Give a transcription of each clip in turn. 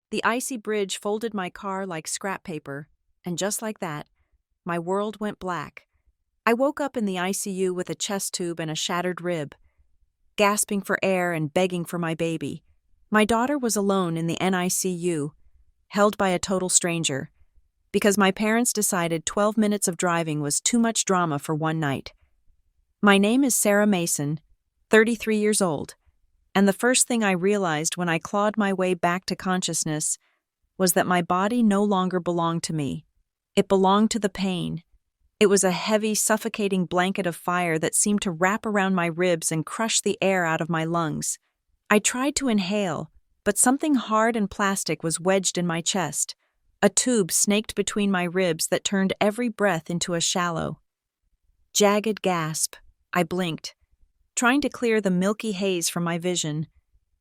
The icy bridge folded my car like scrap paper, and just like that, my world went black. I woke up in the ICU with a chest tube and a shattered rib, gasping for air and begging for my baby. My daughter was alone in the NICU, held by a total stranger, because my parents decided 12 minutes of driving was too much drama for one night. My name is Sarah Mason, 33 years old, and the first thing I realized when I clawed my way back to consciousness was that my body no longer belonged to me. It belonged to the pain. It was a heavy, suffocating blanket of fire that seemed to wrap around my ribs and crush the air out of my lungs. I tried to inhale, but something hard and plastic was wedged in my chest, a tube snaked between my ribs that turned every breath into a shallow, jagged gasp. I blinked, trying to clear the milky haze from my vision.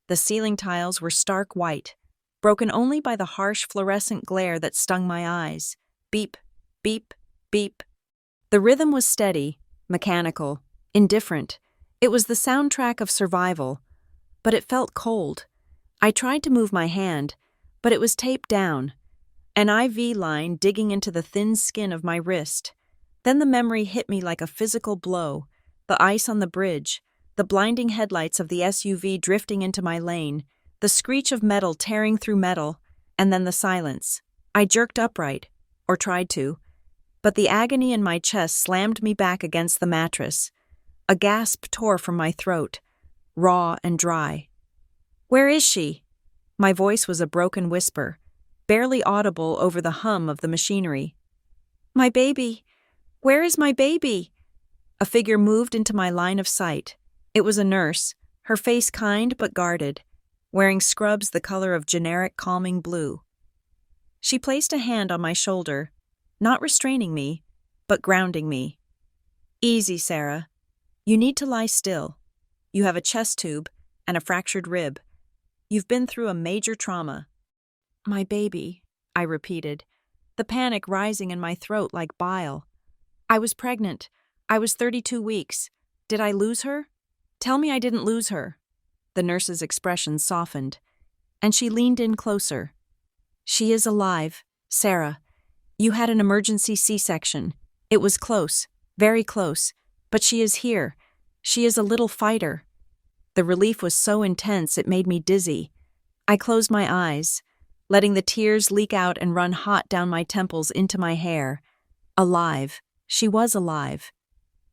The ceiling tiles were stark white, broken only by the harsh fluorescent glare that stung my eyes. Beep, beep, beep. The rhythm was steady, mechanical, indifferent. It was the soundtrack of survival, but it felt cold. I tried to move my hand, but it was taped down, an IV line digging into the thin skin of my wrist. Then the memory hit me like a physical blow. The ice on the bridge, the blinding headlights of the SUV drifting into my lane, the screech of metal tearing through metal, and then the silence. I jerked upright, or tried to, but the agony in my chest slammed me back against the mattress. A gasp tore from my throat, raw and dry. "Where is she?" My voice was a broken whisper, barely audible over the hum of the machinery. "My baby! Where is my baby?" A figure moved into my line of sight. It was a nurse, her face kind but guarded, wearing scrubs the color of generic calming blue. She placed a hand on my shoulder, not restraining me, but grounding me. "Easy, Sarah. You need to lie still. You have a chest tube and a fractured rib. You've been through a major trauma." "My baby," I repeated, the panic rising in my throat like bile. I was pregnant. I was 32 weeks. Did I lose her? Tell me I didn't lose her. The nurse's expression softened, and she leaned in closer. "She is alive, Sarah. You had an emergency C-section. It was close, very close, but she is here. She is a little fighter." The relief was so intense it made me dizzy. I closed my eyes, letting the tears leak out and run hot down my temples into my hair. Alive. She was alive.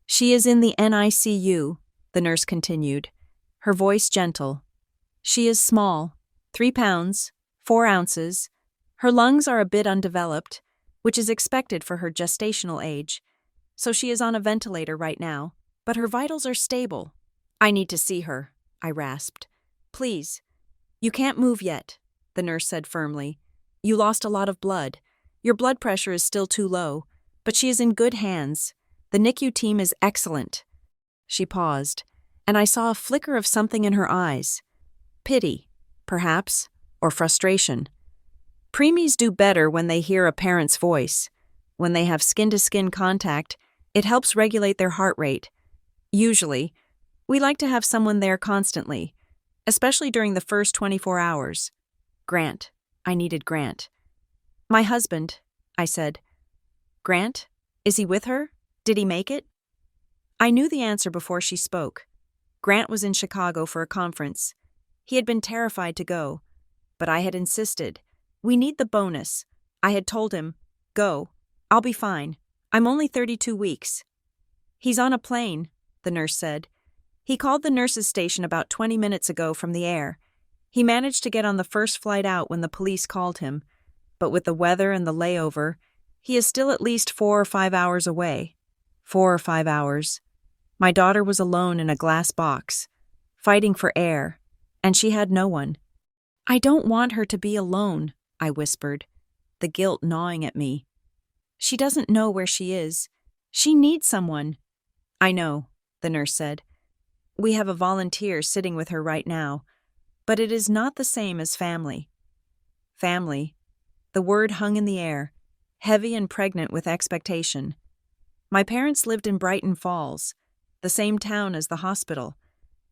"She is in the NICU," the nurse continued, her voice gentle. "She is small, 3 pounds, 4 ounces. Her lungs are a bit undeveloped, which is expected for her gestational age, so she is on a ventilator right now, but her vitals are stable." "I need to see her," I rasped. "Please." "You can't move yet," the nurse said firmly. "You lost a lot of blood. Your blood pressure is still too low, but she is in good hands. The NICU team is excellent." She paused, and I saw a flicker of something in her eyes. Pity, perhaps, or frustration. Preemies do better when they hear a parent's voice. When they have skin-to-skin contact, it helps regulate their heart rate. Usually, we like to have someone there constantly, especially during the first 24 hours. Grant. I needed Grant. "My husband," I said. "Grant? Is he with her? Did he make it?" I knew the answer before she spoke. Grant was in Chicago for a conference. He had been terrified to go, but I had insisted. "We need the bonus." I had told him, "Go. I'll be fine. I'm only 32 weeks." "He's on a plane," the nurse said. "He called the nurses' station about 20 minutes ago from the air. He managed to get on the first flight out when the police called him, but with the weather and the layover, he is still at least 4 or 5 hours away." 4 or 5 hours. My daughter was alone in a glass box, fighting for air, and she had no one. "I don't want her to be alone," I whispered, the guilt gnawing at me. "She doesn't know where she is. She needs someone." "I know," the nurse said. "We have a volunteer sitting with her right now, but it is not the same as family." Family. The word hung in the air, heavy and pregnant with expectation. My parents lived in Brighton Falls, the same town as the hospital.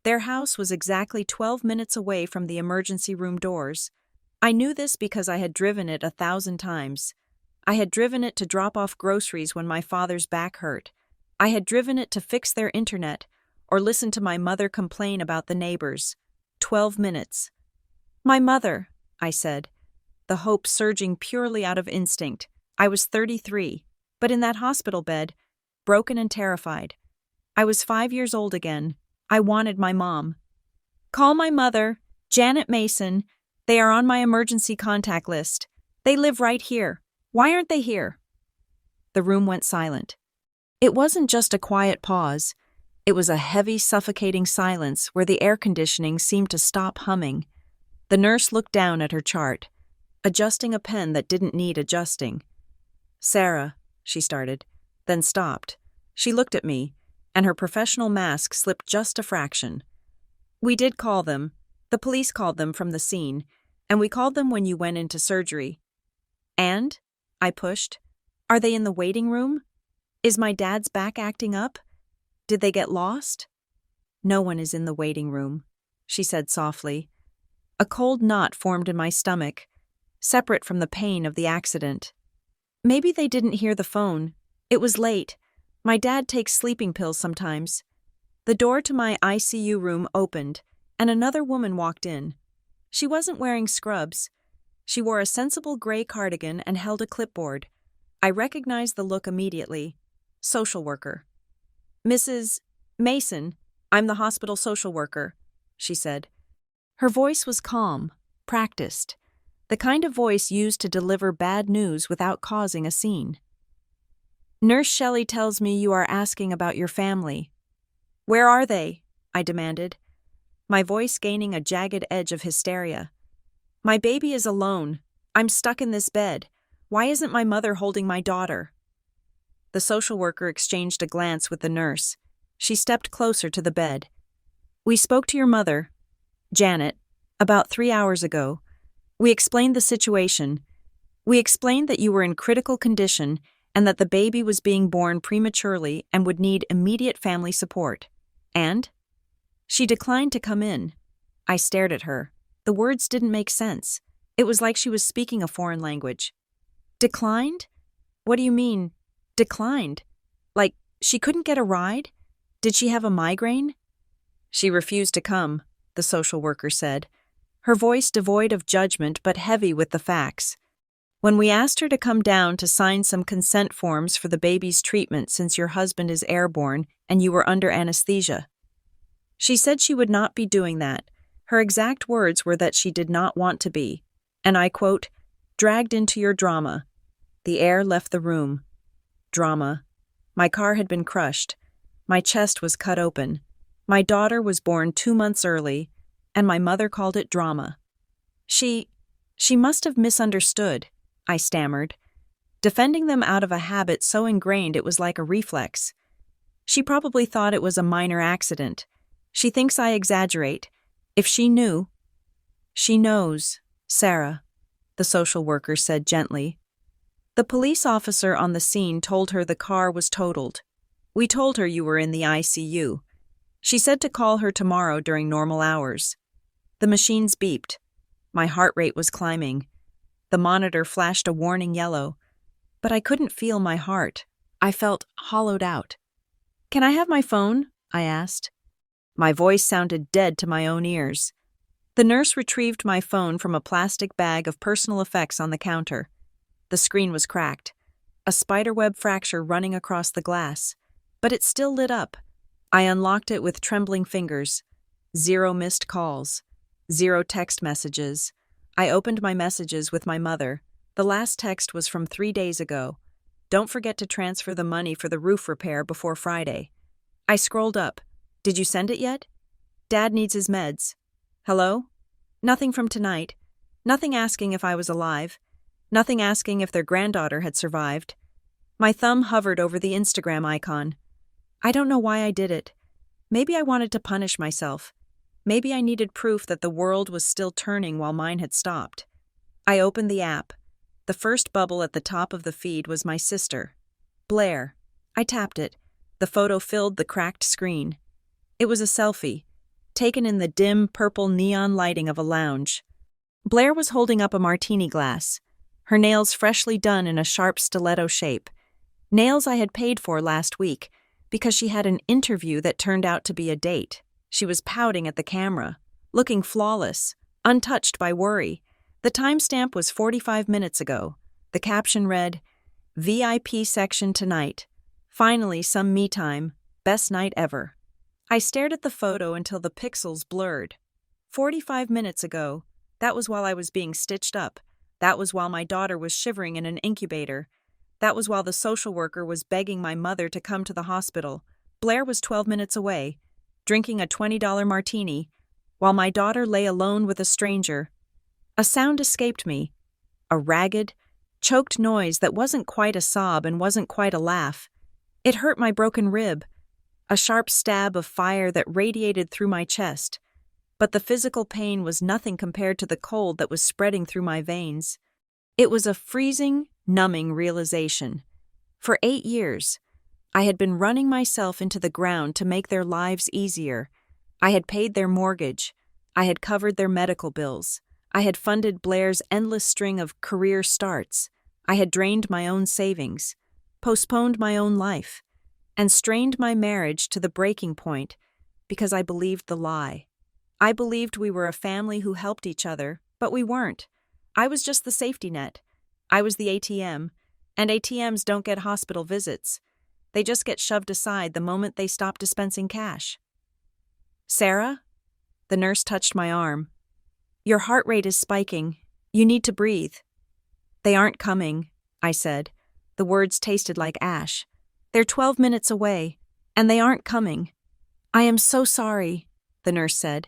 Their house was exactly 12 minutes away from the emergency room doors, I knew this because I had driven it 1,000 times. I had driven it to drop off groceries when my father's back hurt. I had driven it to fix their internet or listen to my mother complain about the neighbors. 12 minutes. My mother, I said, the hope surging purely out of instinct. I was 33, but in that hospital bed, broken and terrified. I was 5 years old again. I wanted my mom. Call my mother, Janet Mason. They are on my emergency contact list. They live right here. Why aren't they here? The room went silent. It wasn't just a quiet pause. It was a heavy, suffocating silence where the air conditioning seemed to stop humming. The nurse looked down at her chart, adjusting a pen that didn't need adjusting. Sarah, she started, then stopped. She looked at me, and her professional mask slipped just a fraction. We did call them. The police called them from the scene, and we called them when you went into surgery. And? I pushed. Are they in the waiting room? Is my dad's back acting up? Did they get lost? No one is in the waiting room, she said softly. A cold knot formed in my stomach, separate from the pain of the accident. Maybe they didn't hear the phone. It was late. My dad takes sleeping pills sometimes. The door to my ICU room opened, and another woman walked in. She wasn't wearing scrubs. She wore a sensible gray cardigan and held a clipboard. I recognized the look immediately. Social worker. Mrs. Mason, I'm the hospital social worker, she said. Her voice was calm, practiced, the kind of voice used to deliver bad news without causing a scene. Nurse Shelley tells me you are asking about your family. Where are they? I demanded, my voice gaining a jagged edge of hysteria. My baby is alone. I'm stuck in this bed. Why isn't my mother holding my daughter? The social worker exchanged a glance with the nurse. She stepped closer to the bed. We spoke to your mother, Janet, about 3 hours ago. We explained the situation. We explained that you were in critical condition and that the baby was being born prematurely and would need immediate family support. And? She declined to come in. I stared at her. The words didn't make sense. It was like she was speaking a foreign language. Declined? What do you mean, declined? Like, she couldn't get a ride? Did she have a migraine? She refused to come, the social worker said, her voice devoid of judgment but heavy with the facts. When we asked her to come down to sign some consent forms for the baby's treatment since your husband is airborne and you were under anesthesia, she said she would not be doing that. Her exact words were that she did not want to be, and I quote, dragged into your drama. The air left the room. Drama. My car had been crushed. My chest was cut open. My daughter was born 2 months early, and my mother called it drama. She must have misunderstood, I stammered, defending them out of a habit so ingrained it was like a reflex. She probably thought it was a minor accident. She thinks I exaggerate. If she knew. She knows, Sarah, the social worker said gently. The police officer on the scene told her the car was totaled. We told her you were in the ICU. She said to call her tomorrow during normal hours. The machines beeped. My heart rate was climbing. The monitor flashed a warning yellow. But I couldn't feel my heart. I felt hollowed out. Can I have my phone? I asked. My voice sounded dead to my own ears. The nurse retrieved my phone from a plastic bag of personal effects on the counter. The screen was cracked, a spiderweb fracture running across the glass, but it still lit up. I unlocked it with trembling fingers. 0 missed calls, 0 text messages. I opened my messages with my mother. The last text was from 3 days ago. Don't forget to transfer the money for the roof repair before Friday. I scrolled up. Did you send it yet? Dad needs his meds. Hello? Nothing from tonight. Nothing asking if I was alive. Nothing asking if their granddaughter had survived. My thumb hovered over the Instagram icon. I don't know why I did it. Maybe I wanted to punish myself. Maybe I needed proof that the world was still turning while mine had stopped. I opened the app. The first bubble at the top of the feed was my sister, Blair. I tapped it. The photo filled the cracked screen. It was a selfie, taken in the dim purple neon lighting of a lounge. Blair was holding up a martini glass, her nails freshly done in a sharp stiletto shape, nails I had paid for last week because she had an interview that turned out to be a date. She was pouting at the camera, looking flawless, untouched by worry. The timestamp was 45 minutes ago. The caption read, "VIP section tonight. Finally some me time. Best night ever." I stared at the photo until the pixels blurred. 45 minutes ago. That was while I was being stitched up. That was while my daughter was shivering in an incubator. That was while the social worker was begging my mother to come to the hospital. Blair was 12 minutes away, drinking a $20 martini, while my daughter lay alone with a stranger. A sound escaped me, a ragged, choked noise that wasn't quite a sob and wasn't quite a laugh. It hurt my broken rib, a sharp stab of fire that radiated through my chest. But the physical pain was nothing compared to the cold that was spreading through my veins. It was a freezing, numbing realization. For 8 years, I had been running myself into the ground to make their lives easier. I had paid their mortgage. I had covered their medical bills. I had funded Blair's endless string of career starts. I had drained my own savings, postponed my own life, and strained my marriage to the breaking point because I believed the lie. I believed we were a family who helped each other, but we weren't. I was just the safety net. I was the ATM, and ATMs don't get hospital visits. They just get shoved aside the moment they stop dispensing cash. "Sarah?" The nurse touched my arm. "Your heart rate is spiking. You need to breathe." "They aren't coming," I said. The words tasted like ash. "They're 12 minutes away, and they aren't coming." "I am so sorry," the nurse said,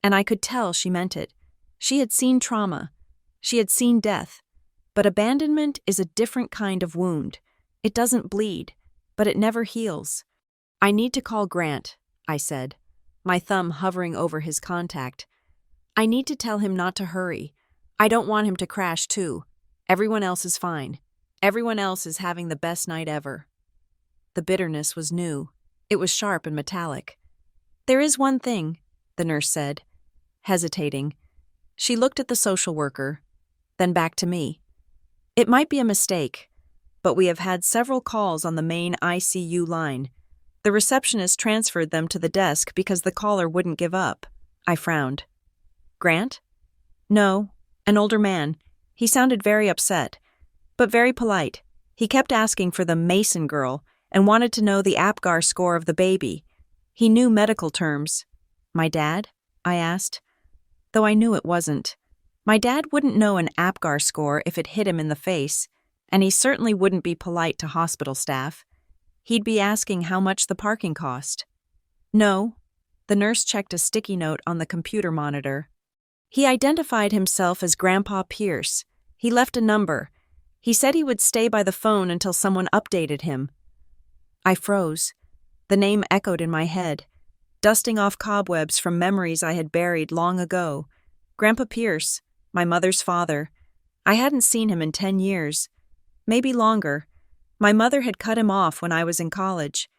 and I could tell she meant it. She had seen trauma. She had seen death. But abandonment is a different kind of wound. It doesn't bleed, but it never heals. "I need to call Grant," I said, my thumb hovering over his contact. "I need to tell him not to hurry. I don't want him to crash too. Everyone else is fine. Everyone else is having the best night ever." The bitterness was new. It was sharp and metallic. "There is one thing," the nurse said, hesitating. She looked at the social worker, then back to me. "It might be a mistake, but we have had several calls on the main ICU line. The receptionist transferred them to the desk because the caller wouldn't give up." I frowned. "Grant?" "No, an older man. He sounded very upset, but very polite. He kept asking for the Mason girl and wanted to know the APGAR score of the baby. He knew medical terms." "My dad?" I asked, though I knew it wasn't. My dad wouldn't know an APGAR score if it hit him in the face, and he certainly wouldn't be polite to hospital staff. He'd be asking how much the parking cost. "No." The nurse checked a sticky note on the computer monitor. "He identified himself as Grandpa Pierce. He left a number. He said he would stay by the phone until someone updated him." I froze. The name echoed in my head, dusting off cobwebs from memories I had buried long ago. Grandpa Pierce, my mother's father. I hadn't seen him in 10 years. Maybe longer. My mother had cut him off when I was in college.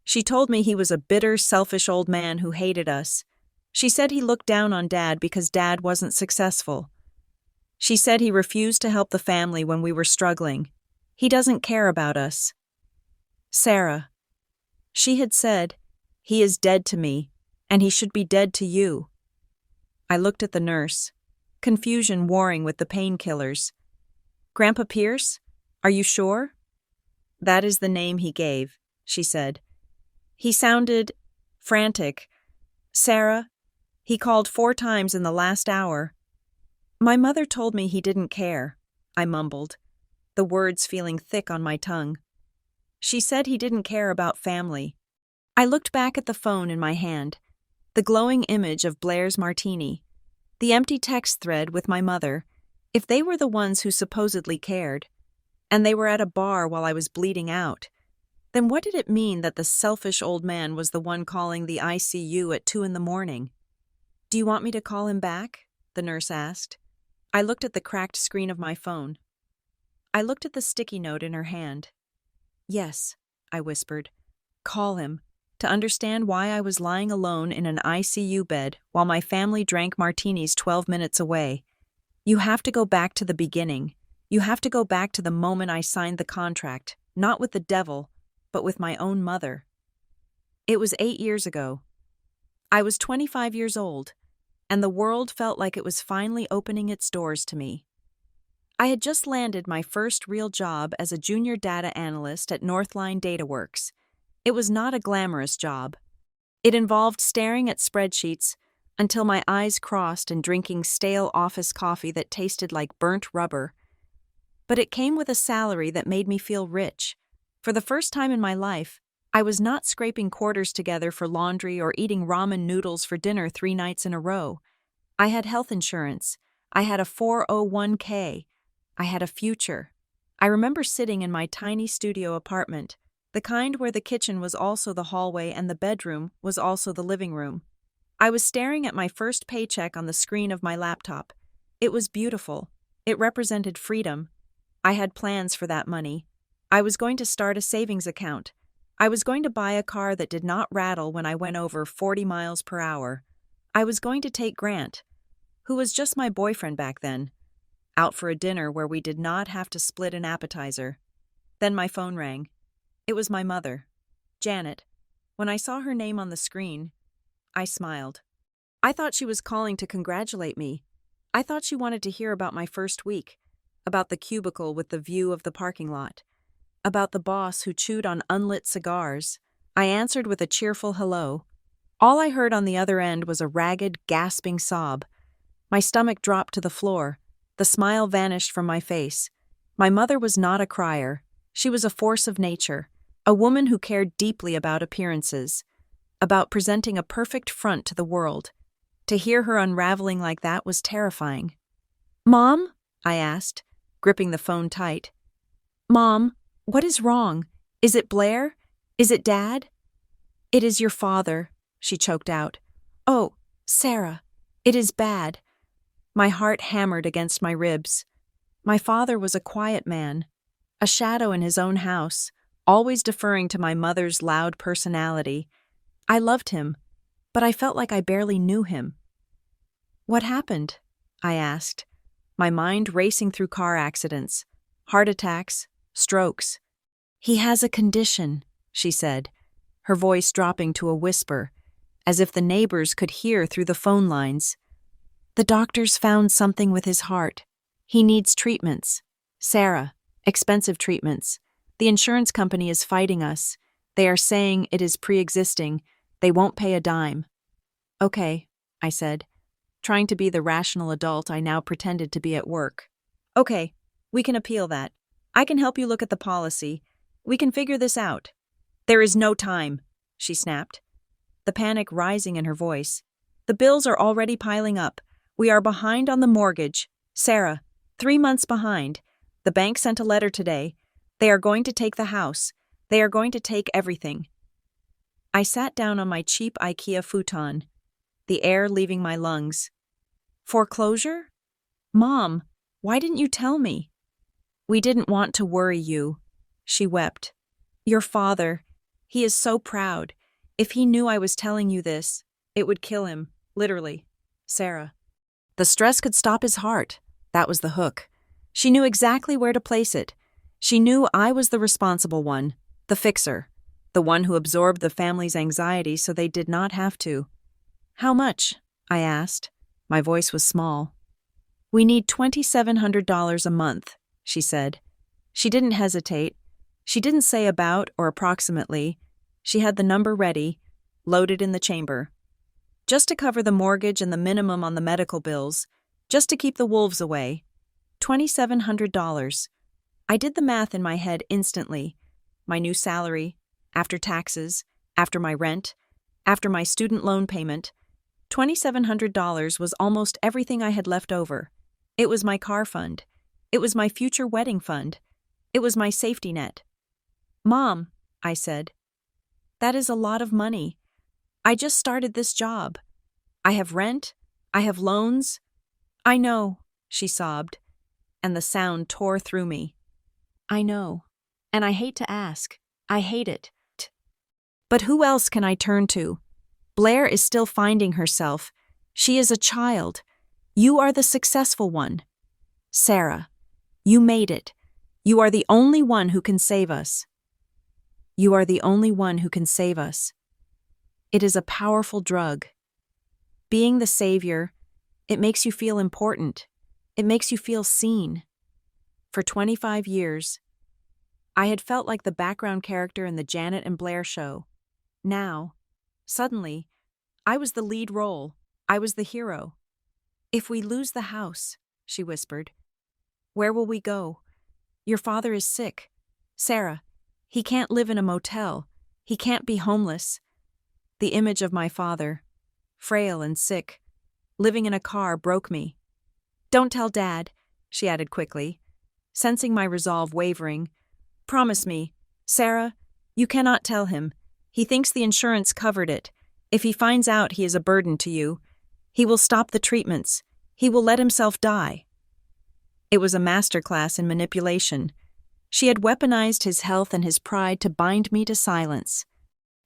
She told me he was a bitter, selfish old man who hated us. She said he looked down on Dad because Dad wasn't successful. She said he refused to help the family when we were struggling. He doesn't care about us. "Sarah." She had said, "He is dead to me, and he should be dead to you." I looked at the nurse, confusion warring with the painkillers. "Grandpa Pierce? Are you sure?" "That is the name he gave," she said. "He sounded frantic. Sarah, he called 4 times in the last hour." "My mother told me he didn't care," I mumbled, the words feeling thick on my tongue. "She said he didn't care about family." I looked back at the phone in my hand, the glowing image of Blair's martini, the empty text thread with my mother. If they were the ones who supposedly cared, and they were at a bar while I was bleeding out, then what did it mean that the selfish old man was the one calling the ICU at 2 a.m? "Do you want me to call him back?" the nurse asked. I looked at the cracked screen of my phone. I looked at the sticky note in her hand. "Yes," I whispered. "Call him, to understand why I was lying alone in an ICU bed while my family drank martinis 12 minutes away. You have to go back to the beginning. You have to go back to the moment I signed the contract, not with the devil, but with my own mother. It was 8 years ago. I was 25 years old, and the world felt like it was finally opening its doors to me. I had just landed my first real job as a junior data analyst at Northline DataWorks. It was not a glamorous job. It involved staring at spreadsheets until my eyes crossed and drinking stale office coffee that tasted like burnt rubber. But it came with a salary that made me feel rich. For the first time in my life, I was not scraping quarters together for laundry or eating ramen noodles for dinner 3 nights in a row. I had health insurance. I had a 401k. I had a future. I remember sitting in my tiny studio apartment, the kind where the kitchen was also the hallway and the bedroom was also the living room. I was staring at my first paycheck on the screen of my laptop. It was beautiful. It represented freedom. I had plans for that money. I was going to start a savings account. I was going to buy a car that did not rattle when I went over 40 miles per hour. I was going to take Grant, who was just my boyfriend back then, out for a dinner where we did not have to split an appetizer. Then my phone rang. It was my mother, Janet. When I saw her name on the screen, I smiled. I thought she was calling to congratulate me. I thought she wanted to hear about my first week, about the cubicle with the view of the parking lot, about the boss who chewed on unlit cigars. I answered with a cheerful hello. All I heard on the other end was a ragged, gasping sob. My stomach dropped to the floor. The smile vanished from my face. My mother was not a crier. She was a force of nature, a woman who cared deeply about appearances, about presenting a perfect front to the world. To hear her unraveling like that was terrifying. "Mom?" I asked, gripping the phone tight. "Mom, what is wrong? Is it Blair? Is it Dad?" "It is your father," she choked out. "Oh, Sarah, it is bad." My heart hammered against my ribs. My father was a quiet man, a shadow in his own house, always deferring to my mother's loud personality. I loved him, but I felt like I barely knew him. "What happened?" I asked, my mind racing through car accidents, heart attacks, strokes. "He has a condition," she said, her voice dropping to a whisper, as if the neighbors could hear through the phone lines. "The doctors found something with his heart. He needs treatments. Sarah, expensive treatments. The insurance company is fighting us. They are saying it is pre-existing. They won't pay a dime." "Okay," I said, trying to be the rational adult I now pretended to be at work. "Okay, we can appeal that. I can help you look at the policy. We can figure this out." "There is no time," she snapped, the panic rising in her voice. "The bills are already piling up. We are behind on the mortgage. Sarah, 3 months behind. The bank sent a letter today. They are going to take the house. They are going to take everything." I sat down on my cheap IKEA futon, the air leaving my lungs. "Foreclosure? Mom, why didn't you tell me?" "We didn't want to worry you," she wept. "Your father, he is so proud. If he knew I was telling you this, it would kill him, literally. Sarah." The stress could stop his heart. That was the hook. She knew exactly where to place it. She knew I was the responsible one, the fixer, the one who absorbed the family's anxiety so they did not have to. "How much?" I asked. My voice was small. "We need $2,700 a month," she said. She didn't hesitate. She didn't say about or approximately. She had the number ready, loaded in the chamber. Just to cover the mortgage and the minimum on the medical bills, just to keep the wolves away. $2,700. I did the math in my head instantly. My new salary, after taxes, after my rent, after my student loan payment. $2,700 was almost everything I had left over. It was my car fund. It was my future wedding fund. It was my safety net. "Mom," I said, "that is a lot of money. I just started this job. I have rent. I have loans." "I know," she sobbed, and the sound tore through me. "I know, and I hate to ask. I hate it. But who else can I turn to? Blair is still finding herself. She is a child. You are the successful one. Sarah, you made it. You are the only one who can save us. You are the only one who can save us. It is a powerful drug. Being the savior, it makes you feel important. It makes you feel seen. For 25 years, I had felt like the background character in the Janet and Blair show. Now, suddenly, I was the lead role. I was the hero. If we lose the house, she whispered, where will we go? Your father is sick. Sarah, he can't live in a motel. He can't be homeless. The image of my father, frail and sick, living in a car broke me. Don't tell Dad, she added quickly, sensing my resolve wavering. Promise me, Sarah, you cannot tell him. He thinks the insurance covered it. If he finds out he is a burden to you, he will stop the treatments. He will let himself die. It was a masterclass in manipulation. She had weaponized his health and his pride to bind me to silence.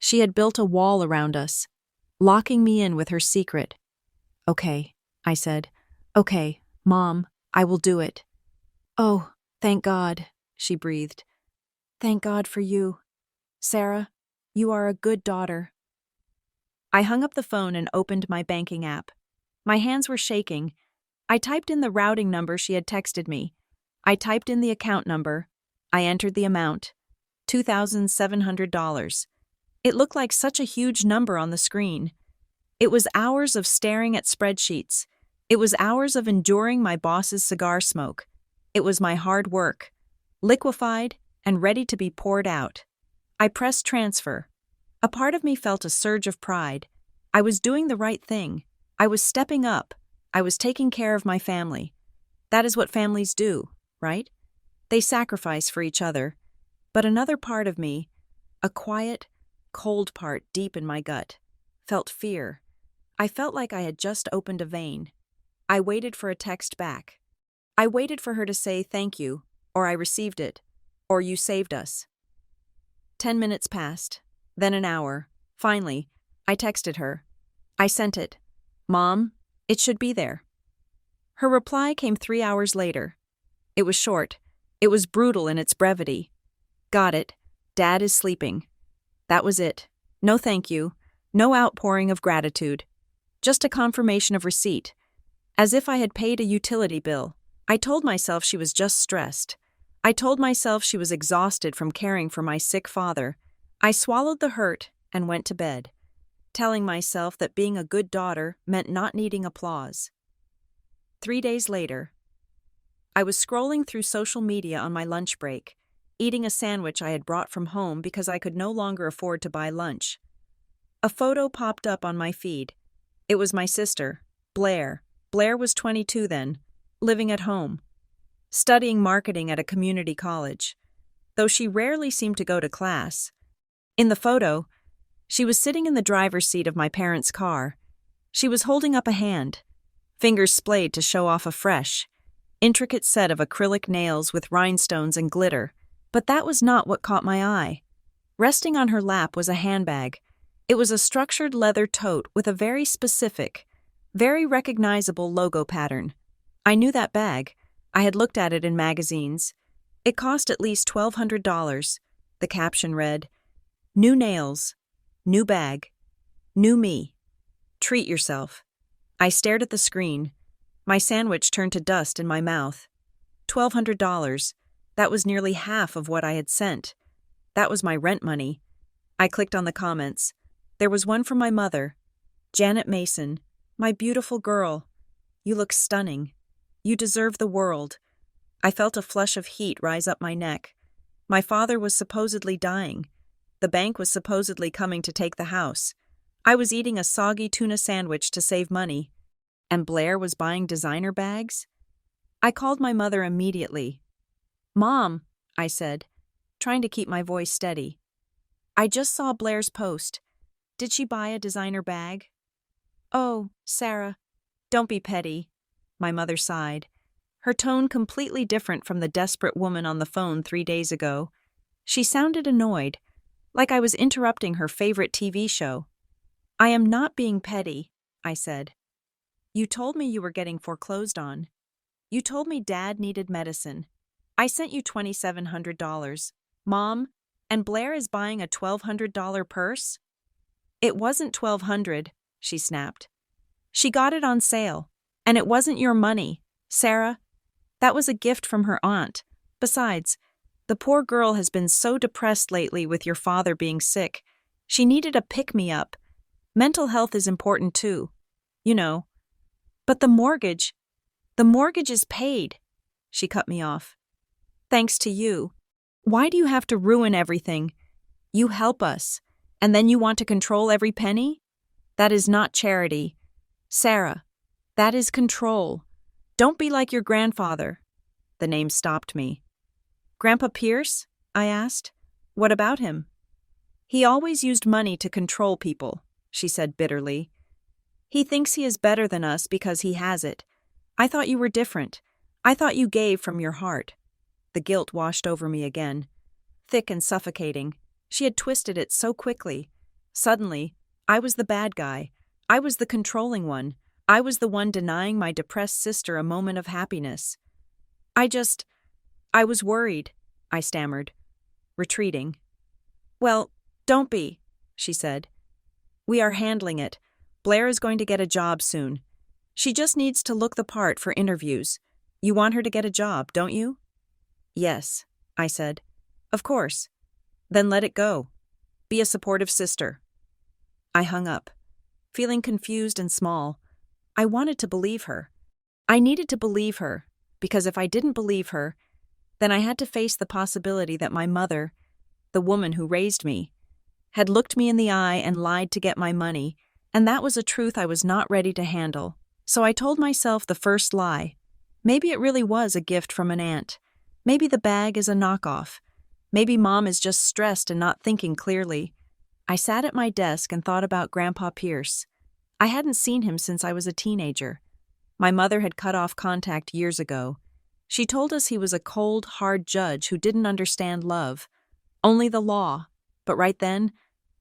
She had built a wall around us, locking me in with her secret. Okay, I said. Okay, Mom, I will do it. Oh, thank God, she breathed. Thank God for you. Sarah, you are a good daughter. I hung up the phone and opened my banking app. My hands were shaking. I typed in the routing number she had texted me. I typed in the account number. I entered the amount, $2,700. It looked like such a huge number on the screen. It was hours of staring at spreadsheets. It was hours of enduring my boss's cigar smoke. It was my hard work, liquefied and ready to be poured out. I pressed transfer. A part of me felt a surge of pride. I was doing the right thing. I was stepping up. I was taking care of my family. That is what families do, right? They sacrifice for each other. But another part of me, a quiet, cold part deep in my gut, felt fear. I felt like I had just opened a vein. I waited for a text back. I waited for her to say thank you, or I received it, or you saved us. 10 minutes passed, then an hour. Finally, I texted her. I sent it. Mom, it should be there. Her reply came 3 hours later. It was short. It was brutal in its brevity. Got it. Dad is sleeping. That was it. No thank you. No outpouring of gratitude. Just a confirmation of receipt. As if I had paid a utility bill. I told myself she was just stressed. I told myself she was exhausted from caring for my sick father. I swallowed the hurt and went to bed, telling myself that being a good daughter meant not needing applause. 3 days later, I was scrolling through social media on my lunch break, eating a sandwich I had brought from home because I could no longer afford to buy lunch. A photo popped up on my feed. It was my sister, Blair. Blair was 22 then, living at home, studying marketing at a community college, though she rarely seemed to go to class. In the photo, she was sitting in the driver's seat of my parents' car. She was holding up a hand, fingers splayed to show off a fresh, intricate set of acrylic nails with rhinestones and glitter. But that was not what caught my eye. Resting on her lap was a handbag. It was a structured leather tote with a very specific, very recognizable logo pattern. I knew that bag. I had looked at it in magazines. It cost at least $1,200. The caption read, "New nails, new bag, new me. Treat yourself." I stared at the screen. My sandwich turned to dust in my mouth. $1,200. That was nearly half of what I had sent. That was my rent money. I clicked on the comments. There was one from my mother. Janet Mason, my beautiful girl. You look stunning. You deserve the world. I felt a flush of heat rise up my neck. My father was supposedly dying. The bank was supposedly coming to take the house. I was eating a soggy tuna sandwich to save money. And Blair was buying designer bags? I called my mother immediately. "Mom," I said, trying to keep my voice steady. "I just saw Blair's post. Did she buy a designer bag?" "Oh, Sarah, don't be petty," my mother sighed, her tone completely different from the desperate woman on the phone 3 days ago. She sounded annoyed, like I was interrupting her favorite TV show. "I am not being petty," I said. "You told me you were getting foreclosed on. You told me Dad needed medicine. I sent you $2,700. Mom, and Blair is buying a $1,200 purse? It wasn't $1,200, she snapped. She got it on sale. And it wasn't your money, Sarah. That was a gift from her aunt. Besides, the poor girl has been so depressed lately with your father being sick. She needed a pick-me-up. Mental health is important too. You know. But the mortgage is paid. She cut me off. Thanks to you. Why do you have to ruin everything? You help us, and then you want to control every penny? That is not charity. Sarah, that is control. Don't be like your grandfather. The name stopped me. Grandpa Pierce? I asked. What about him? He always used money to control people, she said bitterly. He thinks he is better than us because he has it. I thought you were different. I thought you gave from your heart. The guilt washed over me again. Thick and suffocating. She had twisted it so quickly. Suddenly, I was the bad guy. I was the controlling one. I was the one denying my depressed sister a moment of happiness. I was worried, I stammered, retreating. Well, don't be, she said. We are handling it. Blair is going to get a job soon. She just needs to look the part for interviews. You want her to get a job, don't you? Yes, I said. Of course. Then let it go. Be a supportive sister. I hung up, feeling confused and small. I wanted to believe her. I needed to believe her, because if I didn't believe her, then I had to face the possibility that my mother, the woman who raised me, had looked me in the eye and lied to get my money, and that was a truth I was not ready to handle. So I told myself the first lie. Maybe it really was a gift from an aunt. Maybe the bag is a knockoff. Maybe Mom is just stressed and not thinking clearly. I sat at my desk and thought about Grandpa Pierce. I hadn't seen him since I was a teenager. My mother had cut off contact years ago. She told us he was a cold, hard judge who didn't understand love, only the law. But right then,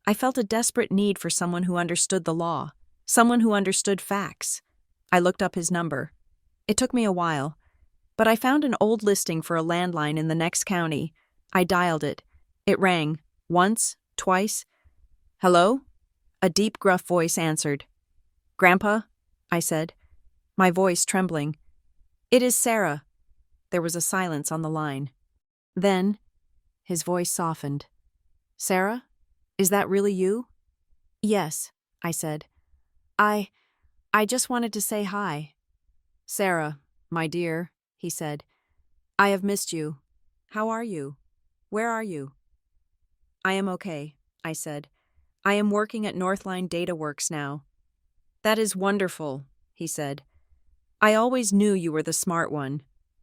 I felt a desperate need for someone who understood the law, someone who understood facts. I looked up his number. It took me a while, but I found an old listing for a landline in the next county. I dialed it. It rang, once, twice. Hello? A deep, gruff voice answered. Grandpa? I said, my voice trembling. It is Sarah. There was a silence on the line. Then, his voice softened. Sarah? Is that really you? Yes, I said. I just wanted to say hi. Sarah, my dear, he said. I have missed you. How are you? Where are you? I am okay, I said. I am working at Northline DataWorks now. That is wonderful, he said. I always knew you were the smart one.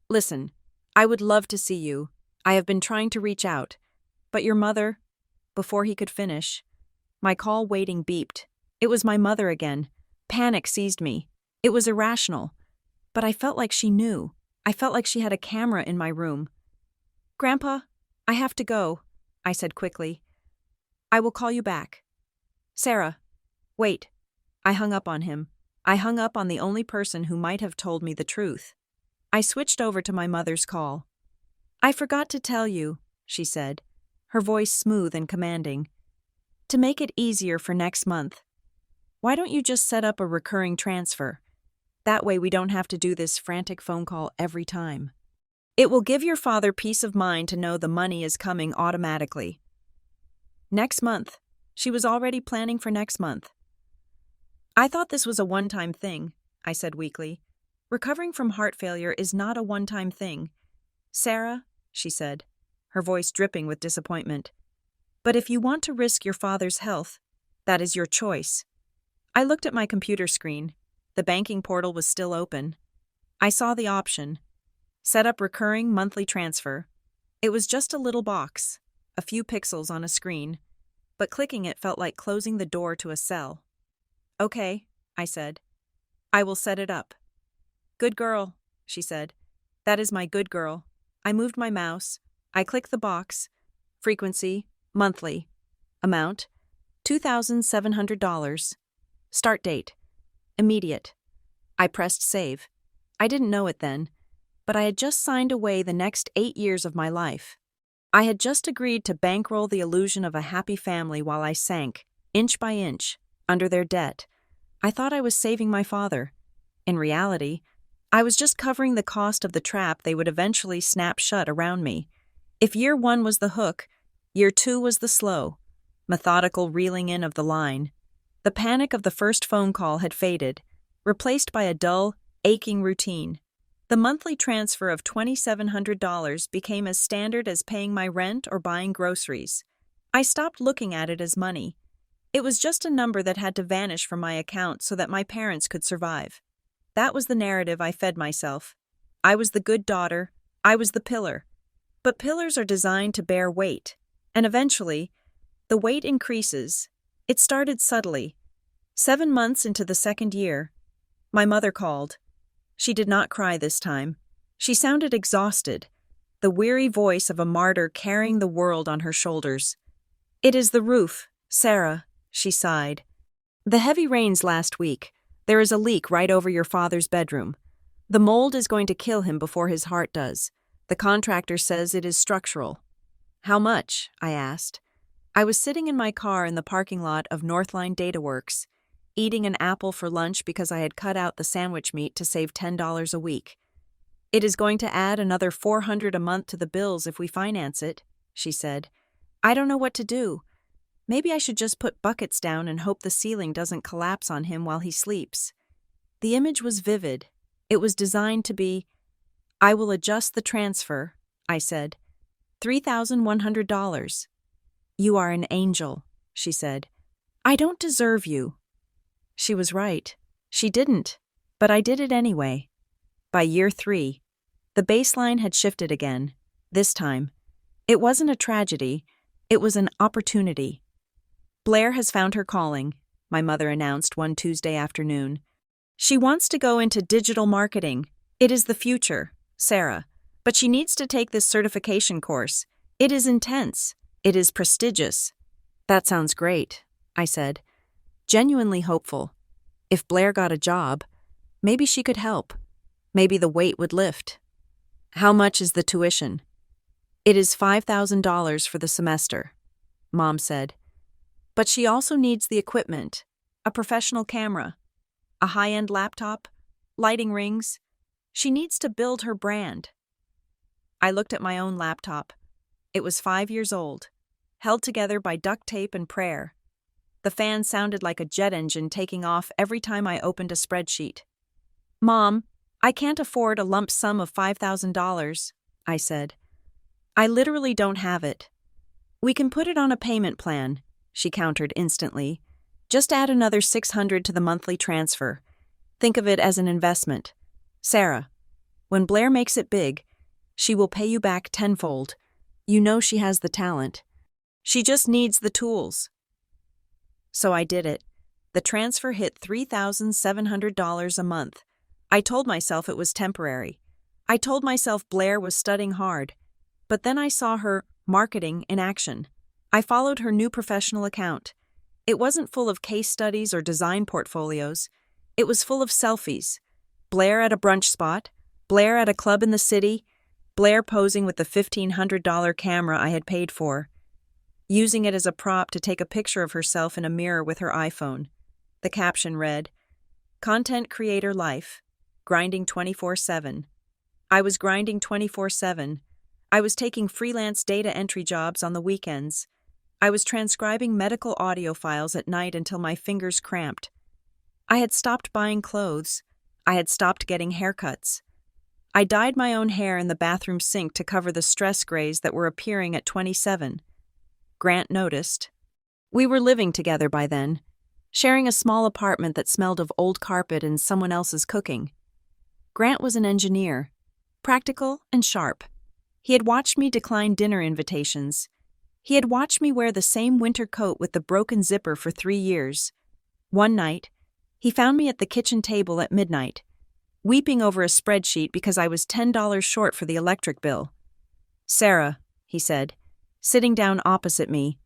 Listen, I would love to see you. I have been trying to reach out. But your mother... Before he could finish, my call waiting beeped. It was my mother again. Panic seized me. It was irrational. But I felt like she knew. I felt like she had a camera in my room. Grandpa, I have to go, I said quickly. I will call you back. Sarah, wait. I hung up on him. I hung up on the only person who might have told me the truth. I switched over to my mother's call. I forgot to tell you, she said, her voice smooth and commanding. To make it easier for next month, why don't you just set up a recurring transfer? That way we don't have to do this frantic phone call every time. It will give your father peace of mind to know the money is coming automatically. Next month. She was already planning for next month. I thought this was a one-time thing, I said weakly. Recovering from heart failure is not a one-time thing. Sarah, she said, her voice dripping with disappointment. But if you want to risk your father's health, that is your choice. I looked at my computer screen. The banking portal was still open. I saw the option. Set up recurring monthly transfer. It was just a little box, a few pixels on a screen, but clicking it felt like closing the door to a cell. Okay, I said. I will set it up. Good girl, she said. That is my good girl. I moved my mouse. I clicked the box. Frequency, monthly. Amount, $2,700. Start date, immediate. I pressed save. I didn't know it then, but I had just signed away the next 8 years of my life. I had just agreed to bankroll the illusion of a happy family while I sank, inch by inch, under their debt. I thought I was saving my father. In reality, I was just covering the cost of the trap they would eventually snap shut around me. If year 1 was the hook, year 2 was the slow, methodical reeling in of the line. The panic of the first phone call had faded, replaced by a dull, aching routine. The monthly transfer of $2,700 became as standard as paying my rent or buying groceries. I stopped looking at it as money. It was just a number that had to vanish from my account so that my parents could survive. That was the narrative I fed myself. I was the good daughter. I was the pillar. But pillars are designed to bear weight. And eventually, the weight increases. It started subtly. 7 months into the second year, my mother called. She did not cry this time. She sounded exhausted, the weary voice of a martyr carrying the world on her shoulders. "It is the roof, Sarah," she sighed. "The heavy rains last week. There is a leak right over your father's bedroom. The mold is going to kill him before his heart does. The contractor says it is structural." "How much?" I asked. I was sitting in my car in the parking lot of Northline DataWorks, eating an apple for lunch because I had cut out the sandwich meat to save $10 a week. "It is going to add another $400 a month to the bills if we finance it," she said. "I don't know what to do. Maybe I should just put buckets down and hope the ceiling doesn't collapse on him while he sleeps." The image was vivid. It was designed to be, "I will adjust the transfer," I said. $3,100. "You are an angel," she said. "I don't deserve you." She was right. She didn't, but I did it anyway. By year 3, the baseline had shifted again. This time, it wasn't a tragedy, it was an opportunity. "Blair has found her calling," my mother announced one Tuesday afternoon. "She wants to go into digital marketing. It is the future, Sarah. But she needs to take this certification course. It is intense. It is prestigious." "That sounds great," I said, genuinely hopeful. If Blair got a job, maybe she could help. Maybe the weight would lift. "How much is the tuition?" "It is $5,000 for the semester," Mom said. "But she also needs the equipment, a professional camera, a high-end laptop, lighting rings. She needs to build her brand." I looked at my own laptop. It was 5 years old, held together by duct tape and prayer. The fan sounded like a jet engine taking off every time I opened a spreadsheet. "Mom, I can't afford a lump sum of $5,000, I said. "I literally don't have it." "We can put it on a payment plan," she countered instantly. "Just add another $600 to the monthly transfer. Think of it as an investment. Sarah, when Blair makes it big, she will pay you back tenfold. You know she has the talent. She just needs the tools." So I did it. The transfer hit $3,700 a month. I told myself it was temporary. I told myself Blair was studying hard. But then I saw her marketing in action. I followed her new professional account. It wasn't full of case studies or design portfolios. It was full of selfies. Blair at a brunch spot, Blair at a club in the city, Blair posing with the $1,500 camera I had paid for, using it as a prop to take a picture of herself in a mirror with her iPhone. The caption read, "Content Creator Life, Grinding 24/7. I was grinding 24/7. I was taking freelance data entry jobs on the weekends. I was transcribing medical audio files at night until my fingers cramped. I had stopped buying clothes. I had stopped getting haircuts. I dyed my own hair in the bathroom sink to cover the stress grays that were appearing at 27. Grant noticed. We were living together by then, sharing a small apartment that smelled of old carpet and someone else's cooking. Grant was an engineer, practical and sharp. He had watched me decline dinner invitations. He had watched me wear the same winter coat with the broken zipper for 3 years. One night, he found me at the kitchen table at midnight, weeping over a spreadsheet because I was $10 short for the electric bill. "Sarah," he said, sitting down opposite me.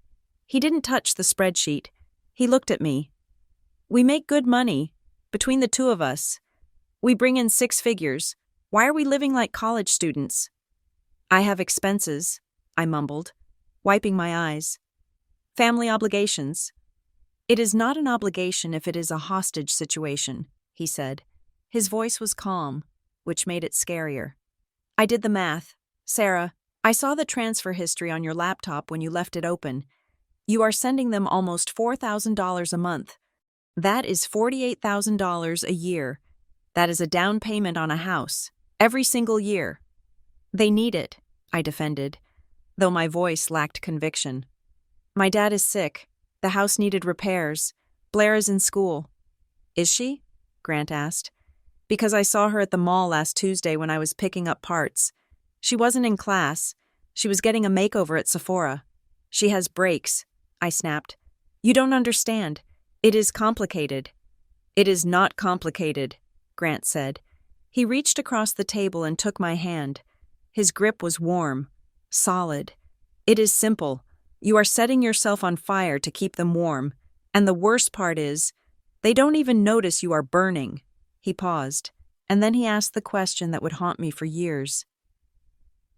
He didn't touch the spreadsheet. He looked at me. "We make good money, between the two of us. We bring in 6 figures. Why are we living like college students? I have expenses, I mumbled, wiping my eyes. Family obligations. It is not an obligation if it is a hostage situation, he said. His voice was calm, which made it scarier. I did the math. Sarah, I saw the transfer history on your laptop when you left it open. You are sending them almost $4,000 a month. That is $48,000 a year. That is a down payment on a house, every single year. They need it, I defended, though my voice lacked conviction. My dad is sick. The house needed repairs. Blair is in school. Is she? Grant asked. Because I saw her at the mall last Tuesday when I was picking up parts. She wasn't in class. She was getting a makeover at Sephora. She has breaks, I snapped. You don't understand. It is complicated. It is not complicated, Grant said. He reached across the table and took my hand. His grip was warm, solid. It is simple. You are setting yourself on fire to keep them warm, and the worst part is, they don't even notice you are burning. He paused, and then he asked the question that would haunt me for years.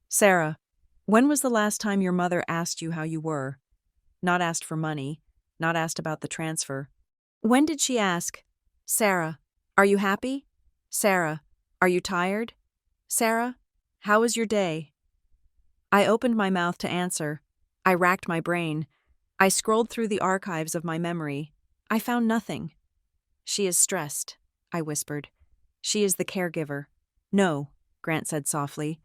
Sarah, when was the last time your mother asked you how you were? Not asked for money, not asked about the transfer. When did she ask, Sarah, are you happy? Sarah, are you tired? Sarah, how was your day? I opened my mouth to answer. I racked my brain. I scrolled through the archives of my memory. I found nothing. She is stressed, I whispered. She is the caregiver. No, Grant said softly.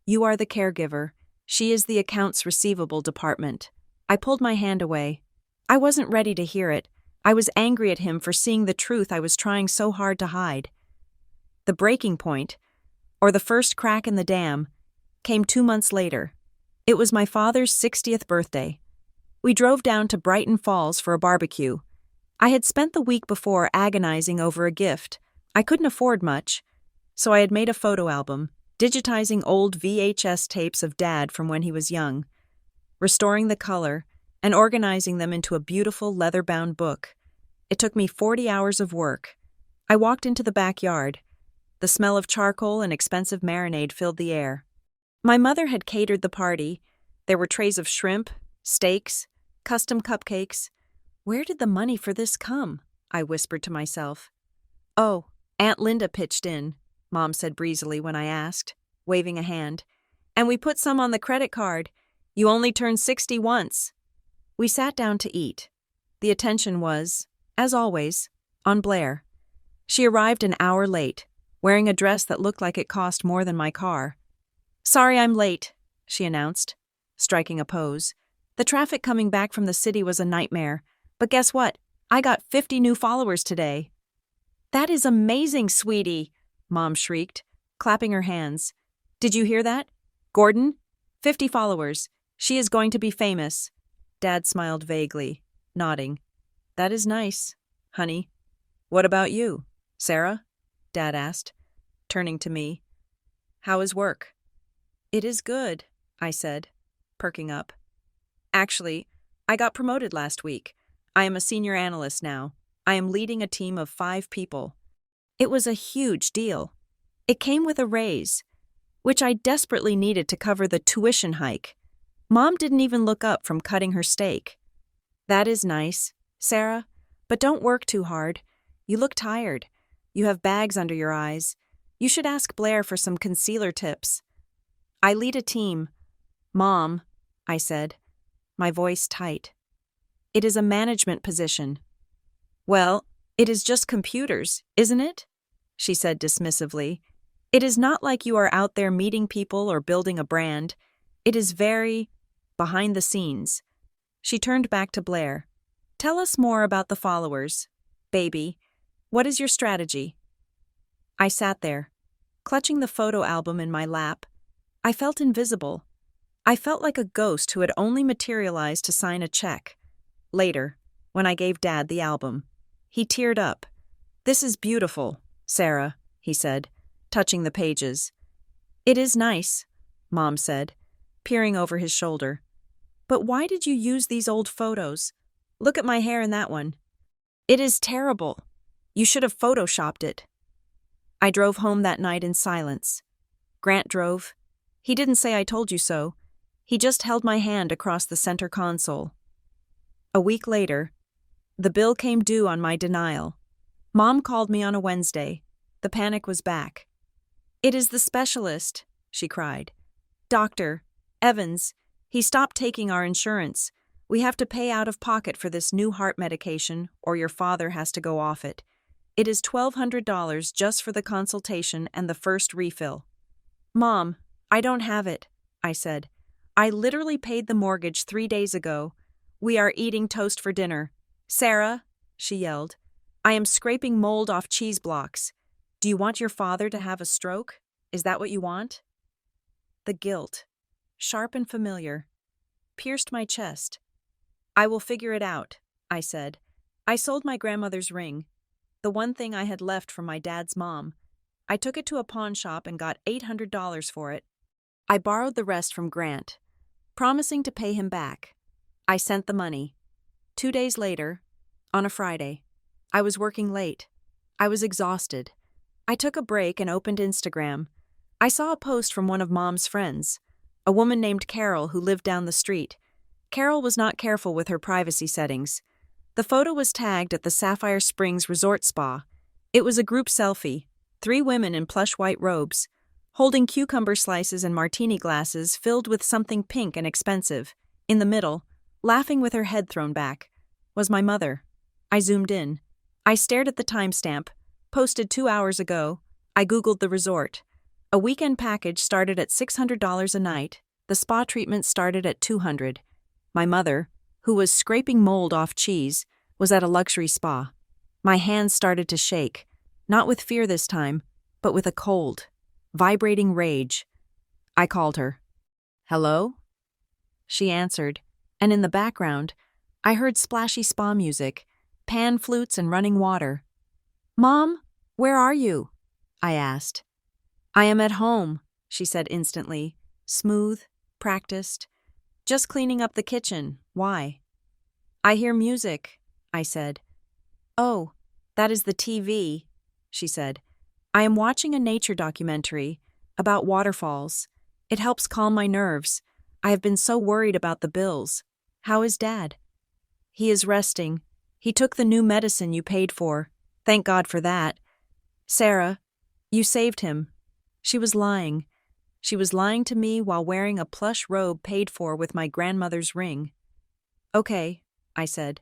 You are the caregiver. She is the accounts receivable department. I pulled my hand away. I wasn't ready to hear it. I was angry at him for seeing the truth I was trying so hard to hide. The breaking point, or the first crack in the dam, came 2 months later. It was my father's 60th birthday. We drove down to Brighton Falls for a barbecue. I had spent the week before agonizing over a gift. I couldn't afford much, so I had made a photo album, digitizing old VHS tapes of Dad from when he was young, restoring the color, and organizing them into a beautiful leather-bound book. It took me 40 hours of work. I walked into the backyard. The smell of charcoal and expensive marinade filled the air. My mother had catered the party. There were trays of shrimp, steaks, custom cupcakes. Where did the money for this come? I whispered to myself. Oh, Aunt Linda pitched in, Mom said breezily when I asked, waving a hand. And we put some on the credit card. You only turn 60 once. We sat down to eat. The attention was, as always, on Blair. She arrived an hour late, wearing a dress that looked like it cost more than my car. Sorry I'm late, she announced, striking a pose. The traffic coming back from the city was a nightmare, but guess what? I got 50 new followers today. That is amazing, sweetie, Mom shrieked, clapping her hands. Did you hear that? Gordon? 50 followers. She is going to be famous. Dad smiled vaguely, nodding. That is nice, honey. What about you, Sarah? Dad asked, turning to me. How is work? It is good, I said, perking up. Actually, I got promoted last week. I am a senior analyst now. I am leading a team of 5 people. It was a huge deal. It came with a raise, which I desperately needed to cover the tuition hike. Mom didn't even look up from cutting her steak. That is nice, Sarah, but don't work too hard. You look tired. You have bags under your eyes. You should ask Blair for some concealer tips. I lead a team. Mom, I said, my voice tight. It is a management position. Well, it is just computers, isn't it? She said dismissively. It is not like you are out there meeting people or building a brand. It is very behind the scenes. She turned back to Blair. Tell us more about the followers. Baby, what is your strategy? I sat there, clutching the photo album in my lap. I felt invisible. I felt like a ghost who had only materialized to sign a check. Later, when I gave Dad the album, he teared up. This is beautiful, Sarah, he said, touching the pages. It is nice, Mom said, peering over his shoulder. But why did you use these old photos? Look at my hair in that one. It is terrible. You should have photoshopped it. I drove home that night in silence. Grant drove. He didn't say I told you so. He just held my hand across the center console. A week later, the bill came due on my denial. Mom called me on a Wednesday. The panic was back. "It is the specialist," she cried. "Dr. Evans, he stopped taking our insurance. We have to pay out of pocket for this new heart medication, or your father has to go off it. It is $1,200 just for the consultation and the first refill." "Mom, I don't have it," I said. "I literally paid the mortgage 3 days ago. We are eating toast for dinner." "Sarah," she yelled, "I am scraping mold off cheese blocks. Do you want your father to have a stroke? Is that what you want?" The guilt, sharp and familiar, pierced my chest. "I will figure it out," I said. I sold my grandmother's ring, the one thing I had left from my dad's mom. I took it to a pawn shop and got $800 for it. I borrowed the rest from Grant, promising to pay him back. I sent the money. 2 days later, on a Friday, I was working late. I was exhausted. I took a break and opened Instagram. I saw a post from one of Mom's friends, a woman named Carol who lived down the street. Carol was not careful with her privacy settings. The photo was tagged at the Sapphire Springs Resort Spa. It was a group selfie, 3 women in plush white robes, holding cucumber slices and martini glasses filled with something pink and expensive. In the middle, laughing with her head thrown back, was my mother. I zoomed in. I stared at the timestamp, posted 2 hours ago. I Googled the resort. A weekend package started at $600 a night. The spa treatment started at $200. My mother, who was scraping mold off cheese, was at a luxury spa. My hands started to shake, not with fear this time, but with a cold, vibrating rage. I called her. "Hello?" She answered, and in the background, I heard splashy spa music, pan flutes and running water. "Mom, where are you?" I asked. "I am at home," she said instantly, smooth, practiced. "Just cleaning up the kitchen. Why?" "I hear music," I said. "Oh, that is the TV," she said. "I am watching a nature documentary about waterfalls. It helps calm my nerves. I have been so worried about the bills. How is Dad?" "He is resting. He took the new medicine you paid for. Thank God for that. Sarah, you saved him." She was lying. She was lying to me while wearing a plush robe paid for with my grandmother's ring. "Okay," I said.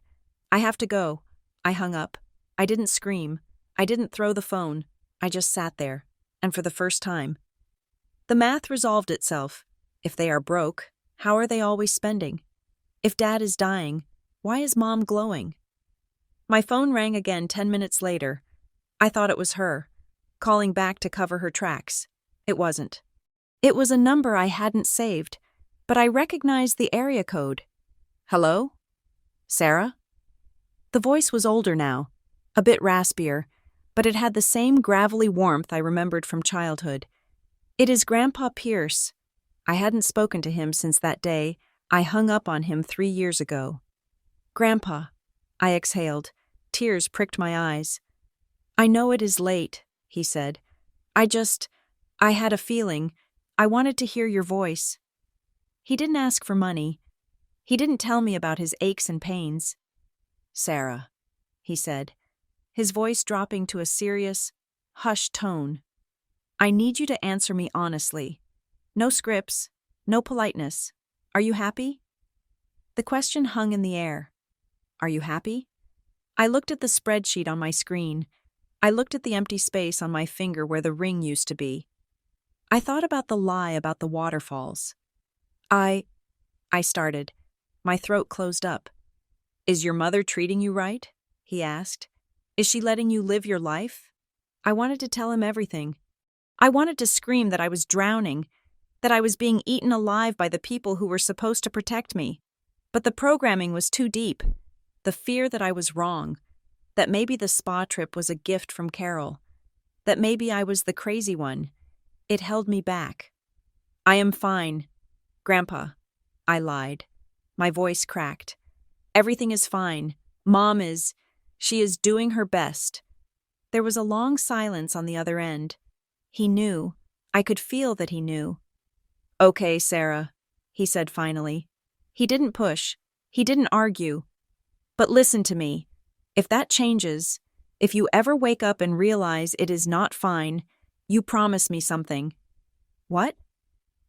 "I have to go." I hung up. I didn't scream. I didn't throw the phone. I just sat there, and for the first time. The math resolved itself. If they are broke, how are they always spending? If Dad is dying, why is Mom glowing? My phone rang again 10 minutes later. I thought it was her, calling back to cover her tracks. It wasn't. It was a number I hadn't saved, but I recognized the area code. "Hello? Sarah?" The voice was older now, a bit raspier, but it had the same gravelly warmth I remembered from childhood. "It is Grandpa Pierce." I hadn't spoken to him since that day I hung up on him 3 years ago. "Grandpa," I exhaled. Tears pricked my eyes. "I know it is late," he said. I had a feeling. I wanted to hear your voice." He didn't ask for money. He didn't tell me about his aches and pains. "Sarah," he said, his voice dropping to a serious, hushed tone. "I need you to answer me honestly. No scripts, no politeness. Are you happy?" The question hung in the air. Are you happy? I looked at the spreadsheet on my screen. I looked at the empty space on my finger where the ring used to be. I thought about the lie about the waterfalls. I started. My throat closed up. "Is your mother treating you right?" he asked. "Is she letting you live your life?" I wanted to tell him everything. I wanted to scream that I was drowning, that I was being eaten alive by the people who were supposed to protect me. But the programming was too deep. The fear that I was wrong, that maybe the spa trip was a gift from Carol, that maybe I was the crazy one. It held me back. "I am fine, Grandpa," I lied. My voice cracked. "Everything is fine. Mom is. She is doing her best." There was a long silence on the other end. He knew. I could feel that he knew. "Okay, Sarah," he said finally. He didn't push. He didn't argue. "But listen to me. If that changes, if you ever wake up and realize it is not fine, you promise me something." "What?"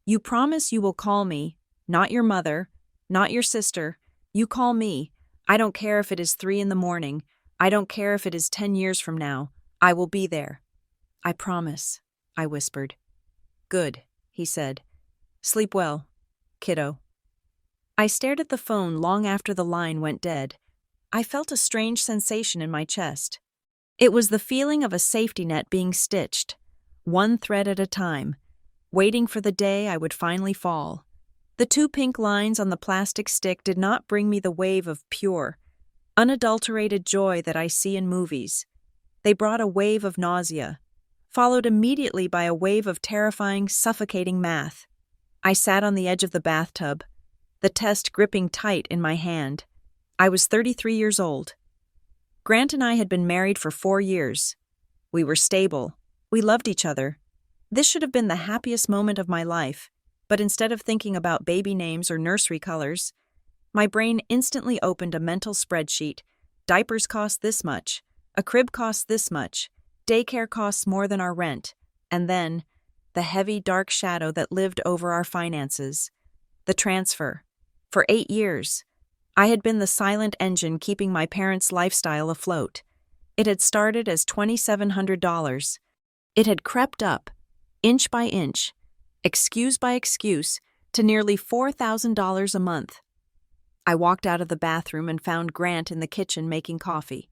"You promise you will call me, not your mother, not your sister. You call me. I don't care if it is 3 a.m. I don't care if it is 10 years from now. I will be there." "I promise," I whispered. "Good," he said. "Sleep well, kiddo." I stared at the phone long after the line went dead. I felt a strange sensation in my chest. It was the feeling of a safety net being stitched, one thread at a time, waiting for the day I would finally fall. The 2 pink lines on the plastic stick did not bring me the wave of pure, unadulterated joy that I see in movies. They brought a wave of nausea, followed immediately by a wave of terrifying, suffocating math. I sat on the edge of the bathtub, the test gripping tight in my hand. I was 33 years old. Grant and I had been married for 4 years. We were stable. We loved each other. This should have been the happiest moment of my life, but instead of thinking about baby names or nursery colors, my brain instantly opened a mental spreadsheet. Diapers cost this much. A crib costs this much. Daycare costs more than our rent. And then, the heavy, dark shadow that lived over our finances. The transfer. For 8 years, I had been the silent engine keeping my parents' lifestyle afloat. It had started as $2,700. It had crept up, inch by inch, excuse by excuse, to nearly $4,000 a month. I walked out of the bathroom and found Grant in the kitchen making coffee.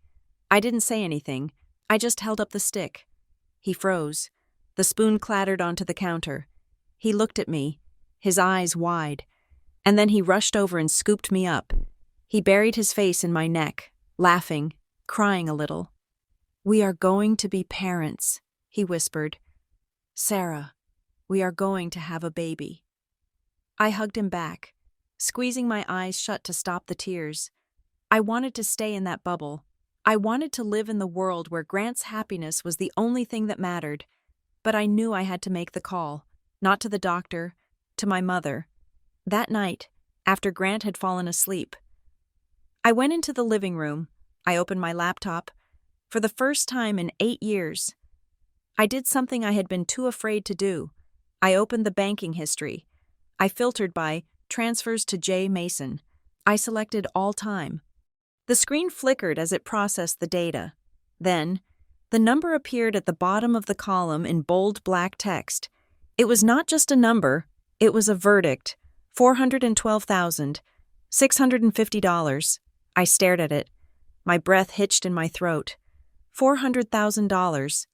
I didn't say anything. I just held up the stick. He froze. The spoon clattered onto the counter. He looked at me, his eyes wide, and then he rushed over and scooped me up. He buried his face in my neck, laughing, crying a little. "We are going to be parents," he whispered. "Sarah, we are going to have a baby." I hugged him back, squeezing my eyes shut to stop the tears. I wanted to stay in that bubble. I wanted to live in the world where Grant's happiness was the only thing that mattered. But I knew I had to make the call, not to the doctor, to my mother. That night, after Grant had fallen asleep, I went into the living room. I opened my laptop. For the first time in 8 years, I did something I had been too afraid to do. I opened the banking history. I filtered by transfers to J. Mason. I selected all time. The screen flickered as it processed the data. Then, the number appeared at the bottom of the column in bold black text. It was not just a number, it was a verdict. $412,650. I stared at it. My breath hitched in my throat. $400,000.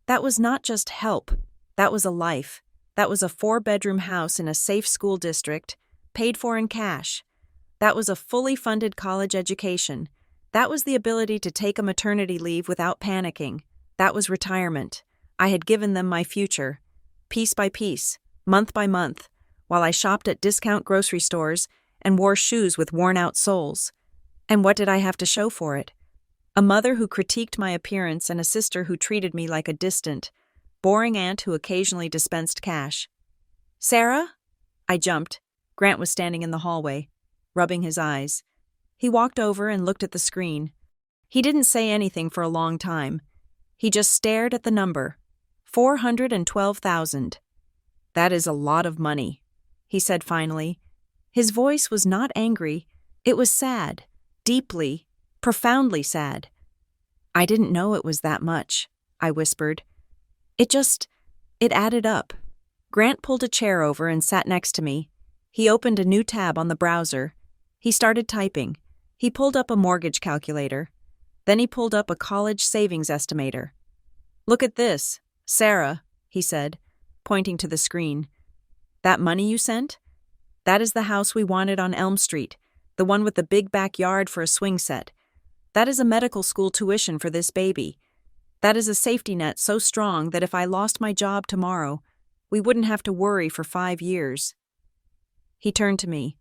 That was not just help. That was a life. That was a 4-bedroom house in a safe school district, paid for in cash. That was a fully funded college education. That was the ability to take a maternity leave without panicking. That was retirement. I had given them my future, piece by piece, month by month, while I shopped at discount grocery stores and wore shoes with worn-out soles. And what did I have to show for it? A mother who critiqued my appearance and a sister who treated me like a distant, boring aunt who occasionally dispensed cash. "Sarah?" I jumped. Grant was standing in the hallway, rubbing his eyes. He walked over and looked at the screen. He didn't say anything for a long time. He just stared at the number. 412,000. "That is a lot of money," he said finally. His voice was not angry. It was sad, deeply, profoundly sad. "I didn't know it was that much," I whispered. It added up. Grant pulled a chair over and sat next to me. He opened a new tab on the browser. He started typing. He pulled up a mortgage calculator. Then he pulled up a college savings estimator. "Look at this, Sarah," he said, pointing to the screen. "That money you sent? That is the house we wanted on Elm Street, the one with the big backyard for a swing set. That is a medical school tuition for this baby. That is a safety net so strong that if I lost my job tomorrow, we wouldn't have to worry for 5 years." He turned to me.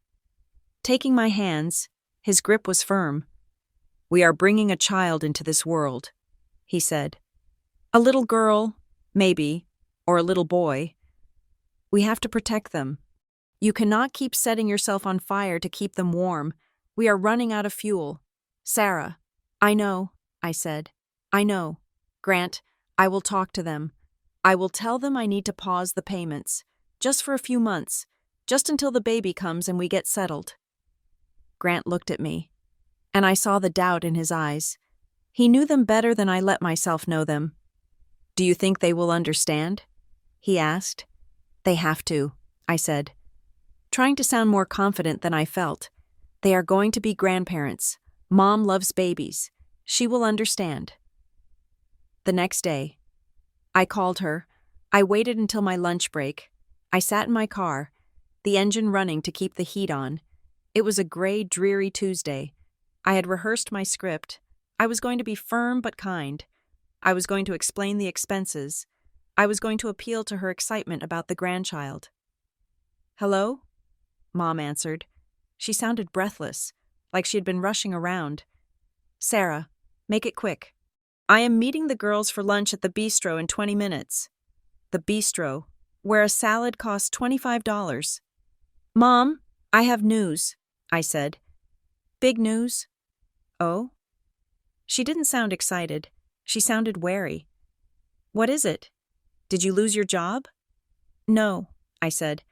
Taking my hands, his grip was firm. "We are bringing a child into this world," he said. "A little girl, maybe, or a little boy. We have to protect them. You cannot keep setting yourself on fire to keep them warm. We are running out of fuel. Sarah. I know, I said. I know. Grant, I will talk to them. I will tell them I need to pause the payments. Just for a few months. Just until the baby comes and we get settled. Grant looked at me, and I saw the doubt in his eyes. He knew them better than I let myself know them. Do you think they will understand? He asked. They have to, I said, trying to sound more confident than I felt. They are going to be grandparents. Mom loves babies. She will understand. The next day, I called her. I waited until my lunch break. I sat in my car, the engine running to keep the heat on. It was a gray, dreary Tuesday. I had rehearsed my script. I was going to be firm but kind. I was going to explain the expenses. I was going to appeal to her excitement about the grandchild. Hello? Mom answered. She sounded breathless, like she had been rushing around. Sarah, make it quick. I am meeting the girls for lunch at the bistro in 20 minutes. The bistro, where a salad costs $25. Mom, I have news, I said. Big news? Oh? She didn't sound excited. She sounded wary. What is it? Did you lose your job? No, I said.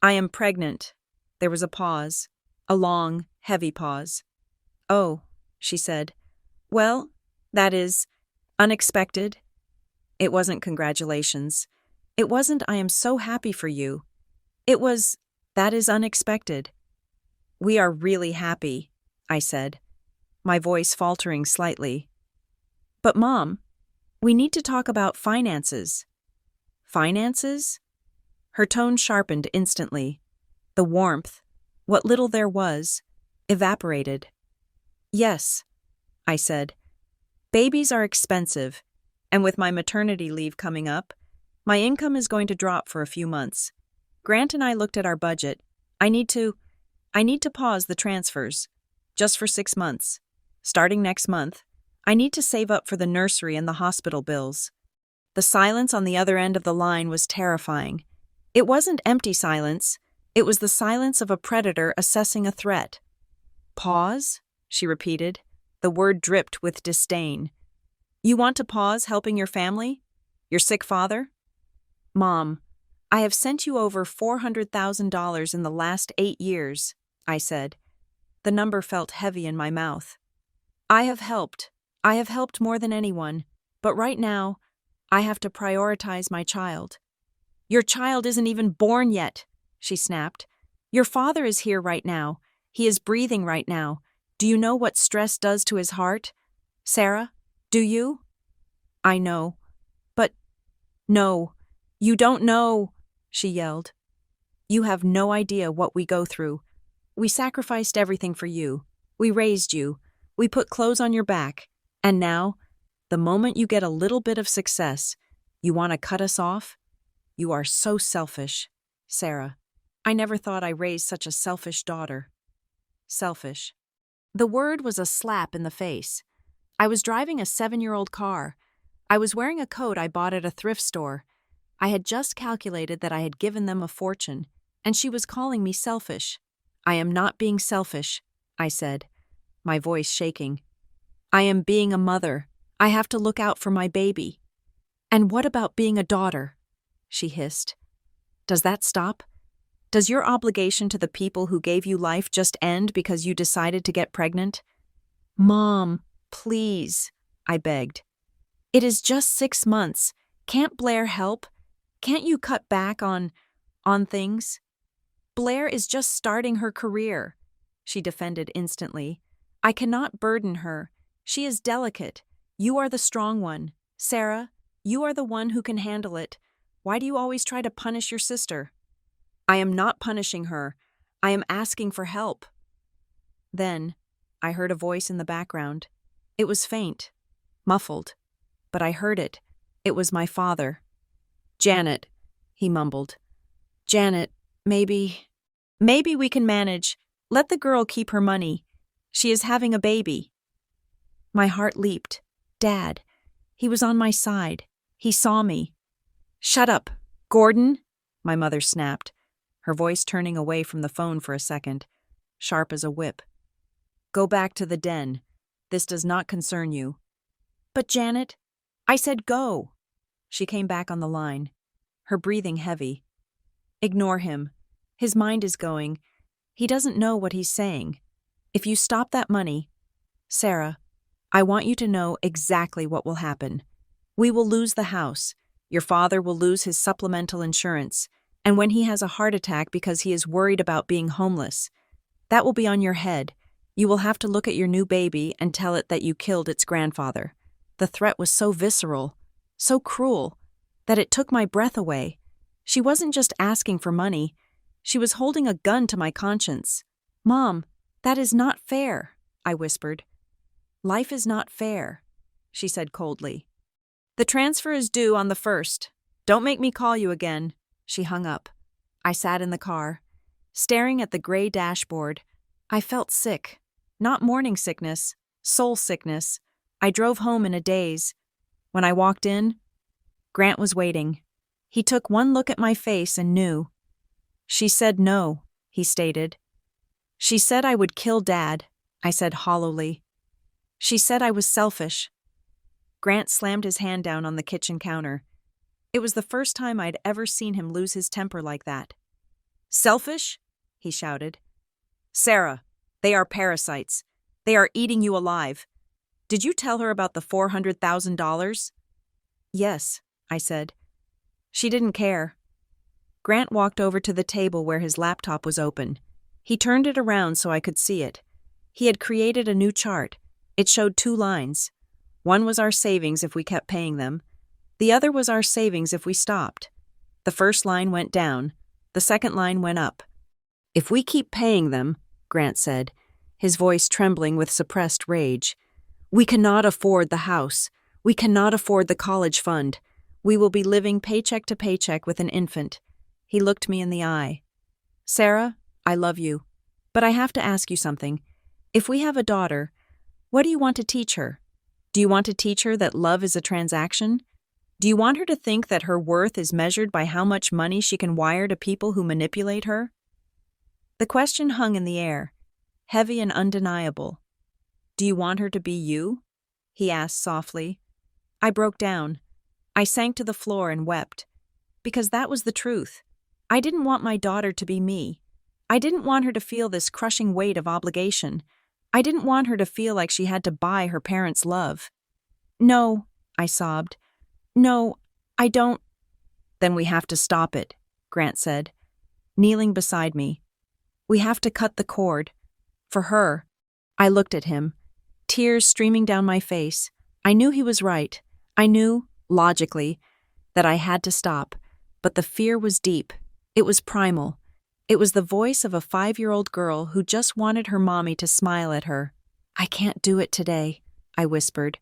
I am pregnant. There was a pause. A long, heavy pause. Oh, she said. Well, that is unexpected. It wasn't congratulations. It wasn't I am so happy for you. It was, that is unexpected. We are really happy, I said, my voice faltering slightly. But Mom, we need to talk about finances. Finances? Her tone sharpened instantly. The warmth, what little there was, evaporated. Yes, I said. Babies are expensive, and with my maternity leave coming up, my income is going to drop for a few months. Grant and I looked at our budget. I need to pause the transfers, just for 6 months. Starting next month, I need to save up for the nursery and the hospital bills. The silence on the other end of the line was terrifying. It wasn't empty silence. It was the silence of a predator assessing a threat. Pause? She repeated. The word dripped with disdain. You want to pause helping your family? Your sick father? Mom, I have sent you over $400,000 in the last 8 years, I said. The number felt heavy in my mouth. I have helped. I have helped more than anyone. But right now, I have to prioritize my child. Your child isn't even born yet, she snapped. Your father is here right now. He is breathing right now. Do you know what stress does to his heart? Sarah, do you? I know. But no, you don't know, she yelled. You have no idea what we go through. We sacrificed everything for you. We raised you. We put clothes on your back. And now, the moment you get a little bit of success, you want to cut us off? You are so selfish, Sarah. I never thought I raised such a selfish daughter. Selfish. The word was a slap in the face. I was driving a 7-year-old car. I was wearing a coat I bought at a thrift store. I had just calculated that I had given them a fortune, and she was calling me selfish. I am not being selfish, I said, my voice shaking. I am being a mother. I have to look out for my baby. And what about being a daughter? She hissed. Does that stop? Does your obligation to the people who gave you life just end because you decided to get pregnant? Mom, please, I begged. It is just 6 months. Can't Blair help? Can't you cut back on things? Blair is just starting her career, she defended instantly. I cannot burden her. She is delicate. You are the strong one. Sarah, you are the one who can handle it. Why do you always try to punish your sister? I am not punishing her. I am asking for help. Then, I heard a voice in the background. It was faint, muffled, but I heard it. It was my father. Janet, he mumbled. Janet, maybe we can manage. Let the girl keep her money. She is having a baby. My heart leaped. Dad. He was on my side. He saw me. Shut up, Gordon, my mother snapped, her voice turning away from the phone for a second, sharp as a whip. Go back to the den. This does not concern you. But Janet, I said go. She came back on the line, her breathing heavy. Ignore him. His mind is going. He doesn't know what he's saying. If you stop that money, Sarah, I want you to know exactly what will happen. We will lose the house. Your father will lose his supplemental insurance. And when he has a heart attack because he is worried about being homeless, that will be on your head. You will have to look at your new baby and tell it that you killed its grandfather. The threat was so visceral, so cruel, that it took my breath away. She wasn't just asking for money. She was holding a gun to my conscience. Mom, that is not fair, I whispered. Life is not fair, she said coldly. The transfer is due on the 1st. Don't make me call you again. She hung up. I sat in the car, staring at the gray dashboard. I felt sick. Not morning sickness, soul sickness. I drove home in a daze. When I walked in, Grant was waiting. He took one look at my face and knew. She said no, he stated. She said I would kill Dad, I said hollowly. She said I was selfish. Grant slammed his hand down on the kitchen counter. It was the first time I'd ever seen him lose his temper like that. Selfish? He shouted. Sarah, they are parasites. They are eating you alive. Did you tell her about the $400,000? Yes, I said. She didn't care. Grant walked over to the table where his laptop was open. He turned it around so I could see it. He had created a new chart. It showed 2 lines. One was our savings if we kept paying them. The other was our savings if we stopped. The first line went down. The second line went up. If we keep paying them, Grant said, his voice trembling with suppressed rage, we cannot afford the house. We cannot afford the college fund. We will be living paycheck to paycheck with an infant. He looked me in the eye. Sarah, I love you, but I have to ask you something. If we have a daughter, what do you want to teach her? Do you want to teach her that love is a transaction? Do you want her to think that her worth is measured by how much money she can wire to people who manipulate her? The question hung in the air, heavy and undeniable. Do you want her to be you? He asked softly. I broke down. I sank to the floor and wept. Because that was the truth. I didn't want my daughter to be me. I didn't want her to feel this crushing weight of obligation. I didn't want her to feel like she had to buy her parents' love. No, I sobbed. No, I don't. Then we have to stop it, Grant said, kneeling beside me. We have to cut the cord. For her. I looked at him, tears streaming down my face. I knew he was right. I knew, logically, that I had to stop. But the fear was deep. It was primal. It was the voice of a 5-year-old girl who just wanted her mommy to smile at her. I can't do it today, I whispered.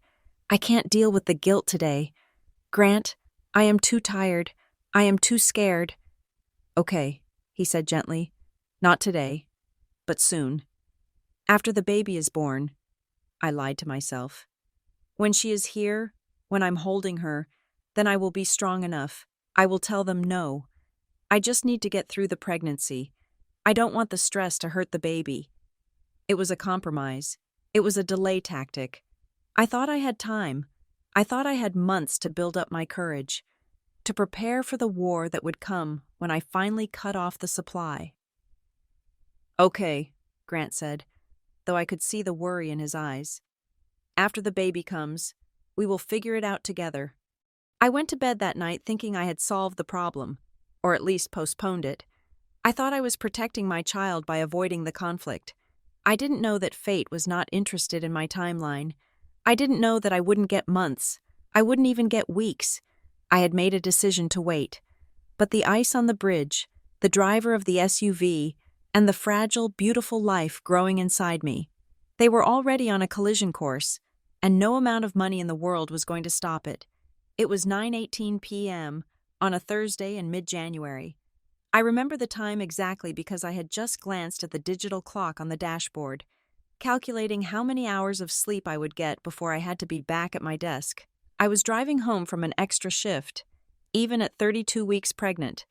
I can't deal with the guilt today. Grant, I am too tired. I am too scared. Okay, he said gently. Not today, but soon. After the baby is born, I lied to myself. When she is here, when I'm holding her, then I will be strong enough. I will tell them no. I just need to get through the pregnancy. I don't want the stress to hurt the baby. It was a compromise. It was a delay tactic. I thought I had time. I thought I had months to build up my courage, to prepare for the war that would come when I finally cut off the supply. Okay, Grant said, though I could see the worry in his eyes. After the baby comes, we will figure it out together. I went to bed that night thinking I had solved the problem, or at least postponed it. I thought I was protecting my child by avoiding the conflict. I didn't know that fate was not interested in my timeline. I didn't know that I wouldn't get months. I wouldn't even get weeks. I had made a decision to wait. But the ice on the bridge, the driver of the SUV, and the fragile, beautiful life growing inside me, they were already on a collision course, and no amount of money in the world was going to stop it. It was 9:18 p.m. on a Thursday in mid-January. I remember the time exactly because I had just glanced at the digital clock on the dashboard, calculating how many hours of sleep I would get before I had to be back at my desk. I was driving home from an extra shift, even at 32 weeks pregnant,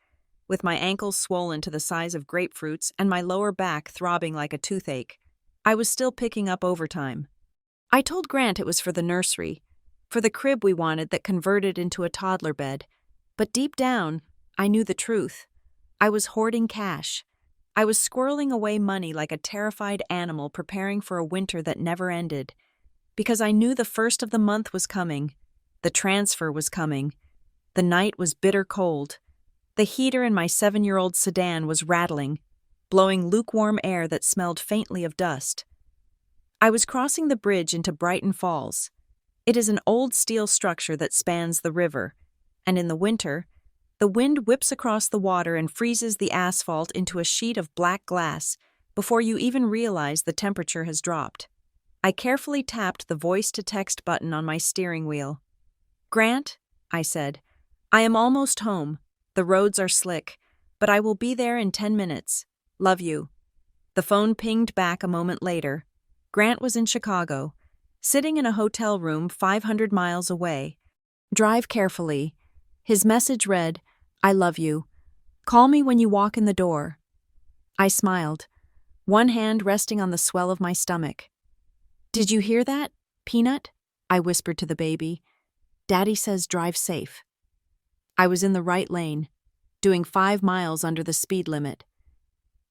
with my ankles swollen to the size of grapefruits and my lower back throbbing like a toothache. I was still picking up overtime. I told Grant it was for the nursery, for the crib we wanted that converted into a toddler bed, but deep down, I knew the truth. I was hoarding cash. I was squirreling away money like a terrified animal preparing for a winter that never ended, because I knew the first of the month was coming, the transfer was coming, the night was bitter cold, the heater in my 7-year-old sedan was rattling, blowing lukewarm air that smelled faintly of dust. I was crossing the bridge into Brighton Falls. It is an old steel structure that spans the river, and in the winter, the wind whips across the water and freezes the asphalt into a sheet of black glass before you even realize the temperature has dropped. I carefully tapped the voice-to-text button on my steering wheel. "Grant," I said, "I am almost home. The roads are slick, but I will be there in 10 minutes. Love you." The phone pinged back a moment later. Grant was in Chicago, sitting in a hotel room 500 miles away. "Drive carefully." His message read, "I love you. Call me when you walk in the door." I smiled, one hand resting on the swell of my stomach. "Did you hear that, Peanut?" I whispered to the baby. "Daddy says drive safe." I was in the right lane, doing 5 miles under the speed limit.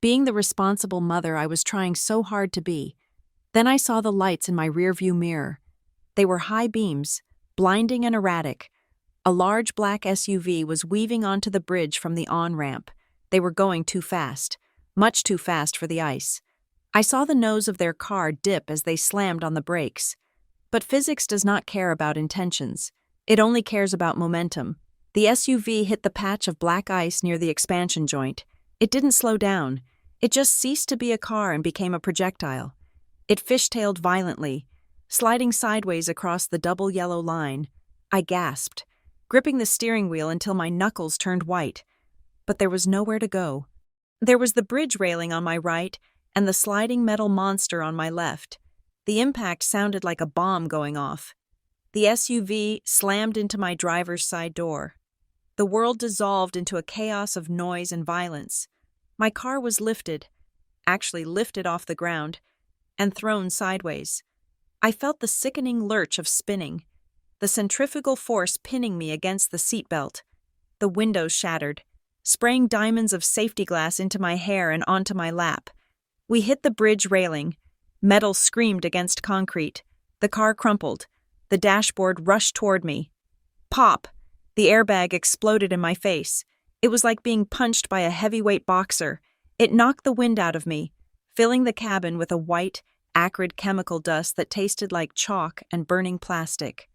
Being the responsible mother I was trying so hard to be, then I saw the lights in my rearview mirror. They were high beams, blinding and erratic. A large black SUV was weaving onto the bridge from the on-ramp. They were going too fast, much too fast for the ice. I saw the nose of their car dip as they slammed on the brakes. But physics does not care about intentions. It only cares about momentum. The SUV hit the patch of black ice near the expansion joint. It didn't slow down. It just ceased to be a car and became a projectile. It fishtailed violently, sliding sideways across the double yellow line. I gasped, gripping the steering wheel until my knuckles turned white. But there was nowhere to go. There was the bridge railing on my right and the sliding metal monster on my left. The impact sounded like a bomb going off. The SUV slammed into my driver's side door. The world dissolved into a chaos of noise and violence. My car was lifted off the ground, and thrown sideways. I felt the sickening lurch of spinning, the centrifugal force pinning me against the seatbelt. The windows shattered, spraying diamonds of safety glass into my hair and onto my lap. We hit the bridge railing. Metal screamed against concrete. The car crumpled. The dashboard rushed toward me. Pop! The airbag exploded in my face. It was like being punched by a heavyweight boxer. It knocked the wind out of me, filling the cabin with a white, acrid chemical dust that tasted like chalk and burning plastic.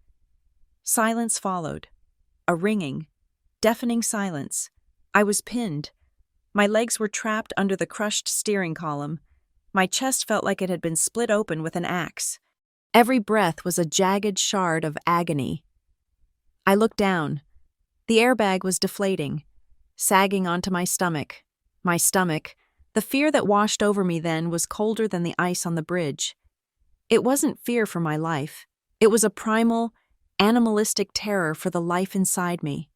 Silence followed. A ringing, deafening silence. I was pinned. My legs were trapped under the crushed steering column. My chest felt like it had been split open with an axe. Every breath was a jagged shard of agony. I looked down. The airbag was deflating, sagging onto my stomach. My stomach, the fear that washed over me then, was colder than the ice on the bridge. It wasn't fear for my life. It was a primal, animalistic terror for the life inside me.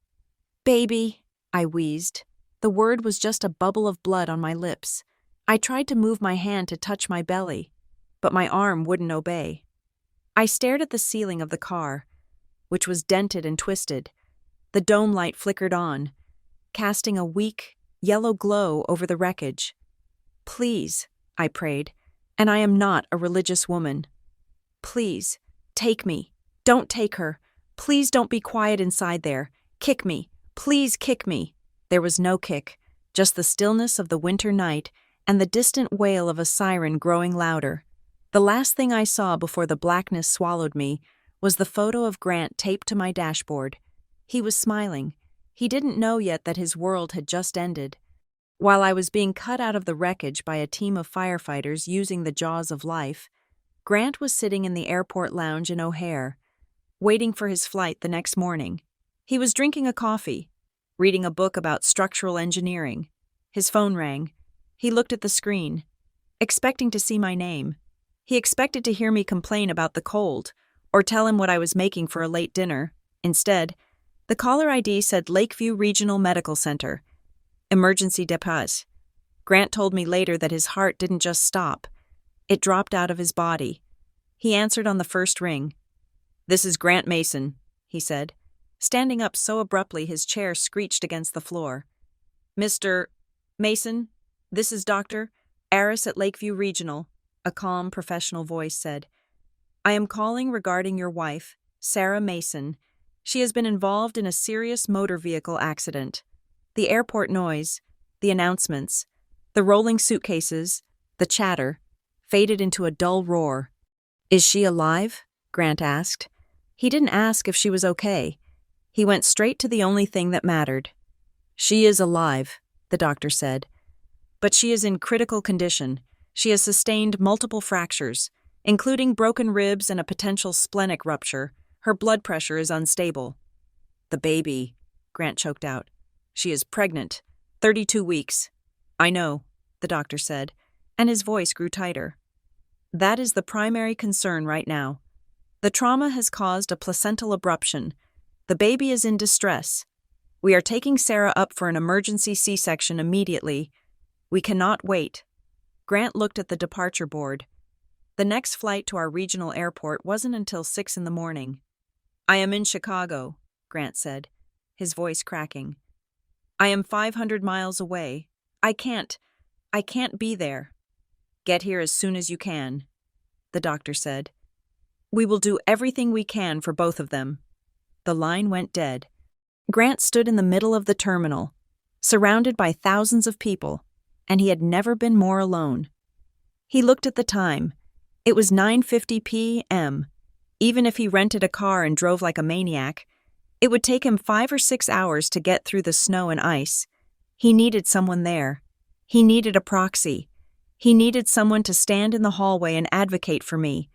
"Baby," I wheezed. The word was just a bubble of blood on my lips. I tried to move my hand to touch my belly, but my arm wouldn't obey. I stared at the ceiling of the car, which was dented and twisted. The dome light flickered on, casting a weak, yellow glow over the wreckage. "Please," I prayed, and I am not a religious woman. "Please, take me. Don't take her. Please don't be quiet inside there. Kick me. Please kick me." There was no kick, just the stillness of the winter night and the distant wail of a siren growing louder. The last thing I saw before the blackness swallowed me was the photo of Grant taped to my dashboard. He was smiling. He didn't know yet that his world had just ended. While I was being cut out of the wreckage by a team of firefighters using the jaws of life, Grant was sitting in the airport lounge in O'Hare, waiting for his flight the next morning. He was drinking a coffee, reading a book about structural engineering. His phone rang. He looked at the screen, expecting to see my name. He expected to hear me complain about the cold, or tell him what I was making for a late dinner. Instead, The caller ID said Lakeview Regional Medical Center. Emergency depicted. Grant told me later that his heart didn't just stop. It dropped out of his body. He answered on the first ring. "This is Grant Mason," he said, standing up so abruptly his chair screeched against the floor. "Mr. Mason, this is Dr. Aris at Lakeview Regional," a calm, professional voice said. "I am calling regarding your wife, Sarah Mason. She has been involved in a serious motor vehicle accident. The airport noise, the announcements, the rolling suitcases, the chatter, faded into a dull roar. Is she alive?" Grant asked. He didn't ask if she was okay. He went straight to the only thing that mattered. "She is alive," the doctor said. "But she is in critical condition. She has sustained multiple fractures, including broken ribs and a potential splenic rupture. Her blood pressure is unstable." "The baby," Grant choked out. "She is pregnant, 32 weeks. "I know," the doctor said, and his voice grew tighter. "That is the primary concern right now. The trauma has caused a placental abruption. The baby is in distress. We are taking Sarah up for an emergency C-section immediately. We cannot wait." Grant looked at the departure board. The next flight to our regional airport wasn't until 6 in the morning. "I am in Chicago," Grant said, his voice cracking. "I am 500 miles away. I can't be there." "Get here as soon as you can," the doctor said. "We will do everything we can for both of them." The line went dead. Grant stood in the middle of the terminal, surrounded by thousands of people, and he had never been more alone. He looked at the time. It was 9:50 p.m. Even if he rented a car and drove like a maniac, it would take him 5 or 6 hours to get through the snow and ice. He needed someone there. He needed a proxy. He needed someone to stand in the hallway and advocate for me,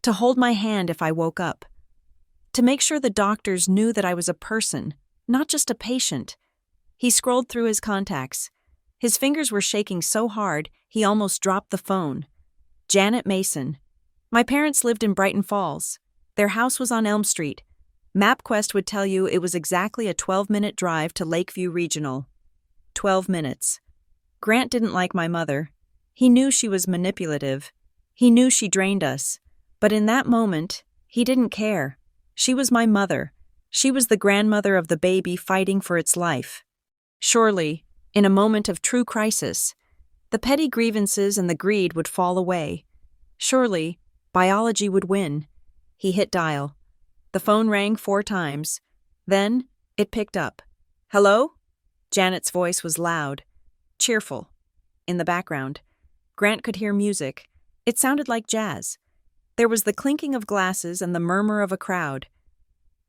to hold my hand if I woke up, to make sure the doctors knew that I was a person, not just a patient. He scrolled through his contacts. His fingers were shaking so hard he almost dropped the phone. Janet Mason. My parents lived in Brighton Falls. Their house was on Elm Street. MapQuest would tell you it was exactly a 12-minute drive to Lakeview Regional. 12 minutes. Grant didn't like my mother. He knew she was manipulative. He knew she drained us. But in that moment, he didn't care. She was my mother. She was the grandmother of the baby fighting for its life. Surely, in a moment of true crisis, the petty grievances and the greed would fall away. Surely, biology would win. He hit dial. The phone rang 4 times. Then, it picked up. "Hello?" Janet's voice was loud, cheerful. In the background, Grant could hear music. It sounded like jazz. There was the clinking of glasses and the murmur of a crowd.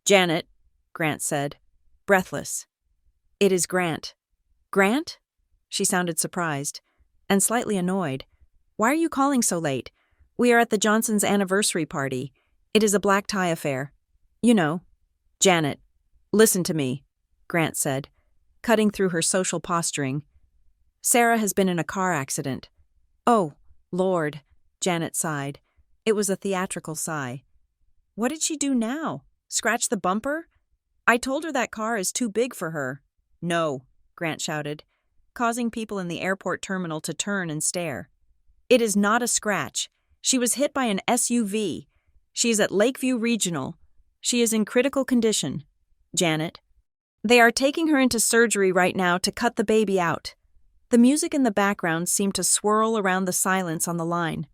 "Janet," Grant said, breathless. "It is Grant." "Grant?" She sounded surprised and slightly annoyed. "Why are you calling so late? We are at the Johnsons' anniversary party. It is a black tie affair. You know." "Janet, listen to me," Grant said, cutting through her social posturing. "Sarah has been in a car accident." "Oh, Lord," Janet sighed. It was a theatrical sigh. "What did she do now? Scratch the bumper? I told her that car is too big for her." "No," Grant shouted, causing people in the airport terminal to turn and stare. "It is not a scratch. She was hit by an SUV. She is at Lakeview Regional. She is in critical condition. Janet. They are taking her into surgery right now to cut the baby out." The music in the background seemed to swirl around the silence on the line.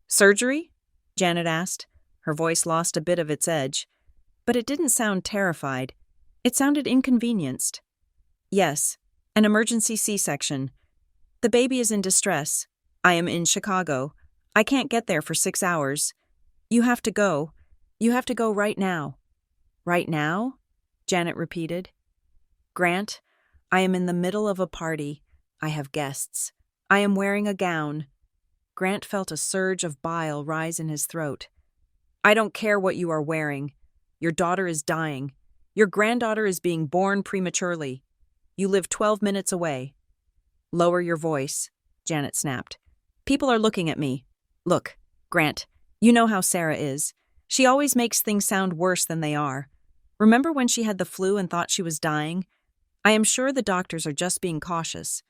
"Surgery?" Janet asked. Her voice lost a bit of its edge. But it didn't sound terrified. It sounded inconvenienced. "Yes, an emergency C-section. The baby is in distress. I am in Chicago. I can't get there for 6 hours. You have to go. You have to go right now." "Right now?" Janet repeated. "Grant, I am in the middle of a party. I have guests. I am wearing a gown." Grant felt a surge of bile rise in his throat. "I don't care what you are wearing. Your daughter is dying. Your granddaughter is being born prematurely. You live 12 minutes away." "Lower your voice," Janet snapped. "People are looking at me. Look, Grant, you know how Sarah is. She always makes things sound worse than they are. Remember when she had the flu and thought she was dying? I am sure the doctors are just being cautious."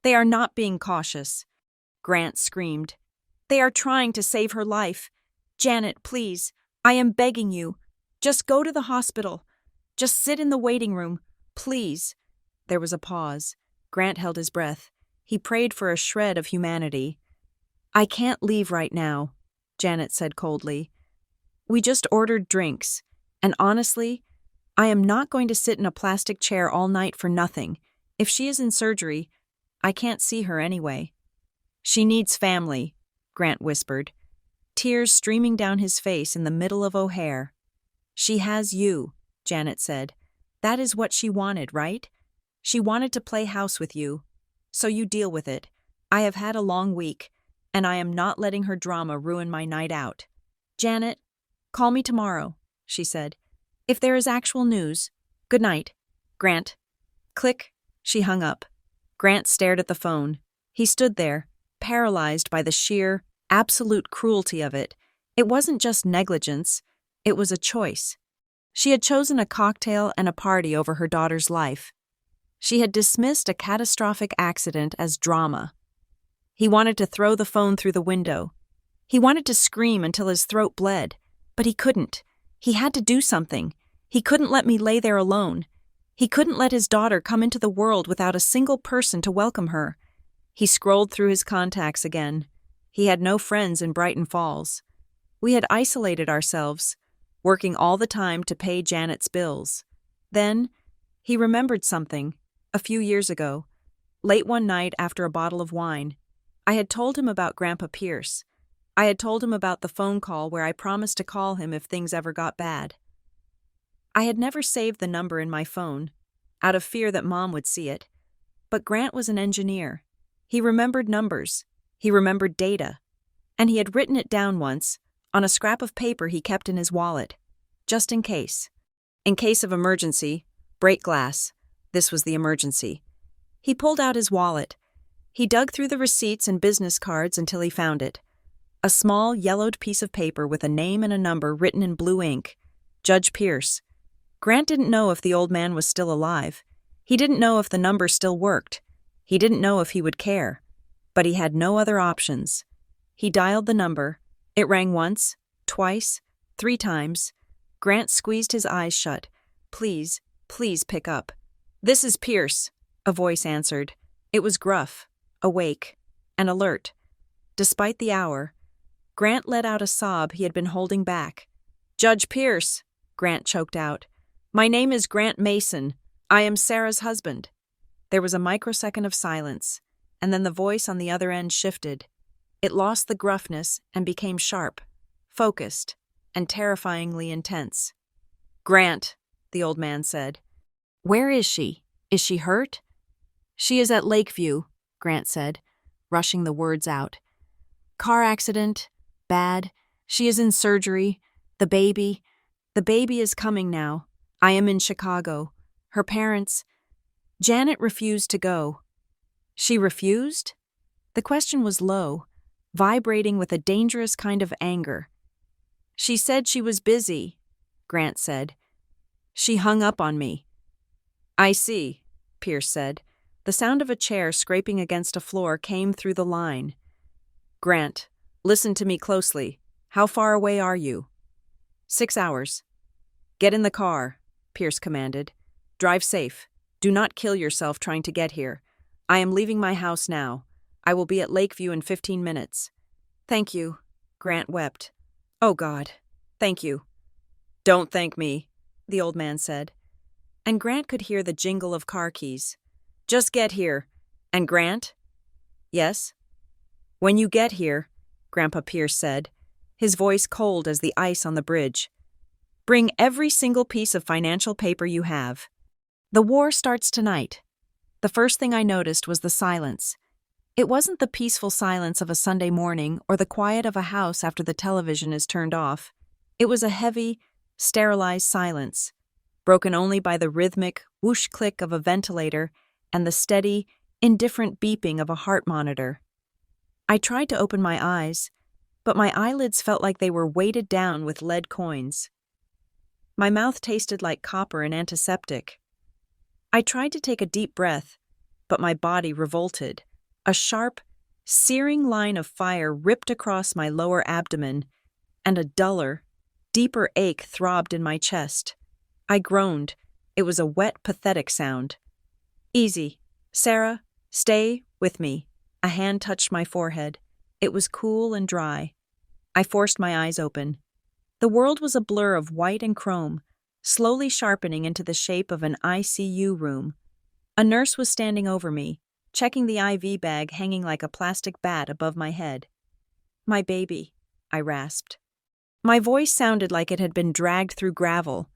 "They are not being cautious," Grant screamed. "They are trying to save her life. Janet, please, I am begging you. Just go to the hospital. Just sit in the waiting room, please." There was a pause. Grant held his breath. He prayed for a shred of humanity. "I can't leave right now," Janet said coldly. "We just ordered drinks, and honestly, I am not going to sit in a plastic chair all night for nothing. If she is in surgery, I can't see her anyway." "She needs family," Grant whispered, tears streaming down his face in the middle of O'Hare. "She has you," Janet said. "That is what she wanted, right? She wanted to play house with you. So you deal with it. I have had a long week, and I am not letting her drama ruin my night out." "Janet, call me tomorrow," she said. "If there is actual news. Good night, Grant." Click, she hung up. Grant stared at the phone. He stood there, paralyzed by the sheer, absolute cruelty of it. It wasn't just negligence, it was a choice. She had chosen a cocktail and a party over her daughter's life. She had dismissed a catastrophic accident as drama. He wanted to throw the phone through the window. He wanted to scream until his throat bled, but he couldn't. He had to do something. He couldn't let me lay there alone. He couldn't let his daughter come into the world without a single person to welcome her. He scrolled through his contacts again. He had no friends in Brighton Falls. We had isolated ourselves, working all the time to pay Janet's bills. Then, he remembered something, a few years ago. Late one night after a bottle of wine, I had told him about Grandpa Pierce. I had told him about the phone call where I promised to call him if things ever got bad. I had never saved the number in my phone, out of fear that Mom would see it. But Grant was an engineer. He remembered numbers. He remembered data. And he had written it down once, on a scrap of paper he kept in his wallet, just in case. In case of emergency, break glass. This was the emergency. He pulled out his wallet. He dug through the receipts and business cards until he found it. A small, yellowed piece of paper with a name and a number written in blue ink. Judge Pierce. Grant didn't know if the old man was still alive. He didn't know if the number still worked. He didn't know if he would care. But he had no other options. He dialed the number. It rang once, twice, 3 times. Grant squeezed his eyes shut. "Please, please pick up." "This is Pierce," a voice answered. It was gruff, awake, and alert. Despite the hour, Grant let out a sob he had been holding back. "Judge Pierce," Grant choked out. "My name is Grant Mason. I am Sarah's husband." There was a microsecond of silence, and then the voice on the other end shifted. It lost the gruffness and became sharp, focused, and terrifyingly intense. "Grant," the old man said. "Where is she? Is she hurt?" "She is at Lakeview," Grant said, rushing the words out. "Car accident. Bad. She is in surgery. The baby is coming now. I am in Chicago. Her parents—" Janet refused to go. She refused? The question was low, vibrating with a dangerous kind of anger. "She said she was busy," Grant said. "She hung up on me." "I see," Pierce said. The sound of a chair scraping against a floor came through the line. "Grant, listen to me closely. How far away are you?" 6 hours. "Get in the car," Pierce commanded. "Drive safe. Do not kill yourself trying to get here. I am leaving my house now. I will be at Lakeview in 15 minutes. "Thank you," Grant wept. "Oh God, thank you." "Don't thank me," the old man said. And Grant could hear the jingle of car keys. "Just get here. And Grant?" "Yes?" "When you get here," Grandpa Pierce said, his voice cold as the ice on the bridge, "bring every single piece of financial paper you have. The war starts tonight." The first thing I noticed was the silence. It wasn't the peaceful silence of a Sunday morning or the quiet of a house after the television is turned off. It was a heavy, sterilized silence, broken only by the rhythmic whoosh-click of a ventilator and the steady, indifferent beeping of a heart monitor. I tried to open my eyes, but my eyelids felt like they were weighted down with lead coins. My mouth tasted like copper and antiseptic. I tried to take a deep breath, but my body revolted. A sharp, searing line of fire ripped across my lower abdomen, and a duller, deeper ache throbbed in my chest. I groaned. It was a wet, pathetic sound. "Easy. Sarah, stay with me." A hand touched my forehead. It was cool and dry. I forced my eyes open. The world was a blur of white and chrome, slowly sharpening into the shape of an ICU room. A nurse was standing over me, checking the IV bag hanging like a plastic bat above my head. "My baby," I rasped. My voice sounded like it had been dragged through gravel.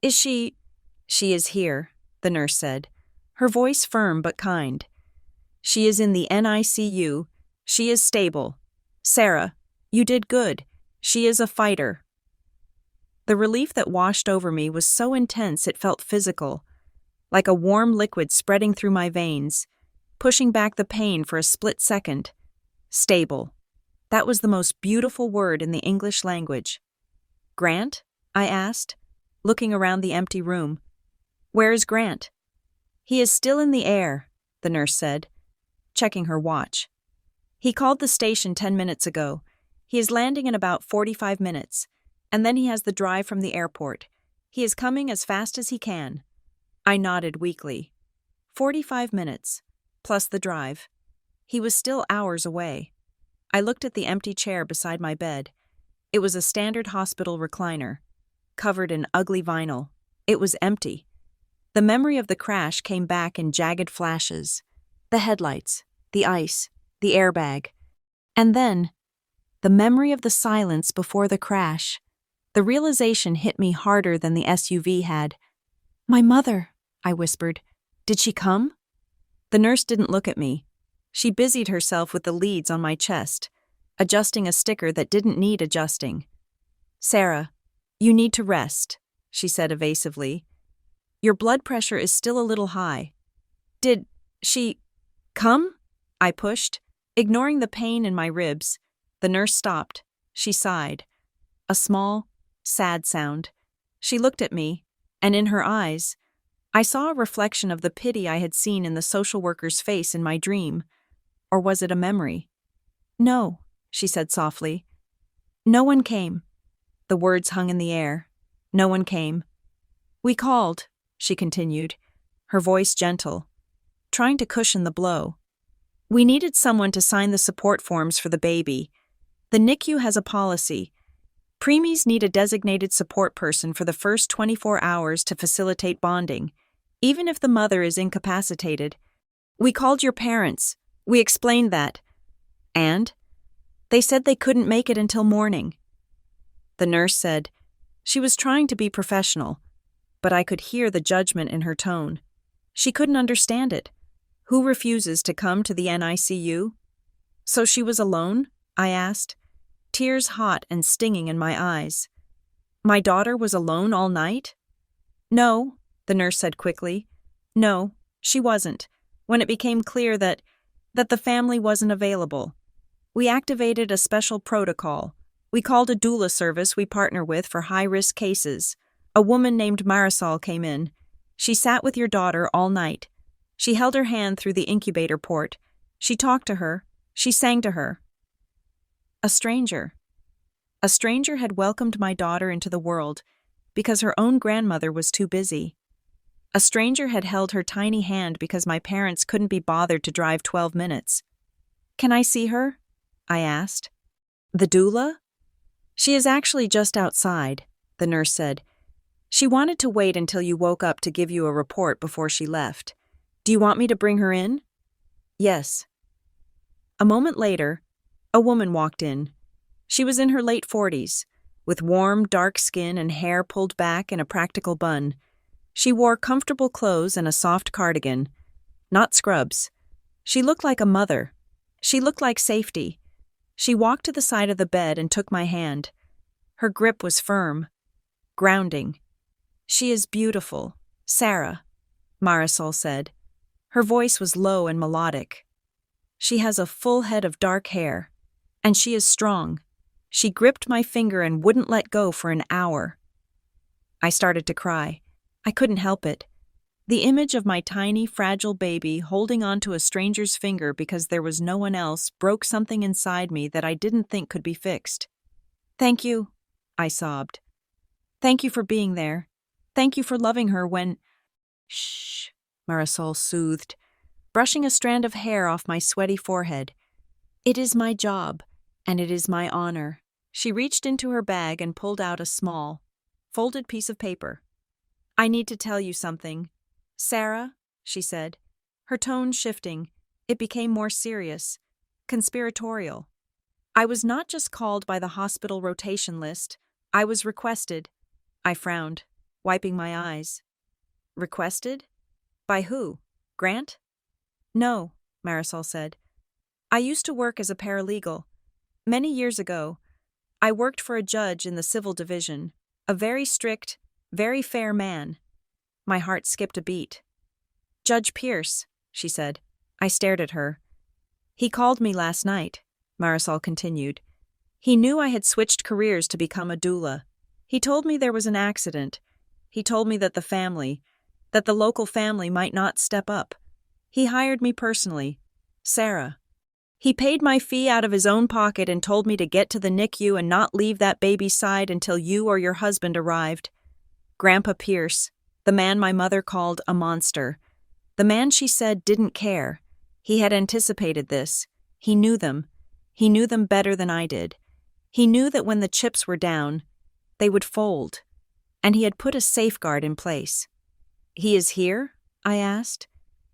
"Is she—" "She is here," the nurse said, her voice firm but kind. "She is in the NICU. She is stable. Sarah, you did good. She is a fighter." The relief that washed over me was so intense it felt physical, like a warm liquid spreading through my veins, pushing back the pain for a split second. Stable. That was the most beautiful word in the English language. "Grant?" I asked, looking around the empty room. "Where is Grant?" "He is still in the air," the nurse said, checking her watch. "He called the station 10 minutes ago. He is landing in about 45 minutes, and then he has the drive from the airport. He is coming as fast as he can." I nodded weakly. 45 minutes, plus the drive. He was still hours away. I looked at the empty chair beside my bed. It was a standard hospital recliner, covered in ugly vinyl. It was empty. The memory of the crash came back in jagged flashes. The headlights, the ice, the airbag. And then, the memory of the silence before the crash. The realization hit me harder than the SUV had. "My mother," I whispered. "Did she come?" The nurse didn't look at me. She busied herself with the leads on my chest, adjusting a sticker that didn't need adjusting. "Sarah, you need to rest," she said evasively. "Your blood pressure is still a little high." "Did she come?" I pushed, ignoring the pain in my ribs. The nurse stopped. She sighed. A small, sad sound. She looked at me, and in her eyes, I saw a reflection of the pity I had seen in the social worker's face in my dream. Or was it a memory? "No," she said softly. "No one came." The words hung in the air. No one came. "We called," she continued, her voice gentle, trying to cushion the blow. "We needed someone to sign the support forms for the baby. The NICU has a policy. Preemies need a designated support person for the first 24 hours to facilitate bonding, even if the mother is incapacitated. We called your parents. We explained that. And they said they couldn't make it until morning." The nurse said she was trying to be professional, but I could hear the judgment in her tone. She couldn't understand it. Who refuses to come to the NICU? "So she was alone?" I asked, tears hot and stinging in my eyes. "My daughter was alone all night?" "No," the nurse said quickly. "No, she wasn't, when it became clear that the family wasn't available. We activated a special protocol. We called a doula service we partner with for high-risk cases. A woman named Marisol came in. She sat with your daughter all night. She held her hand through the incubator port. She talked to her. She sang to her." A stranger. A stranger had welcomed my daughter into the world because her own grandmother was too busy. A stranger had held her tiny hand because my parents couldn't be bothered to drive 12 minutes. "Can I see her?" I asked. "The doula?" "She is actually just outside," the nurse said. "She wanted to wait until you woke up to give you a report before she left. Do you want me to bring her in?" "Yes." A moment later, a woman walked in. She was in her late 40s, with warm, dark skin and hair pulled back in a practical bun. She wore comfortable clothes and a soft cardigan. Not scrubs. She looked like a mother. She looked like safety. She walked to the side of the bed and took my hand. Her grip was firm, grounding. "She is beautiful, Sarah," Marisol said. Her voice was low and melodic. "She has a full head of dark hair, and she is strong." She gripped my finger and wouldn't let go for an hour. I started to cry. I couldn't help it. The image of my tiny, fragile baby holding onto a stranger's finger because there was no one else broke something inside me that I didn't think could be fixed. "Thank you," I sobbed. "Thank you for being there. Thank you for loving her when—" "Shh," Marisol soothed, brushing a strand of hair off my sweaty forehead. "It is my job, and it is my honor." She reached into her bag and pulled out a small, folded piece of paper. "I need to tell you something. Sarah," she said, her tone shifting. It became more serious, conspiratorial. "I was not just called by the hospital rotation list. I was requested." I frowned, wiping my eyes. "Requested? By who? Grant?" "No," Marisol said. "I used to work as a paralegal. Many years ago, I worked for a judge in the civil division, a very strict, very fair man." My heart skipped a beat. "Judge Pierce," she said. I stared at her. "He called me last night," Marisol continued. "He knew I had switched careers to become a doula. He told me there was an accident. He told me that the local family might not step up. He hired me personally, Sarah. He paid my fee out of his own pocket and told me to get to the NICU and not leave that baby's side until you or your husband arrived. Grandpa Pierce, the man my mother called a monster. The man she said didn't care. He had anticipated this. He knew them. He knew them better than I did. He knew that when the chips were down, they would fold. And he had put a safeguard in place." "He is here?" I asked.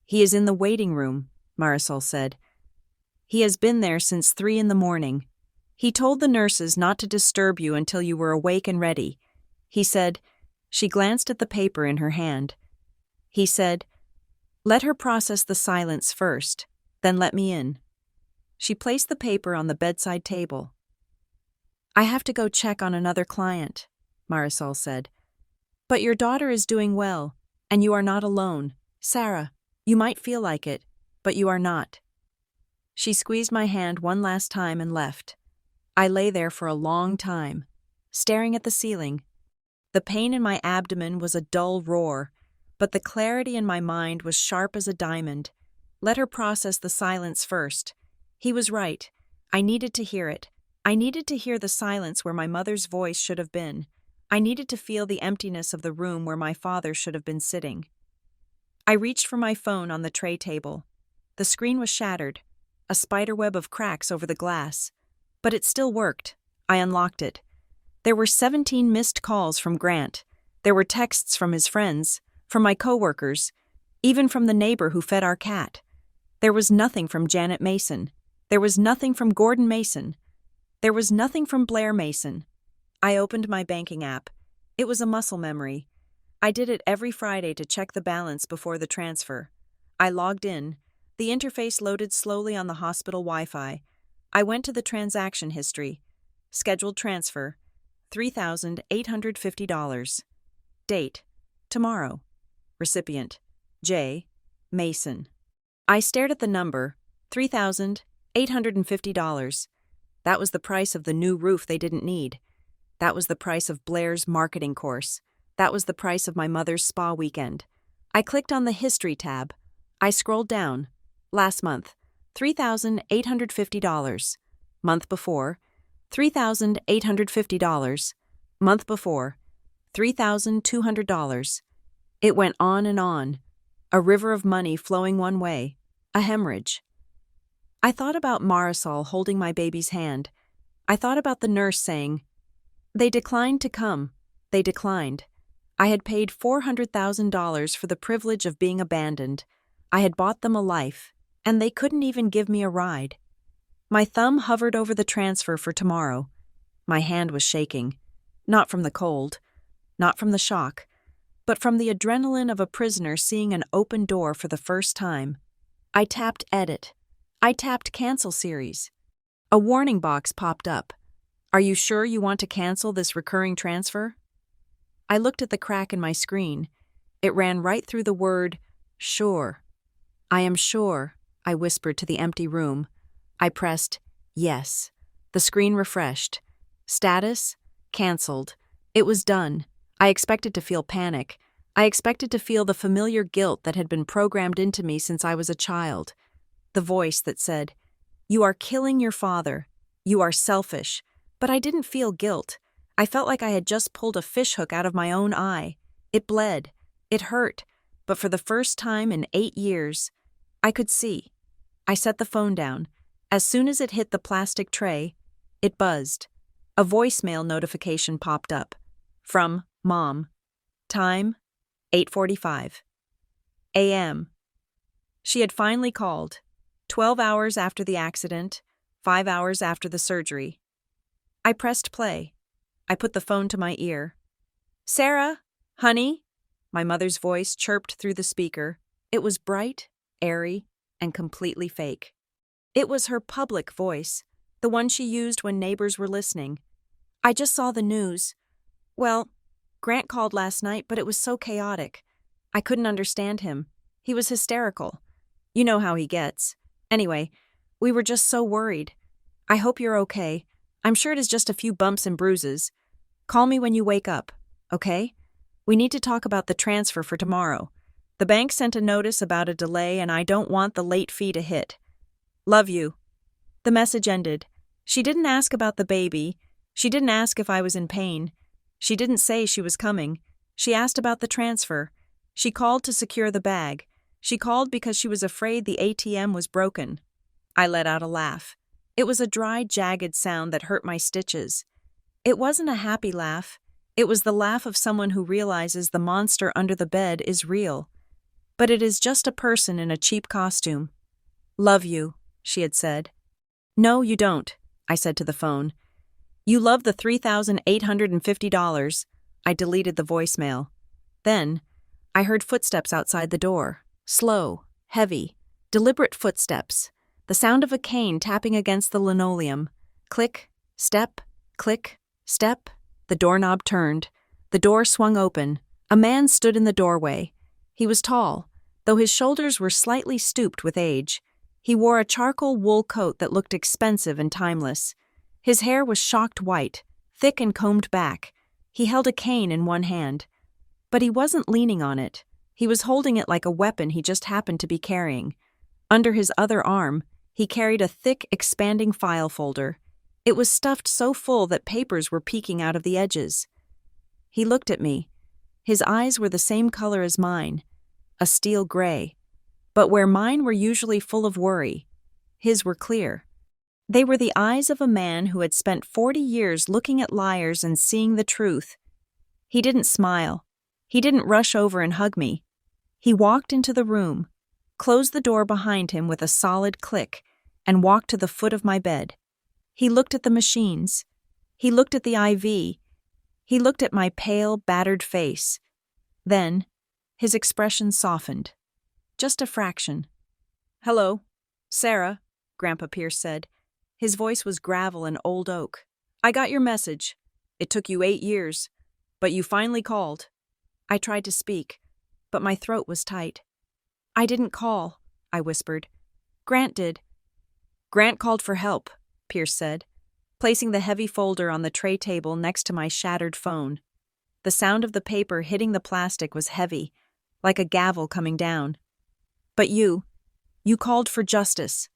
"He is in the waiting room," Marisol said. "He has been there since 3 a.m. He told the nurses not to disturb you until you were awake and ready. He said," she glanced at the paper in her hand. "He said, 'Let her process the silence first, then let me in.'" She placed the paper on the bedside table. "I have to go check on another client," Marisol said. "But your daughter is doing well, and you are not alone. Sarah, you might feel like it, but you are not." She squeezed my hand one last time and left. I lay there for a long time, staring at the ceiling. The pain in my abdomen was a dull roar, but the clarity in my mind was sharp as a diamond. Let her process the silence first. He was right. I needed to hear it. I needed to hear the silence where my mother's voice should have been. I needed to feel the emptiness of the room where my father should have been sitting. I reached for my phone on the tray table. The screen was shattered, a spiderweb of cracks over the glass. But it still worked. I unlocked it. There were 17 missed calls from Grant. There were texts from his friends, from my coworkers, even from the neighbor who fed our cat. There was nothing from Janet Mason. There was nothing from Gordon Mason. There was nothing from Blair Mason. I opened my banking app. It was a muscle memory. I did it every Friday to check the balance before the transfer. I logged in. The interface loaded slowly on the hospital Wi-Fi. I went to the transaction history. Scheduled transfer, $3,850. Date, tomorrow. Recipient, J. Mason. I stared at the number, $3,850. That was the price of the new roof they didn't need. That was the price of Blair's marketing course. That was the price of my mother's spa weekend. I clicked on the History tab. I scrolled down. Last month, $3,850. Month before, $3,850. Month before, $3,200. It went on and on. A river of money flowing one way. A hemorrhage. I thought about Marisol holding my baby's hand. I thought about the nurse saying, "They declined to come. They declined." I had paid $400,000 for the privilege of being abandoned. I had bought them a life, and they couldn't even give me a ride. My thumb hovered over the transfer for tomorrow. My hand was shaking. Not from the cold, not from the shock, but from the adrenaline of a prisoner seeing an open door for the first time. I tapped Edit. I tapped Cancel Series. A warning box popped up. "Are you sure you want to cancel this recurring transfer?" I looked at the crack in my screen. It ran right through the word, "Sure." "I am sure," I whispered to the empty room. I pressed, "Yes." The screen refreshed. Status, canceled. It was done. I expected to feel panic. I expected to feel the familiar guilt that had been programmed into me since I was a child. The voice that said, "You are killing your father. You are selfish." But I didn't feel guilt. I felt like I had just pulled a fishhook out of my own eye. It bled. It hurt. But for the first time in 8 years, I could see. I set the phone down. As soon as it hit the plastic tray, it buzzed. A voicemail notification popped up. From Mom. Time, 8:45 a.m. She had finally called. 12 hours after the accident, 5 hours after the surgery. I pressed play. I put the phone to my ear. "Sarah, honey?" My mother's voice chirped through the speaker. It was bright, airy, and completely fake. It was her public voice, the one she used when neighbors were listening. "I just saw the news. Well, Grant called last night, but it was so chaotic. I couldn't understand him. He was hysterical. You know how he gets. Anyway, we were just so worried. I hope you're okay. I'm sure it is just a few bumps and bruises. Call me when you wake up, okay? We need to talk about the transfer for tomorrow. The bank sent a notice about a delay and I don't want the late fee to hit. Love you." The message ended. She didn't ask about the baby. She didn't ask if I was in pain. She didn't say she was coming. She asked about the transfer. She called to secure the bag. She called because she was afraid the ATM was broken. I let out a laugh. It was a dry, jagged sound that hurt my stitches. It wasn't a happy laugh. It was the laugh of someone who realizes the monster under the bed is real. But it is just a person in a cheap costume. "Love you," she had said. "No, you don't," I said to the phone. "You love the $3,850. I deleted the voicemail. Then, I heard footsteps outside the door. Slow, heavy, deliberate footsteps. The sound of a cane tapping against the linoleum. Click, step, click, step. The doorknob turned. The door swung open. A man stood in the doorway. He was tall, though his shoulders were slightly stooped with age. He wore a charcoal wool coat that looked expensive and timeless. His hair was shocked white, thick and combed back. He held a cane in one hand. But he wasn't leaning on it. He was holding it like a weapon he just happened to be carrying. Under his other arm, he carried a thick, expanding file folder. It was stuffed so full that papers were peeking out of the edges. He looked at me. His eyes were the same color as mine, a steel gray. But where mine were usually full of worry, his were clear. They were the eyes of a man who had spent 40 years looking at liars and seeing the truth. He didn't smile. He didn't rush over and hug me. He walked into the room, closed the door behind him with a solid click, and walked to the foot of my bed. He looked at the machines. He looked at the IV. He looked at my pale, battered face. Then, his expression softened. Just a fraction. "Hello, Sarah," Grandpa Pierce said. His voice was gravel and old oak. "I got your message. It took you 8 years, but you finally called." I tried to speak, but my throat was tight. "I didn't call," I whispered. "Grant did." "Grant called for help," Pierce said, placing the heavy folder on the tray table next to my shattered phone. The sound of the paper hitting the plastic was heavy, like a gavel coming down. "But you called for justice."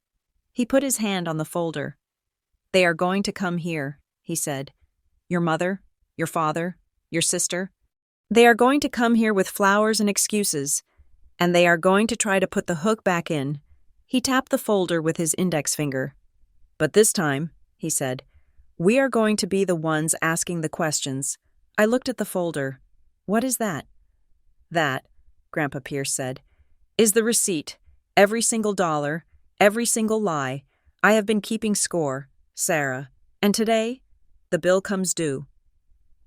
He put his hand on the folder. "They are going to come here," he said. "Your mother, your father, your sister. They are going to come here with flowers and excuses, and they are going to try to put the hook back in." He tapped the folder with his index finger. "But this time," he said, "we are going to be the ones asking the questions." I looked at the folder. "What is that?" "That," Grandpa Pierce said, "is the receipt. Every single dollar, every single lie. I have been keeping score, Sarah. And today, the bill comes due."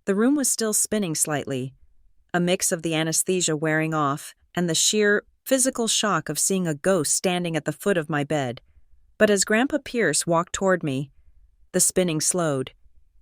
The room was still spinning slightly, a mix of the anesthesia wearing off and the sheer physical shock of seeing a ghost standing at the foot of my bed. But as Grandpa Pierce walked toward me, the spinning slowed.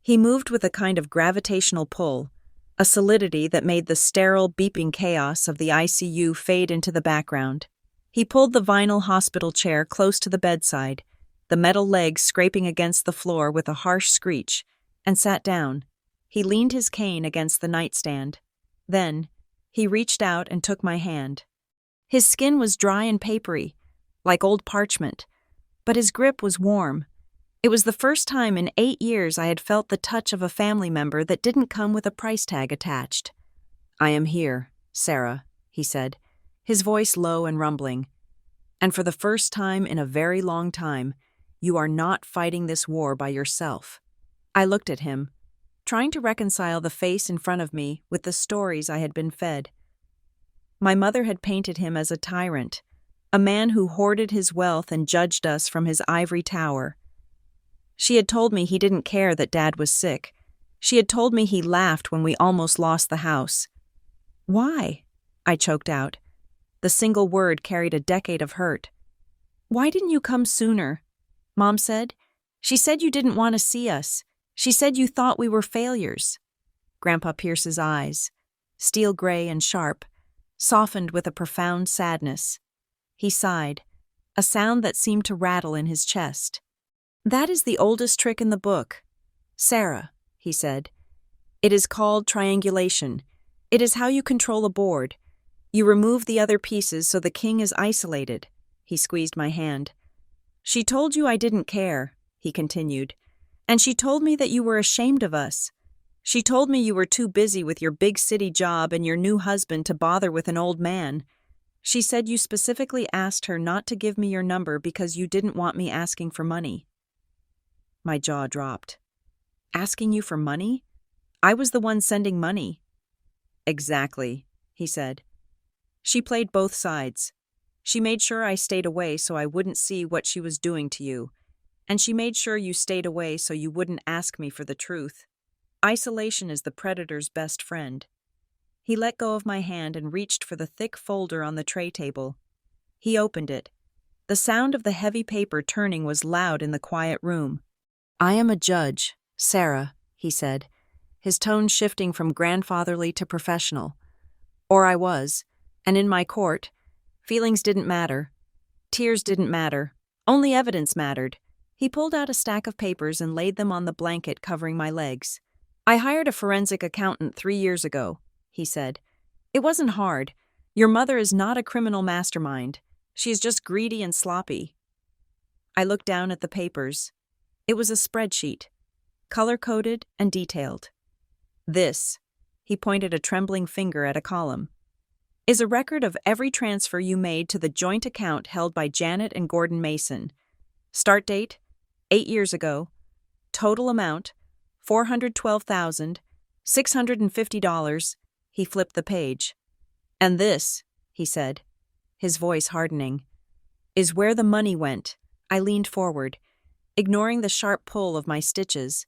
He moved with a kind of gravitational pull, a solidity that made the sterile, beeping chaos of the ICU fade into the background. He pulled the vinyl hospital chair close to the bedside, the metal legs scraping against the floor with a harsh screech, and sat down. He leaned his cane against the nightstand. Then, he reached out and took my hand. His skin was dry and papery, like old parchment, but his grip was warm. It was the first time in 8 years I had felt the touch of a family member that didn't come with a price tag attached. "I am here, Sarah," he said, his voice low and rumbling. "And for the first time in a very long time, you are not fighting this war by yourself." I looked at him, trying to reconcile the face in front of me with the stories I had been fed. My mother had painted him as a tyrant, a man who hoarded his wealth and judged us from his ivory tower. She had told me he didn't care that Dad was sick. She had told me he laughed when we almost lost the house. "Why?" I choked out. The single word carried a decade of hurt. "Why didn't you come sooner?" Mom said. "She said you didn't want to see us. She said you thought we were failures." Grandpa Pierce's eyes, steel gray and sharp, softened with a profound sadness. He sighed, a sound that seemed to rattle in his chest. "That is the oldest trick in the book, Sarah," he said. "It is called triangulation. It is how you control a board. You remove the other pieces so the king is isolated." He squeezed my hand. "She told you I didn't care," he continued, "and she told me that you were ashamed of us. She told me you were too busy with your big city job and your new husband to bother with an old man. She said you specifically asked her not to give me your number because you didn't want me asking for money." My jaw dropped. "Asking you for money? I was the one sending money." "Exactly," he said. "She played both sides. She made sure I stayed away so I wouldn't see what she was doing to you, and she made sure you stayed away so you wouldn't ask me for the truth. Isolation is the predator's best friend." He let go of my hand and reached for the thick folder on the tray table. He opened it. The sound of the heavy paper turning was loud in the quiet room. "I am a judge, Sarah," he said, his tone shifting from grandfatherly to professional. "Or I was, and in my court, feelings didn't matter. Tears didn't matter. Only evidence mattered." He pulled out a stack of papers and laid them on the blanket covering my legs. "I hired a forensic accountant 3 years ago," he said. "It wasn't hard. Your mother is not a criminal mastermind. She is just greedy and sloppy." I looked down at the papers. It was a spreadsheet, color-coded and detailed. "This," he pointed a trembling finger at a column, "is a record of every transfer you made to the joint account held by Janet and Gordon Mason. Start date, 8 years ago. Total amount, $412,650. He flipped the page. "And this," he said, his voice hardening, "is where the money went." I leaned forward, ignoring the sharp pull of my stitches.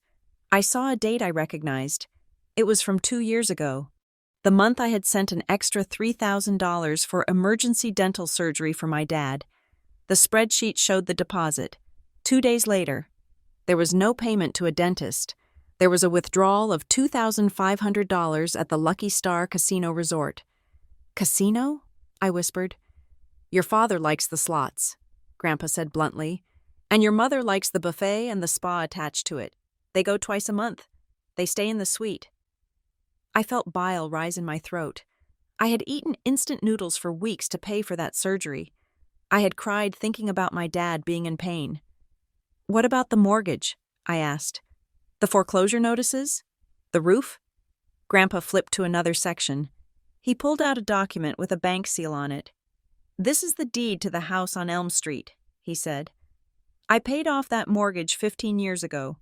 I saw a date I recognized. It was from 2 years ago. The month I had sent an extra $3,000 for emergency dental surgery for my dad. The spreadsheet showed the deposit. 2 days later, there was no payment to a dentist. There was a withdrawal of $2,500 at the Lucky Star Casino Resort. "Casino?" I whispered. "Your father likes the slots," Grandpa said bluntly, "and your mother likes the buffet and the spa attached to it. They go twice a month. They stay in the suite." I felt bile rise in my throat. I had eaten instant noodles for weeks to pay for that surgery. I had cried thinking about my dad being in pain. "What about the mortgage?" I asked. "The foreclosure notices? The roof?" Grandpa flipped to another section. He pulled out a document with a bank seal on it. "This is the deed to the house on Elm Street," he said. "I paid off that mortgage 15 years ago.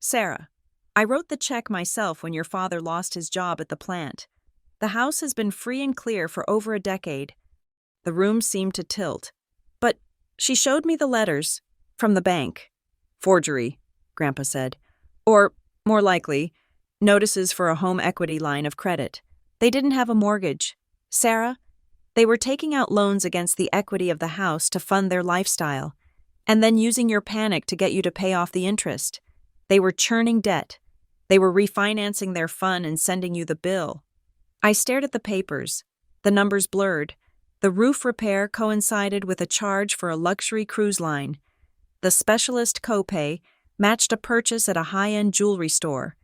Sarah, I wrote the check myself when your father lost his job at the plant. The house has been free and clear for over a decade." The room seemed to tilt. "But," she showed me the letters from the bank. "Forgery," Grandpa said. "Or, more likely, notices for a home equity line of credit. They didn't have a mortgage. Sarah, they were taking out loans against the equity of the house to fund their lifestyle, and then using your panic to get you to pay off the interest. They were churning debt. They were refinancing their fund and sending you the bill." I stared at the papers. The numbers blurred. The roof repair coincided with a charge for a luxury cruise line. The specialist copay matched a purchase at a high-end jewelry store.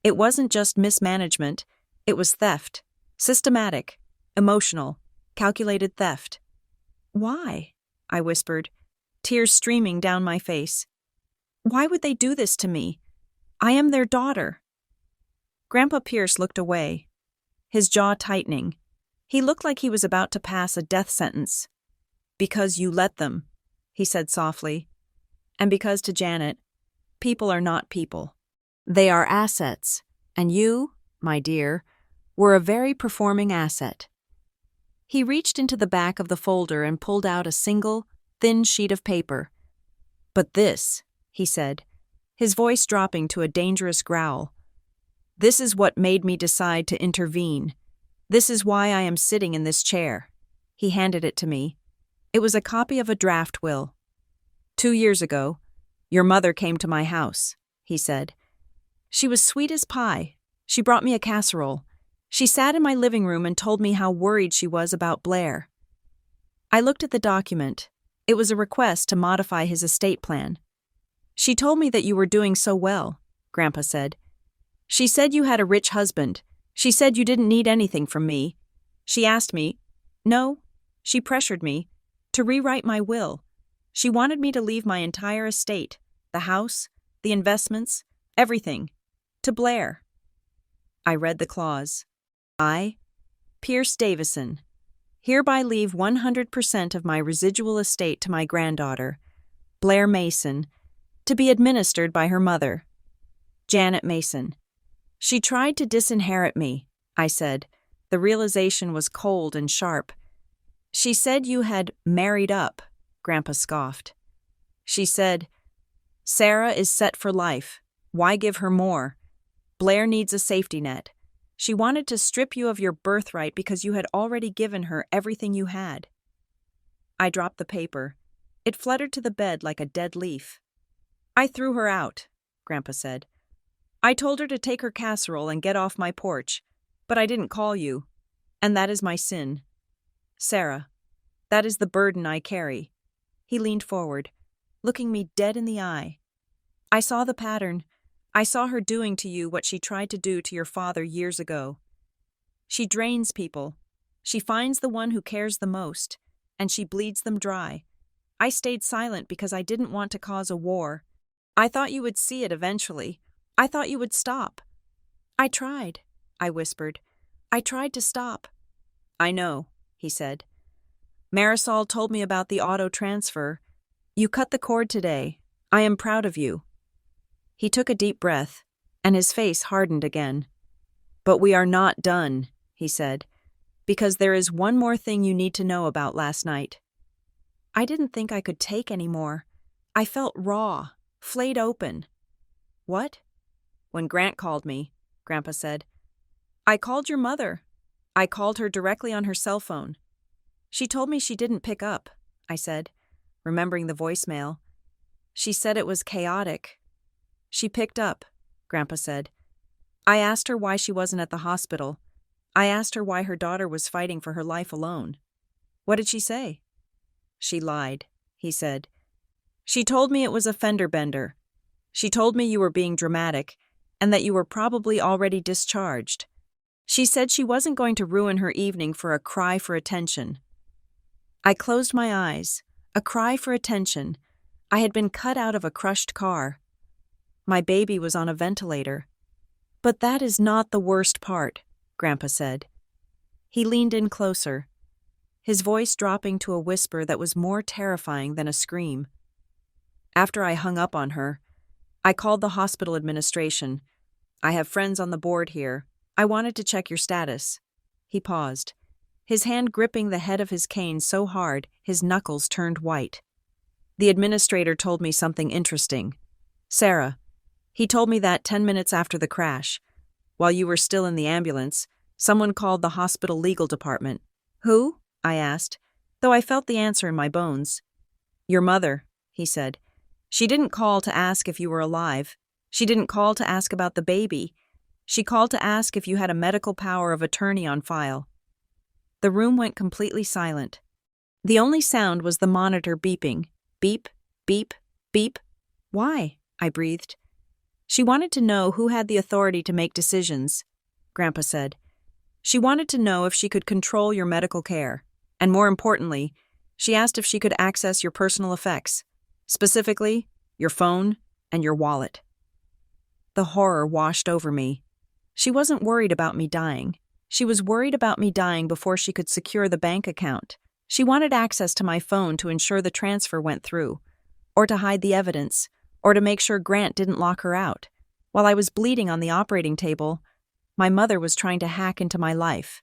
It wasn't just mismanagement, it was theft. Systematic, emotional, calculated theft. Why? I whispered, tears streaming down my face. Why would they do this to me? I am their daughter. Grandpa Pierce looked away, his jaw tightening. He looked like he was about to pass a death sentence. Because you let them, he said softly. And because to Janet, people are not people. They are assets, and you, my dear, were a very performing asset. He reached into the back of the folder and pulled out a single, thin sheet of paper. But this, he said, his voice dropping to a dangerous growl, this is what made me decide to intervene. This is why I am sitting in this chair. He handed it to me. It was a copy of a draft will. 2 years ago, your mother came to my house, he said. She was sweet as pie. She brought me a casserole. She sat in my living room and told me how worried she was about Blair. I looked at the document. It was a request to modify his estate plan. She told me that you were doing so well, Grandpa said. She said you had a rich husband. She said you didn't need anything from me. She asked me, no, she pressured me, to rewrite my will. She wanted me to leave my entire estate, the house, the investments, everything, to Blair. I read the clause. I, Pierce Davison, hereby leave 100% of my residual estate to my granddaughter, Blair Mason, to be administered by her mother, Janet Mason. She tried to disinherit me, I said. The realization was cold and sharp. She said you had married up, Grandpa scoffed. She said, Sarah is set for life. Why give her more? Blair needs a safety net. She wanted to strip you of your birthright because you had already given her everything you had. I dropped the paper. It fluttered to the bed like a dead leaf. I threw her out, Grandpa said. I told her to take her casserole and get off my porch, but I didn't call you, and that is my sin. Sarah, that is the burden I carry. He leaned forward, looking me dead in the eye. I saw the pattern. I saw her doing to you what she tried to do to your father years ago. She drains people. She finds the one who cares the most, and she bleeds them dry. I stayed silent because I didn't want to cause a war. I thought you would see it eventually. I thought you would stop. I tried, I whispered. I tried to stop. I know, he said. Marisol told me about the auto transfer. You cut the cord today. I am proud of you. He took a deep breath, and his face hardened again. But we are not done, he said, because there is one more thing you need to know about last night. I didn't think I could take any more. I felt raw, flayed open. What? When Grant called me, Grandpa said. I called your mother. I called her directly on her cell phone. She told me she didn't pick up, I said, remembering the voicemail. She said it was chaotic. She picked up, Grandpa said. I asked her why she wasn't at the hospital. I asked her why her daughter was fighting for her life alone. What did she say? She lied, he said. She told me it was a fender bender. She told me you were being dramatic and that you were probably already discharged. She said she wasn't going to ruin her evening for a cry for attention. I closed my eyes. A cry for attention. I had been cut out of a crushed car. My baby was on a ventilator. But that is not the worst part, Grandpa said. He leaned in closer, his voice dropping to a whisper that was more terrifying than a scream. After I hung up on her, I called the hospital administration. I have friends on the board here. I wanted to check your status. He paused, his hand gripping the head of his cane so hard his knuckles turned white. The administrator told me something interesting. Sarah, he told me that 10 minutes after the crash, while you were still in the ambulance, someone called the hospital legal department. Who? I asked, though I felt the answer in my bones. Your mother, he said. She didn't call to ask if you were alive. She didn't call to ask about the baby. She called to ask if you had a medical power of attorney on file. The room went completely silent. The only sound was the monitor beeping. Beep, beep, beep. Why? I breathed. She wanted to know who had the authority to make decisions, Grandpa said. She wanted to know if she could control your medical care, and more importantly, she asked if she could access your personal effects, specifically your phone and your wallet. The horror washed over me. She wasn't worried about me dying. She was worried about me dying before she could secure the bank account. She wanted access to my phone to ensure the transfer went through, or to hide the evidence, or to make sure Grant didn't lock her out. While I was bleeding on the operating table, my mother was trying to hack into my life.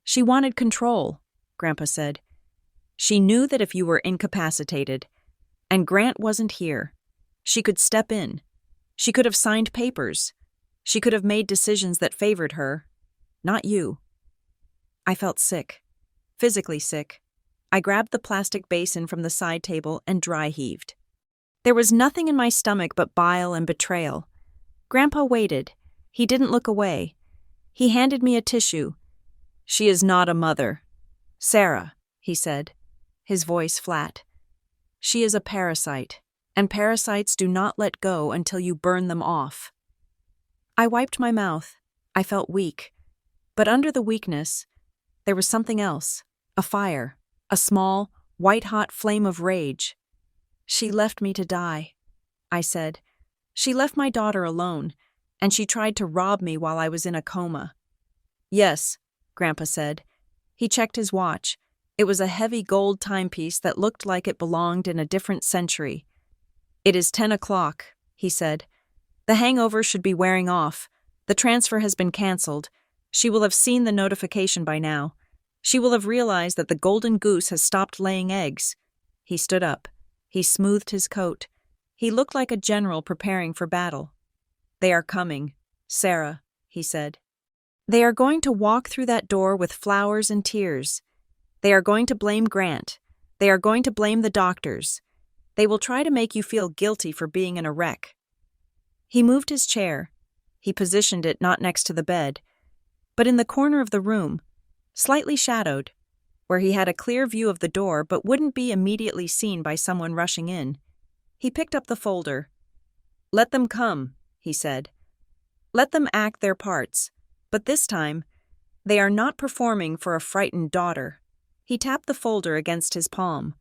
She wanted control, Grandpa said. She knew that if you were incapacitated, and Grant wasn't here, she could step in. She could have signed papers. She could have made decisions that favored her, not you. I felt sick, physically sick. I grabbed the plastic basin from the side table and dry heaved. There was nothing in my stomach but bile and betrayal. Grandpa waited. He didn't look away. He handed me a tissue. "She is not a mother. Sarah," he said, his voice flat. "She is a parasite, and parasites do not let go until you burn them off." I wiped my mouth. I felt weak. But under the weakness, there was something else, a fire, a small, white-hot flame of rage. "She left me to die," I said. "She left my daughter alone, and she tried to rob me while I was in a coma." "Yes," Grandpa said. He checked his watch. It was a heavy gold timepiece that looked like it belonged in a different century. "It is 10 o'clock, he said. "The hangover should be wearing off. The transfer has been canceled. She will have seen the notification by now. She will have realized that the golden goose has stopped laying eggs." He stood up. He smoothed his coat. He looked like a general preparing for battle. "They are coming, Sarah," he said. "They are going to walk through that door with flowers and tears. They are going to blame Grant. They are going to blame the doctors. They will try to make you feel guilty for being in a wreck." He moved his chair. He positioned it not next to the bed, but in the corner of the room, slightly shadowed, where he had a clear view of the door but wouldn't be immediately seen by someone rushing in. He picked up the folder. "Let them come," he said. "Let them act their parts, but this time, they are not performing for a frightened daughter." He tapped the folder against his palm.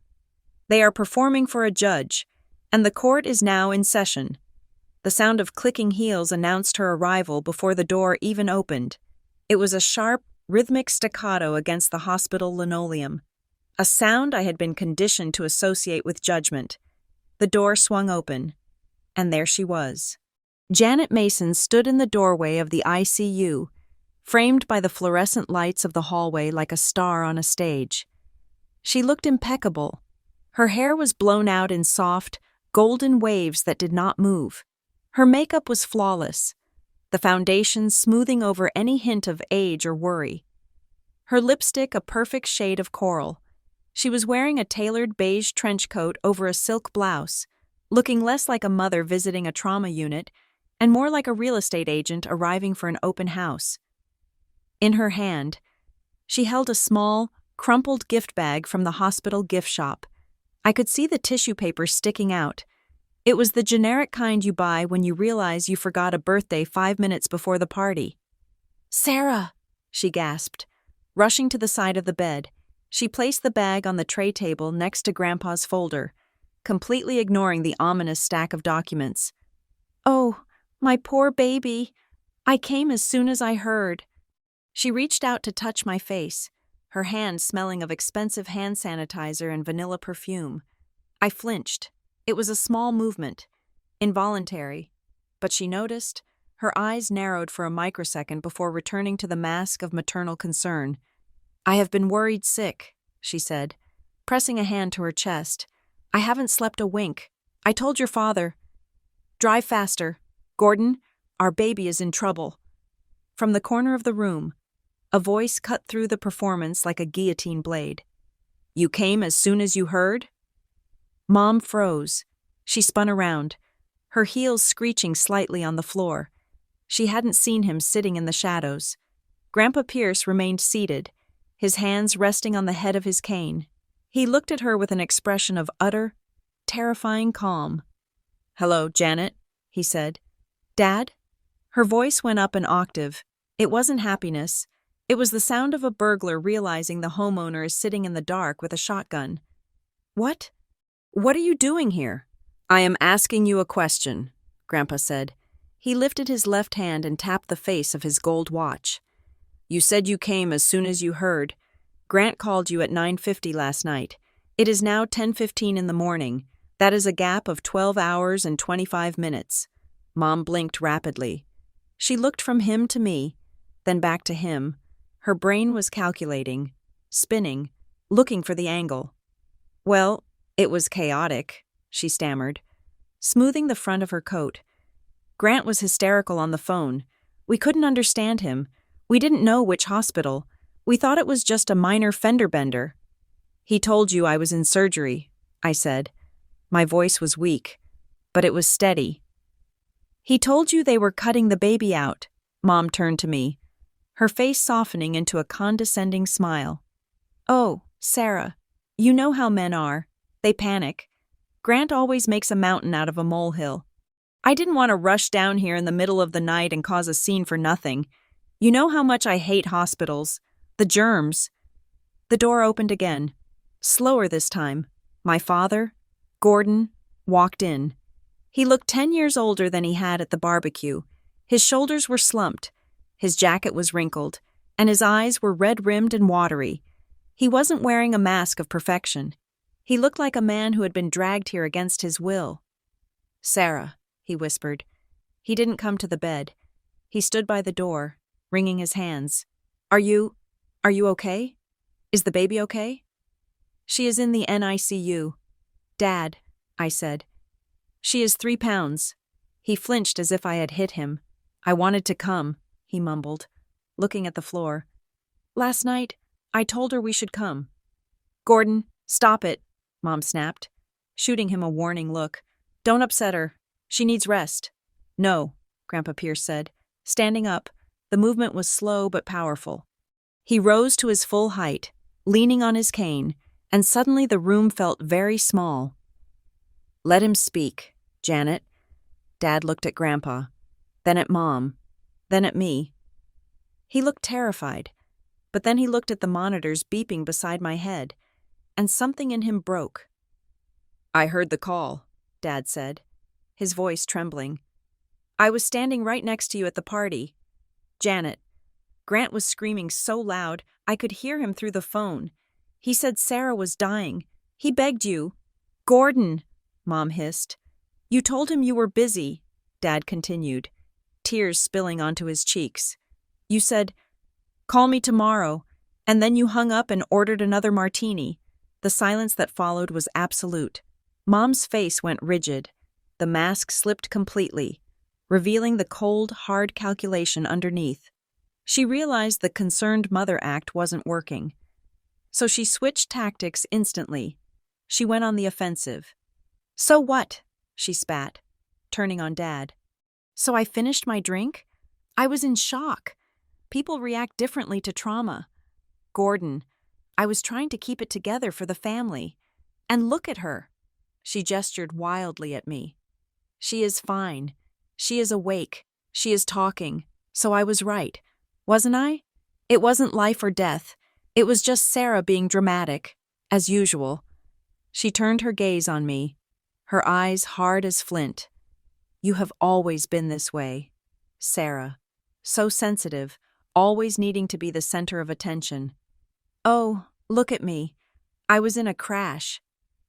"They are performing for a judge, and the court is now in session." The sound of clicking heels announced her arrival before the door even opened. It was a sharp, rhythmic staccato against the hospital linoleum, a sound I had been conditioned to associate with judgment. The door swung open, and there she was. Janet Mason stood in the doorway of the ICU, framed by the fluorescent lights of the hallway like a star on a stage. She looked impeccable. Her hair was blown out in soft, golden waves that did not move. Her makeup was flawless, the foundation smoothing over any hint of age or worry. Her lipstick a perfect shade of coral. She was wearing a tailored beige trench coat over a silk blouse, looking less like a mother visiting a trauma unit and more like a real estate agent arriving for an open house. In her hand, she held a small, crumpled gift bag from the hospital gift shop. I could see the tissue paper sticking out. It was the generic kind you buy when you realize you forgot a birthday 5 minutes before the party. "Sarah!" she gasped. Rushing to the side of the bed, she placed the bag on the tray table next to Grandpa's folder, completely ignoring the ominous stack of documents. "Oh, my poor baby. I came as soon as I heard." She reached out to touch my face, her hand smelling of expensive hand sanitizer and vanilla perfume. I flinched. It was a small movement, involuntary, but she noticed. Her eyes narrowed for a microsecond before returning to the mask of maternal concern. "I have been worried sick," she said, pressing a hand to her chest. "I haven't slept a wink. I told your father." "Drive faster. Gordon, our baby is in trouble." From the corner of the room, a voice cut through the performance like a guillotine blade. "You came as soon as you heard?" Mom froze. She spun around, her heels screeching slightly on the floor. She hadn't seen him sitting in the shadows. Grandpa Pierce remained seated, his hands resting on the head of his cane. He looked at her with an expression of utter, terrifying calm. "Hello, Janet," he said. "Dad?" Her voice went up an octave. It wasn't happiness. It was the sound of a burglar realizing the homeowner is sitting in the dark with a shotgun. What? What are you doing here? I am asking you a question, Grandpa said. He lifted his left hand and tapped the face of his gold watch. You said you came as soon as you heard. Grant called you at 9:50 last night. It is now 10:15 in the morning. That is a gap of 12 hours and 25 minutes. Mom blinked rapidly. She looked from him to me, then back to him. Her brain was calculating, spinning, looking for the angle. Well, it was chaotic, she stammered, smoothing the front of her coat. Grant was hysterical on the phone. We couldn't understand him. We didn't know which hospital. We thought it was just a minor fender bender. He told you I was in surgery, I said. My voice was weak, but it was steady. He told you they were cutting the baby out. Mom turned to me, her face softening into a condescending smile. Oh, Sarah, you know how men are. They panic. Grant always makes a mountain out of a molehill. I didn't want to rush down here in the middle of the night and cause a scene for nothing. You know how much I hate hospitals. The germs. The door opened again. Slower this time. My father, Gordon, walked in. He looked 10 years older than he had at the barbecue. His shoulders were slumped. His jacket was wrinkled, and his eyes were red-rimmed and watery. He wasn't wearing a mask of perfection. He looked like a man who had been dragged here against his will. Sarah, he whispered. He didn't come to the bed. He stood by the door, wringing his hands. Are you okay? Is the baby okay? She is in the NICU. Dad, I said. She is 3 pounds. He flinched as if I had hit him. I wanted to come, he mumbled, looking at the floor. Last night, I told her we should come. Gordon, stop it, Mom snapped, shooting him a warning look. Don't upset her. She needs rest. No, Grandpa Pierce said, standing up. The movement was slow but powerful. He rose to his full height, leaning on his cane, and suddenly the room felt very small. Let him speak, Janet. Dad looked at Grandpa, then at Mom, then at me. He looked terrified, but then he looked at the monitors beeping beside my head, and something in him broke. I heard the call, Dad said, his voice trembling. I was standing right next to you at the party. Janet. Grant was screaming so loud I could hear him through the phone. He said Sarah was dying. He begged you. Gordon, Mom hissed. You told him you were busy, Dad continued, tears spilling onto his cheeks. You said, call me tomorrow, and then you hung up and ordered another martini. The silence that followed was absolute. Mom's face went rigid. The mask slipped completely, revealing the cold, hard calculation underneath. She realized the concerned mother act wasn't working. So she switched tactics instantly. She went on the offensive. So what? She spat, turning on Dad. So I finished my drink? I was in shock. People react differently to trauma. Gordon, I was trying to keep it together for the family. And look at her. She gestured wildly at me. She is fine. She is awake. She is talking. So I was right, wasn't I? It wasn't life or death. It was just Sarah being dramatic, as usual. She turned her gaze on me, her eyes hard as flint. You have always been this way, Sarah. So sensitive, always needing to be the center of attention. Oh, look at me. I was in a crash.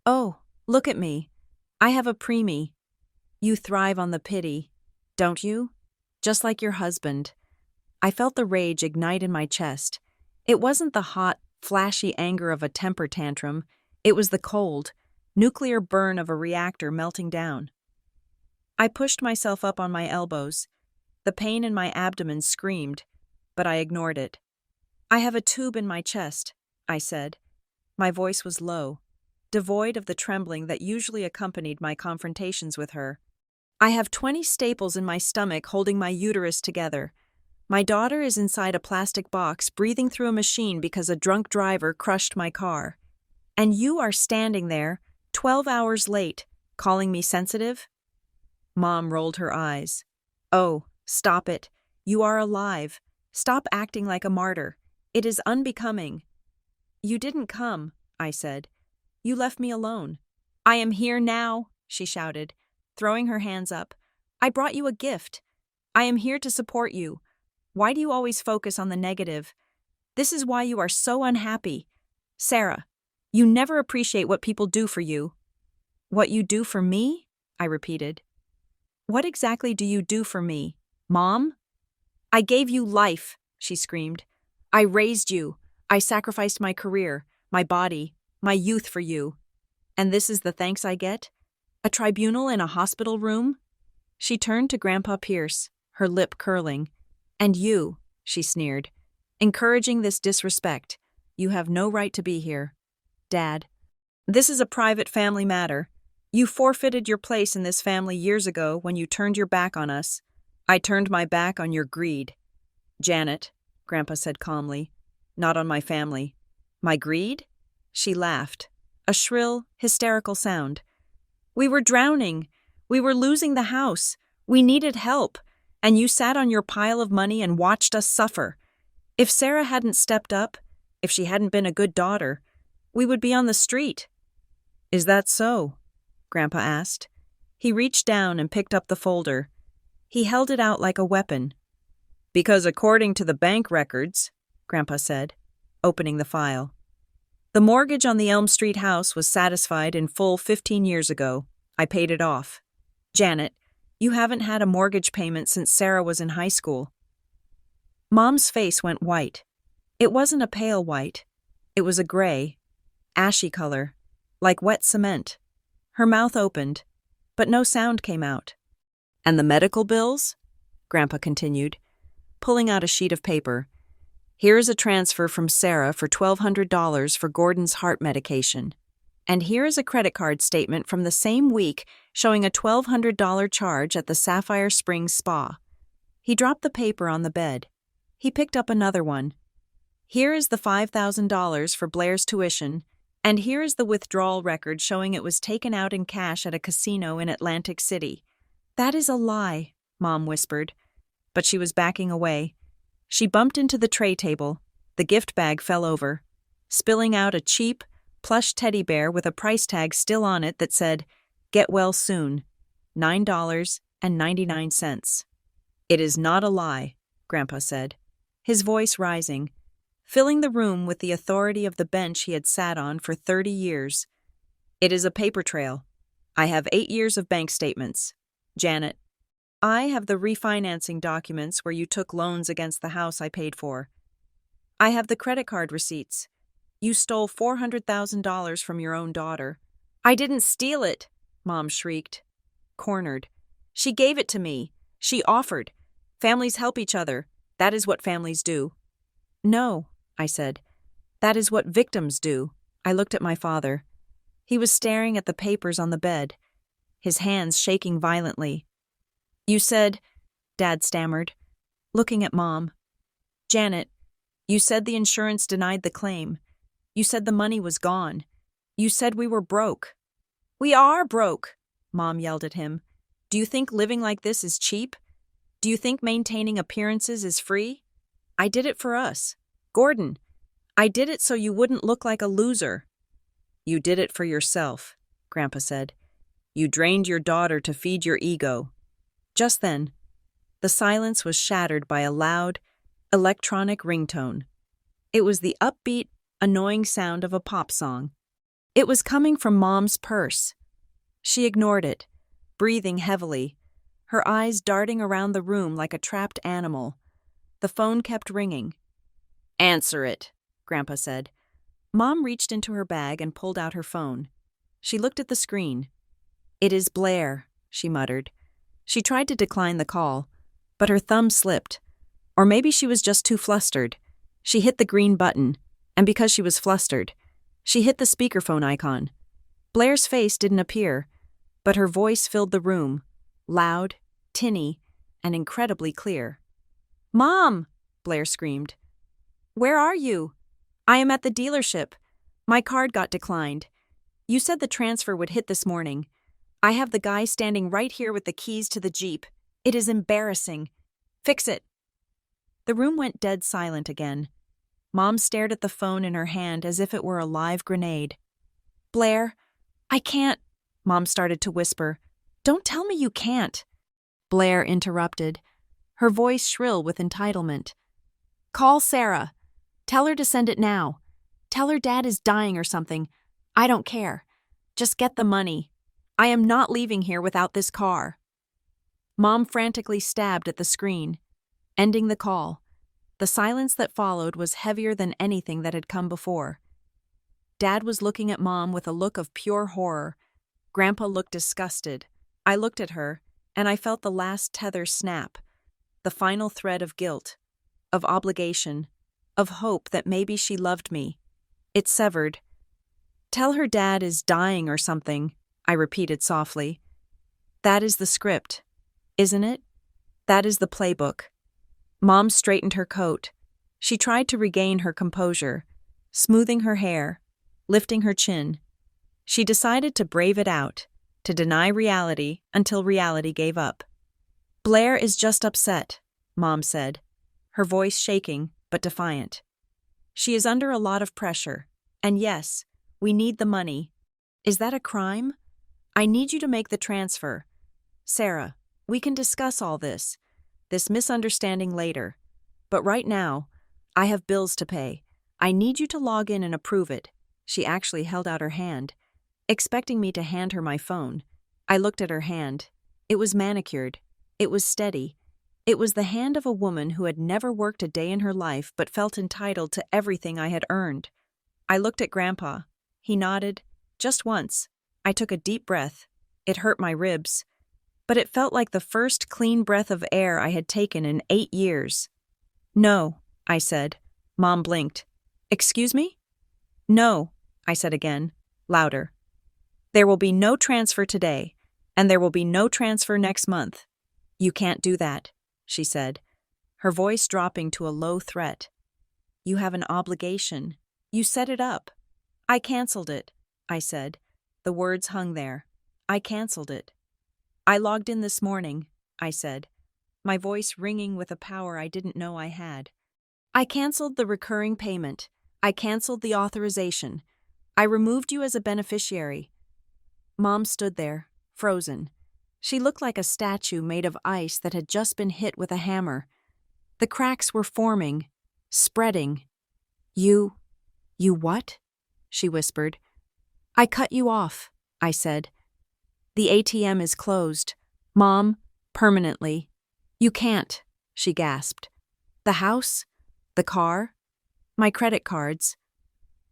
Oh, look at me. I have a preemie. You thrive on the pity, don't you? Just like your husband. I felt the rage ignite in my chest. It wasn't the hot, flashy anger of a temper tantrum. It was the cold, nuclear burn of a reactor melting down. I pushed myself up on my elbows. The pain in my abdomen screamed, but I ignored it. I have a tube in my chest, I said. My voice was low, devoid of the trembling that usually accompanied my confrontations with her. I have 20 staples in my stomach holding my uterus together. My daughter is inside a plastic box breathing through a machine because a drunk driver crushed my car. And you are standing there, 12 hours late, calling me sensitive? Mom rolled her eyes. Oh, stop it. You are alive. Stop acting like a martyr. It is unbecoming. You didn't come, I said. You left me alone. I am here now, she shouted, throwing her hands up. I brought you a gift. I am here to support you. Why do you always focus on the negative? This is why you are so unhappy. Sarah, you never appreciate what people do for you. What you do for me? I repeated. What exactly do you do for me, Mom? I gave you life, she screamed. I raised you. I sacrificed my career, my body, my youth for you. And this is the thanks I get? A tribunal in a hospital room? She turned to Grandpa Pierce, her lip curling. And you, she sneered, encouraging this disrespect. You have no right to be here. Dad, this is a private family matter. You forfeited your place in this family years ago when you turned your back on us. I turned my back on your greed. Janet, Grandpa said calmly, not on my family. My greed? She laughed, a shrill, hysterical sound. We were drowning. We were losing the house. We needed help. And you sat on your pile of money and watched us suffer. If Sarah hadn't stepped up, if she hadn't been a good daughter, we would be on the street. Is that so? Grandpa asked. He reached down and picked up the folder. He held it out like a weapon. Because according to the bank records, Grandpa said, opening the file, the mortgage on the Elm Street house was satisfied in full 15 years ago. I paid it off. Janet, you haven't had a mortgage payment since Sarah was in high school. Mom's face went white. It wasn't a pale white. It was a gray, ashy color, like wet cement. Her mouth opened, but no sound came out. And the medical bills? Grandpa continued, pulling out a sheet of paper. Here is a transfer from Sarah for $1,200 for Gordon's heart medication. And here is a credit card statement from the same week showing a $1,200 charge at the Sapphire Springs Spa. He dropped the paper on the bed. He picked up another one. Here is the $5,000 for Blair's tuition, and here is the withdrawal record showing it was taken out in cash at a casino in Atlantic City. That is a lie, Mom whispered. But she was backing away. She bumped into the tray table. The gift bag fell over, spilling out a cheap, plush teddy bear with a price tag still on it that said, Get well soon, $9.99. It is not a lie, Grandpa said, his voice rising, filling the room with the authority of the bench he had sat on for 30 years. It is a paper trail. I have 8 years of bank statements. Janet, I have the refinancing documents where you took loans against the house I paid for. I have the credit card receipts. You stole $400,000 from your own daughter. I didn't steal it, Mom shrieked. Cornered. She gave it to me. She offered. Families help each other. That is what families do. No, I said. That is what victims do. I looked at my father. He was staring at the papers on the bed, his hands shaking violently. You said, Dad stammered, looking at Mom. Janet, you said the insurance denied the claim. You said the money was gone. You said we were broke. We are broke, Mom yelled at him. Do you think living like this is cheap? Do you think maintaining appearances is free? I did it for us. Gordon, I did it so you wouldn't look like a loser. You did it for yourself, Grandpa said. You drained your daughter to feed your ego. Just then, the silence was shattered by a loud, electronic ringtone. It was the upbeat, annoying sound of a pop song. It was coming from Mom's purse. She ignored it, breathing heavily, her eyes darting around the room like a trapped animal. The phone kept ringing. Answer it, Grandpa said. Mom reached into her bag and pulled out her phone. She looked at the screen. It is Blair, she muttered. She tried to decline the call, but her thumb slipped. Or maybe she was just too flustered. She hit the green button, and because she was flustered, she hit the speakerphone icon. Blair's face didn't appear, but her voice filled the room, loud, tinny, and incredibly clear. Mom! Blair screamed. Where are you? I am at the dealership. My card got declined. You said the transfer would hit this morning. I have the guy standing right here with the keys to the Jeep. It is embarrassing. Fix it. The room went dead silent again. Mom stared at the phone in her hand as if it were a live grenade. Blair, I can't, Mom started to whisper. Don't tell me you can't. Blair interrupted, her voice shrill with entitlement. Call Sarah. Tell her to send it now. Tell her Dad is dying or something. I don't care. Just get the money. I am not leaving here without this car. Mom frantically stabbed at the screen, ending the call. The silence that followed was heavier than anything that had come before. Dad was looking at Mom with a look of pure horror. Grandpa looked disgusted. I looked at her, and I felt the last tether snap, the final thread of guilt, of obligation, of hope that maybe she loved me. It severed. Tell her Dad is dying or something, I repeated softly. That is the script, isn't it? That is the playbook. Mom straightened her coat. She tried to regain her composure, smoothing her hair, lifting her chin. She decided to brave it out, to deny reality until reality gave up. Blair is just upset, Mom said, her voice shaking but defiant. She is under a lot of pressure, and yes, we need the money. Is that a crime? I need you to make the transfer. Sarah, we can discuss all this misunderstanding later. But right now, I have bills to pay. I need you to log in and approve it. She actually held out her hand, expecting me to hand her my phone. I looked at her hand. It was manicured. It was steady. It was the hand of a woman who had never worked a day in her life but felt entitled to everything I had earned. I looked at Grandpa. He nodded. Just once. I took a deep breath. It hurt my ribs. But it felt like the first clean breath of air I had taken in 8 years. No, I said. Mom blinked. Excuse me? No, I said again, louder. There will be no transfer today, and there will be no transfer next month. You can't do that, she said, her voice dropping to a low threat. You have an obligation. You set it up. I canceled it, I said. The words hung there. I canceled it. I logged in this morning, I said, my voice ringing with a power I didn't know I had. I canceled the recurring payment. I canceled the authorization. I removed you as a beneficiary. Mom stood there, frozen. She looked like a statue made of ice that had just been hit with a hammer. The cracks were forming, spreading. You what? She whispered. I cut you off, I said. The ATM is closed. Mom, permanently. You can't, she gasped. The house? The car? My credit cards?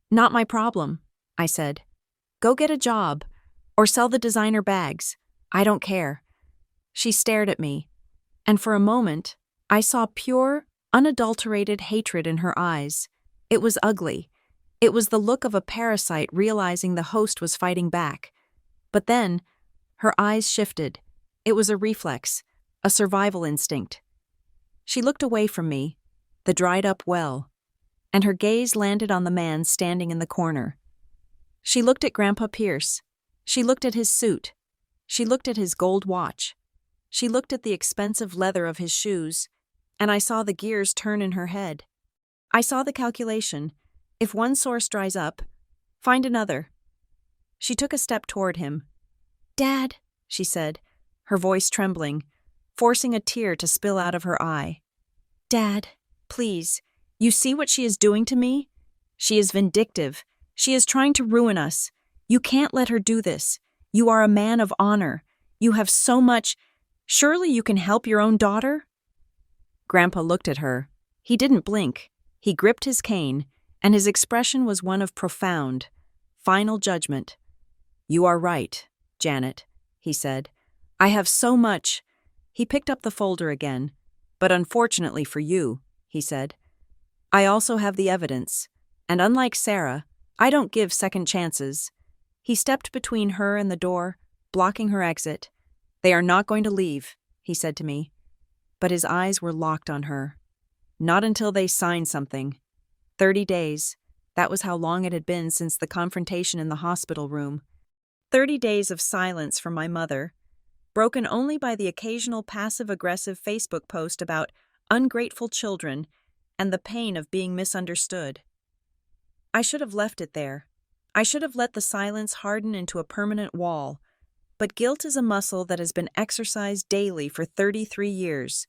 Not my problem, I said. Go get a job, or sell the designer bags. I don't care. She stared at me, and for a moment, I saw pure, unadulterated hatred in her eyes. It was ugly. It was the look of a parasite realizing the host was fighting back. But then, her eyes shifted. It was a reflex, a survival instinct. She looked away from me, the dried-up well, and her gaze landed on the man standing in the corner. She looked at Grandpa Pierce. She looked at his suit. She looked at his gold watch. She looked at the expensive leather of his shoes, and I saw the gears turn in her head. I saw the calculation. If one source dries up, find another. She took a step toward him. Dad, she said, her voice trembling, forcing a tear to spill out of her eye. Dad, please, you see what she is doing to me? She is vindictive. She is trying to ruin us. You can't let her do this. You are a man of honor. You have so much. Surely you can help your own daughter? Grandpa looked at her. He didn't blink. He gripped his cane, and his expression was one of profound, final judgment. You are right, Janet, he said. I have so much. He picked up the folder again. But unfortunately for you, he said, I also have the evidence, and unlike Sarah, I don't give second chances. He stepped between her and the door, blocking her exit. They are not going to leave, he said to me. But his eyes were locked on her. Not until they signed something. 30 days. That was how long it had been since the confrontation in the hospital room. 30 days of silence from my mother, broken only by the occasional passive-aggressive Facebook post about ungrateful children and the pain of being misunderstood. I should have left it there. I should have let the silence harden into a permanent wall, but guilt is a muscle that has been exercised daily for 33 years,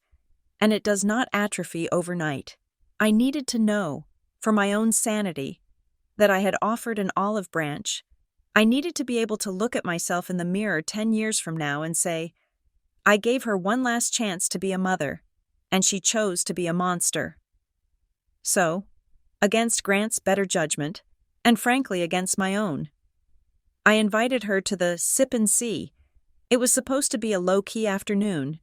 and it does not atrophy overnight. I needed to know, for my own sanity, that I had offered an olive branch. I needed to be able to look at myself in the mirror 10 years from now and say, I gave her one last chance to be a mother, and she chose to be a monster. So, against Grant's better judgment, and frankly against my own, I invited her to the sip and see. It was supposed to be a low-key afternoon,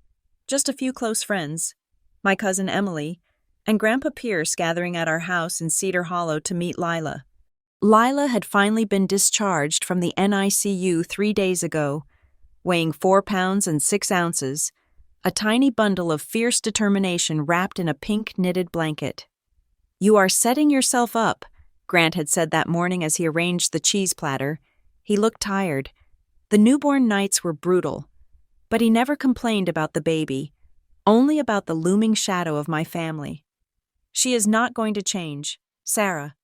just a few close friends, my cousin Emily, and Grandpa Pierce gathering at our house in Cedar Hollow to meet Lila. Lila had finally been discharged from the NICU 3 days ago, weighing 4 pounds and 6 ounces, a tiny bundle of fierce determination wrapped in a pink knitted blanket. You are setting yourself up, Grant had said that morning as he arranged the cheese platter. He looked tired. The newborn nights were brutal, but he never complained about the baby, only about the looming shadow of my family. She is not going to change, Sarah.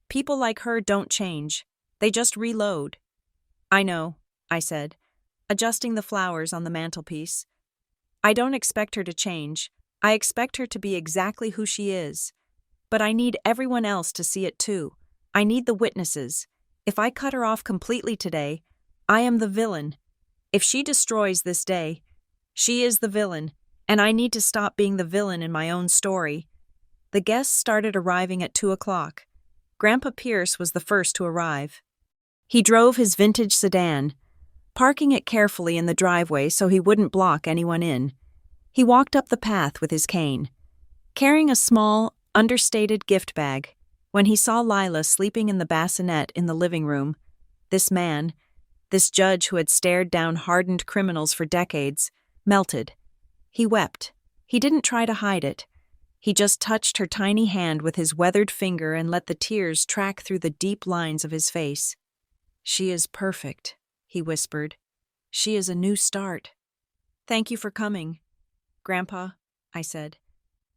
People like her don't change. They just reload. I know, I said, adjusting the flowers on the mantelpiece. I don't expect her to change. I expect her to be exactly who she is. But I need everyone else to see it too. I need the witnesses. If I cut her off completely today, I am the villain. If she destroys this day, she is the villain, and I need to stop being the villain in my own story. The guests started arriving at 2 o'clock. Grandpa Pierce was the first to arrive. He drove his vintage sedan, parking it carefully in the driveway so he wouldn't block anyone in. He walked up the path with his cane, carrying a small, understated gift bag. When he saw Lila sleeping in the bassinet in the living room, this man, this judge who had stared down hardened criminals for decades, melted. He wept. He didn't try to hide it. He just touched her tiny hand with his weathered finger and let the tears track through the deep lines of his face. She is perfect, he whispered. She is a new start. Thank you for coming, Grandpa, I said,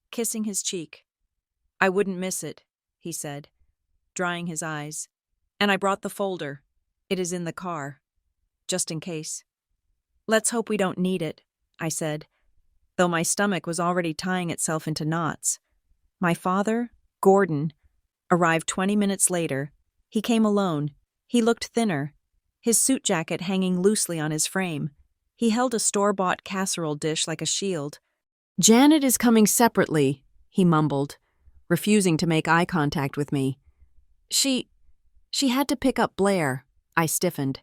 kissing his cheek. I wouldn't miss it, he said, drying his eyes. And I brought the folder. It is in the car, just in case. Let's hope we don't need it, I said, though my stomach was already tying itself into knots. My father, Gordon, arrived 20 minutes later. He came alone. He looked thinner, his suit jacket hanging loosely on his frame. He held a store-bought casserole dish like a shield. Janet is coming separately, he mumbled, refusing to make eye contact with me. She had to pick up Blair, I stiffened.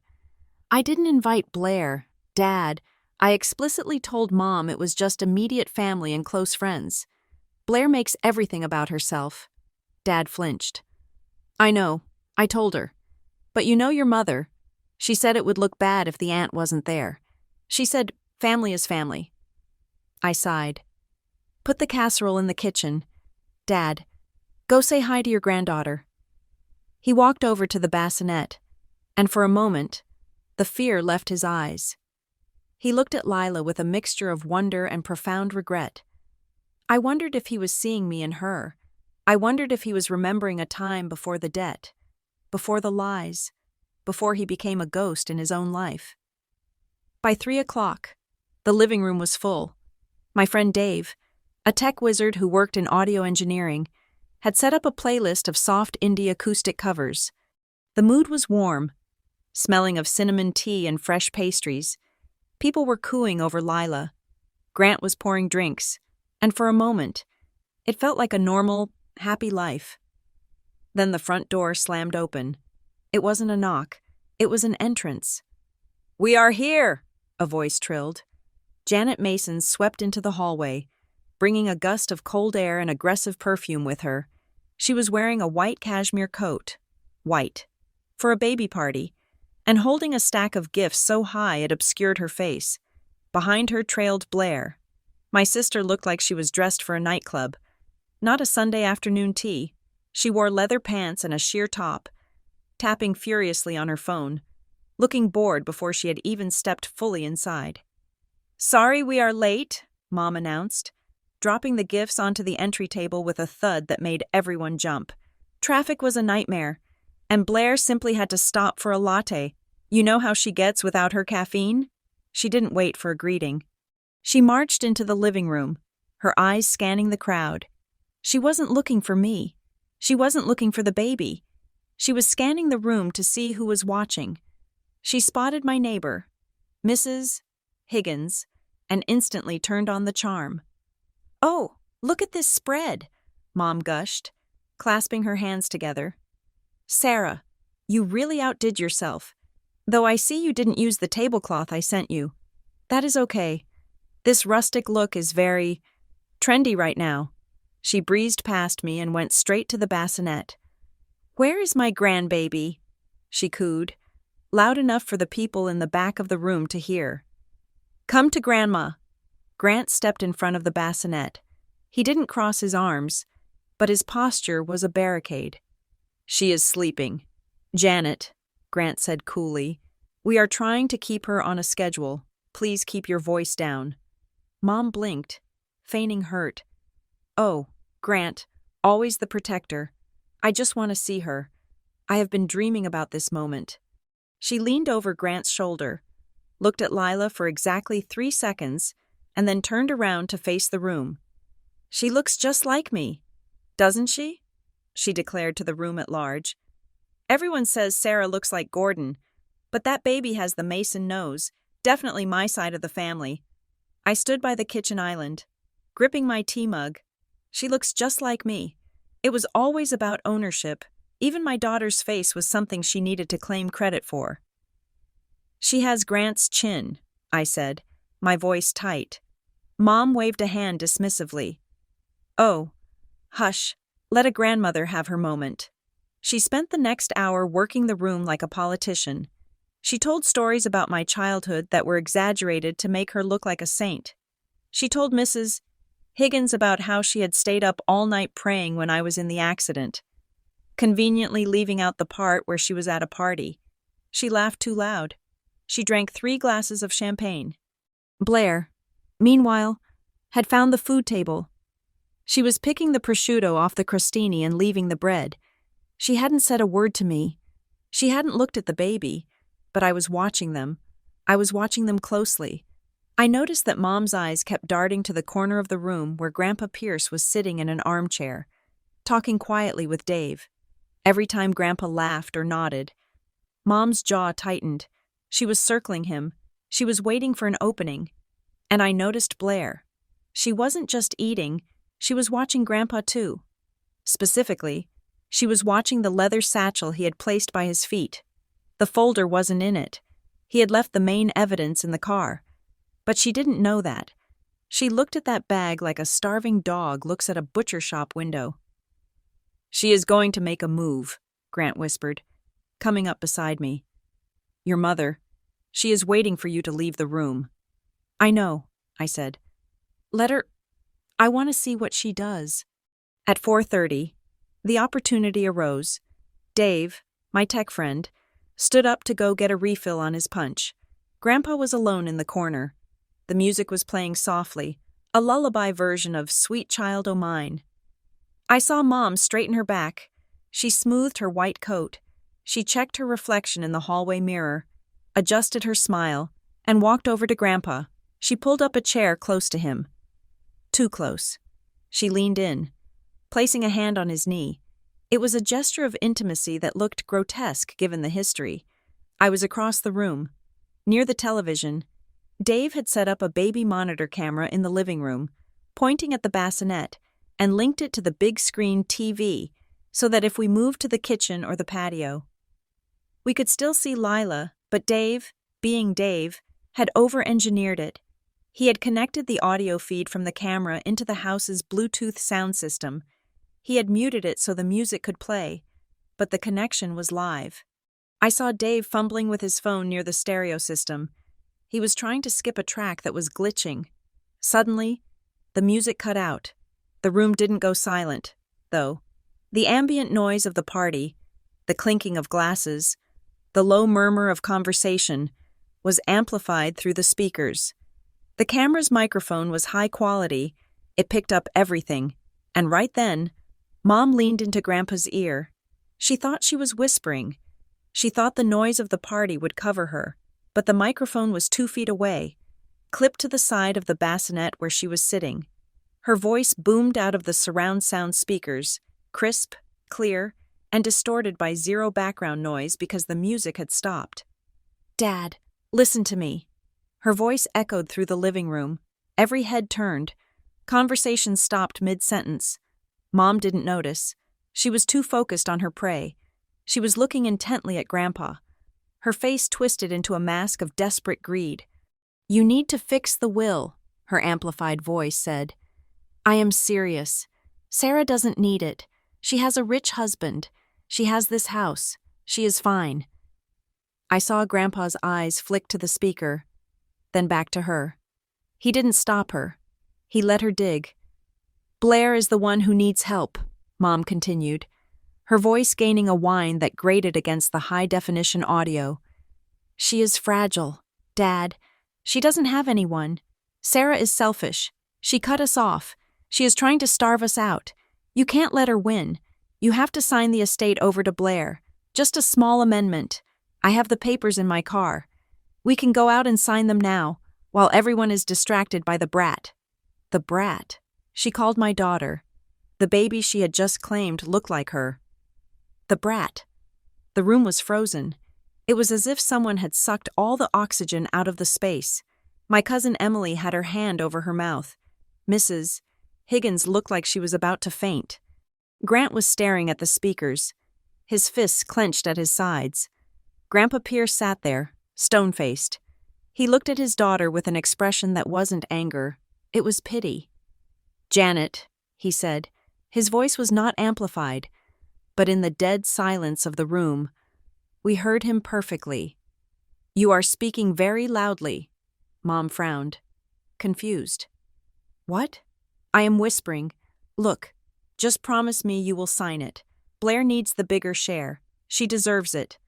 I didn't invite Blair, Dad. I explicitly told Mom it was just immediate family and close friends. Blair makes everything about herself. Dad flinched. I know, I told her. But you know your mother. She said it would look bad if the aunt wasn't there. She said, family is family. I sighed. Put the casserole in the kitchen. Dad, go say hi to your granddaughter. He walked over to the bassinet, and for a moment, the fear left his eyes. He looked at Lila with a mixture of wonder and profound regret. I wondered if he was seeing me in her. I wondered if he was remembering a time before the debt, before the lies, before he became a ghost in his own life. By 3 o'clock, the living room was full. My friend Dave, a tech wizard who worked in audio engineering, had set up a playlist of soft indie acoustic covers. The mood was warm, smelling of cinnamon tea and fresh pastries. People were cooing over Lila. Grant was pouring drinks, and for a moment, it felt like a normal, happy life. Then the front door slammed open. It wasn't a knock. It was an entrance. "We are here," a voice trilled. Janet Mason swept into the hallway, bringing a gust of cold air and aggressive perfume with her. She was wearing a white cashmere coat, white, for a baby party, and holding a stack of gifts so high it obscured her face. Behind her trailed Blair. My sister looked like she was dressed for a nightclub, not a Sunday afternoon tea. She wore leather pants and a sheer top, tapping furiously on her phone, looking bored before she had even stepped fully inside. "Sorry we are late," Mom announced. dropping the gifts onto the entry table with a thud that made everyone jump. Traffic was a nightmare, and Blair simply had to stop for a latte. You know how she gets without her caffeine? She didn't wait for a greeting. She marched into the living room, her eyes scanning the crowd. She wasn't looking for me. She wasn't looking for the baby. She was scanning the room to see who was watching. She spotted my neighbor, Mrs. Higgins, and instantly turned on the charm. "Oh, look at this spread," Mom gushed, clasping her hands together. "Sarah, you really outdid yourself. Though I see you didn't use the tablecloth I sent you. That is okay. This rustic look is very trendy right now." She breezed past me and went straight to the bassinet. "Where is my grandbaby?" she cooed, loud enough for the people in the back of the room to hear. "Come to Grandma." Grant stepped in front of the bassinet. He didn't cross his arms, but his posture was a barricade. "She is sleeping. Janet," Grant said coolly, "we are trying to keep her on a schedule. Please keep your voice down." Mom blinked, feigning hurt. "Oh, Grant, always the protector. I just want to see her. I have been dreaming about this moment." She leaned over Grant's shoulder, looked at Lila for exactly 3 seconds, and then turned around to face the room. "She looks just like me, doesn't she?" she declared to the room at large. "Everyone says Sarah looks like Gordon, but that baby has the Mason nose, definitely my side of the family." I stood by the kitchen island, gripping my tea mug. "She looks just like me." It was always about ownership. Even my daughter's face was something she needed to claim credit for. "She has Grant's chin," I said, my voice tight. Mom waved a hand dismissively. "Oh, hush, let a grandmother have her moment." She spent the next hour working the room like a politician. She told stories about my childhood that were exaggerated to make her look like a saint. She told Mrs. Higgins about how she had stayed up all night praying when I was in the accident, conveniently leaving out the part where she was at a party. She laughed too loud. She drank 3 glasses of champagne. Blair, meanwhile, had found the food table. She was picking the prosciutto off the crostini and leaving the bread. She hadn't said a word to me. She hadn't looked at the baby, but I was watching them. I was watching them closely. I noticed that Mom's eyes kept darting to the corner of the room where Grandpa Pierce was sitting in an armchair, talking quietly with Dave. Every time Grandpa laughed or nodded, Mom's jaw tightened. She was circling him. She was waiting for an opening. And I noticed Blair. She wasn't just eating, she was watching Grandpa too. Specifically, she was watching the leather satchel he had placed by his feet. The folder wasn't in it. He had left the main evidence in the car. But she didn't know that. She looked at that bag like a starving dog looks at a butcher shop window. "She is going to make a move," Grant whispered, coming up beside me. "Your mother. She is waiting for you to leave the room." "I know," I said. "Let her. I want to see what she does." At 4:30, the opportunity arose. Dave, my tech friend, stood up to go get a refill on his punch. Grandpa was alone in the corner. The music was playing softly, a lullaby version of Sweet Child O' Mine. I saw Mom straighten her back. She smoothed her white coat. She checked her reflection in the hallway mirror, adjusted her smile, and walked over to Grandpa. She pulled up a chair close to him. Too close. She leaned in, placing a hand on his knee. It was a gesture of intimacy that looked grotesque given the history. I was across the room. Near the television, Dave had set up a baby monitor camera in the living room, pointing at the bassinet, and linked it to the big screen TV so that if we moved to the kitchen or the patio, we could still see Lila, but Dave, being Dave, had over-engineered it. He had connected the audio feed from the camera into the house's Bluetooth sound system. He had muted it so the music could play, but the connection was live. I saw Dave fumbling with his phone near the stereo system. He was trying to skip a track that was glitching. Suddenly, the music cut out. The room didn't go silent, though. The ambient noise of the party, the clinking of glasses, the low murmur of conversation, was amplified through the speakers. The camera's microphone was high quality, It picked up everything, and right then, Mom leaned into Grandpa's ear. She thought she was whispering. She thought the noise of the party would cover her, but the microphone was 2 feet away, clipped to the side of the bassinet where she was sitting. Her voice boomed out of the surround sound speakers, crisp, clear, and distorted by zero background noise because the music had stopped. "Dad, listen to me." Her voice echoed through the living room. Every head turned. Conversation stopped mid-sentence. Mom didn't notice. She was too focused on her prey. She was looking intently at Grandpa. Her face twisted into a mask of desperate greed. "You need to fix the will," her amplified voice said. "I am serious. Sarah doesn't need it. She has a rich husband. She has this house. She is fine." I saw Grandpa's eyes flick to the speaker, then back to her. He didn't stop her. He let her dig. "Blair is the one who needs help," Mom continued, her voice gaining a whine that grated against the high-definition audio. "She is fragile, Dad. She doesn't have anyone. Sarah is selfish. She cut us off. She is trying to starve us out. You can't let her win. You have to sign the estate over to Blair. Just a small amendment. I have the papers in my car. We can go out and sign them now, while everyone is distracted by the brat." The brat. She called my daughter. The baby she had just claimed looked like her. The brat. The room was frozen. It was as if someone had sucked all the oxygen out of the space. My cousin Emily had her hand over her mouth. Mrs. Higgins looked like she was about to faint. Grant was staring at the speakers, his fists clenched at his sides. Grandpa Pierce sat there, stone-faced. He looked at his daughter with an expression that wasn't anger. It was pity. "Janet," he said. His voice was not amplified, but in the dead silence of the room, we heard him perfectly. "You are speaking very loudly." Mom frowned, confused. "What?" "I am whispering. Look, just promise me you will sign it. Blair needs the bigger share. She deserves it."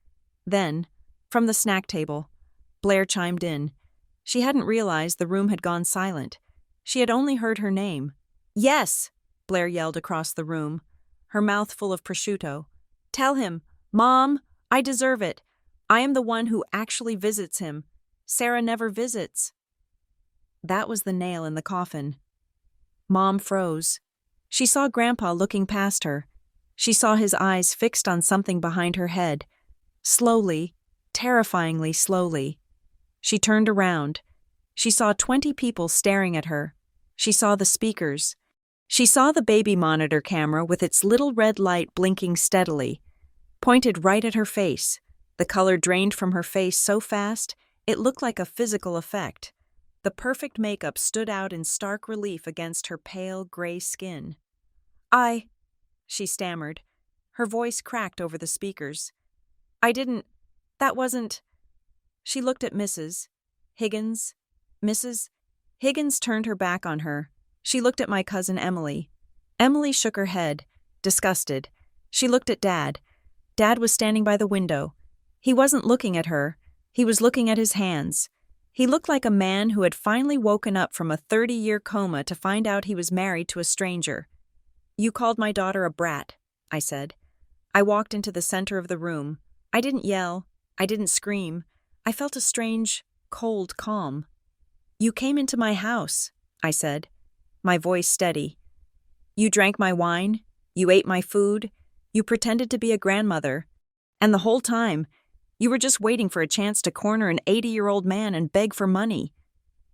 Then, from the snack table, Blair chimed in. She hadn't realized the room had gone silent. She had only heard her name. "Yes!" Blair yelled across the room, her mouth full of prosciutto. "Tell him, Mom, I deserve it. I am the one who actually visits him. Sarah never visits." That was the nail in the coffin. Mom froze. She saw Grandpa looking past her. She saw his eyes fixed on something behind her head. Slowly, terrifyingly slowly. She turned around. She saw 20 people staring at her. She saw the speakers. She saw the baby monitor camera with its little red light blinking steadily, pointed right at her face. The color drained from her face so fast, it looked like a physical effect. The perfect makeup stood out in stark relief against her pale, gray skin. She stammered. Her voice cracked over the speakers. That wasn't. She looked at Mrs. Higgins. Mrs. Higgins turned her back on her. She looked at my cousin Emily. Emily shook her head, disgusted. She looked at Dad. Dad was standing by the window. He wasn't looking at her. He was looking at his hands. He looked like a man who had finally woken up from a 30-year coma to find out he was married to a stranger. "You called my daughter a brat," I said. I walked into the center of the room. I didn't yell. I didn't scream. I felt a strange, cold calm. "You came into my house," I said, my voice steady. "You drank my wine. You ate my food. You pretended to be a grandmother. And the whole time, you were just waiting for a chance to corner an 80-year-old man and beg for money."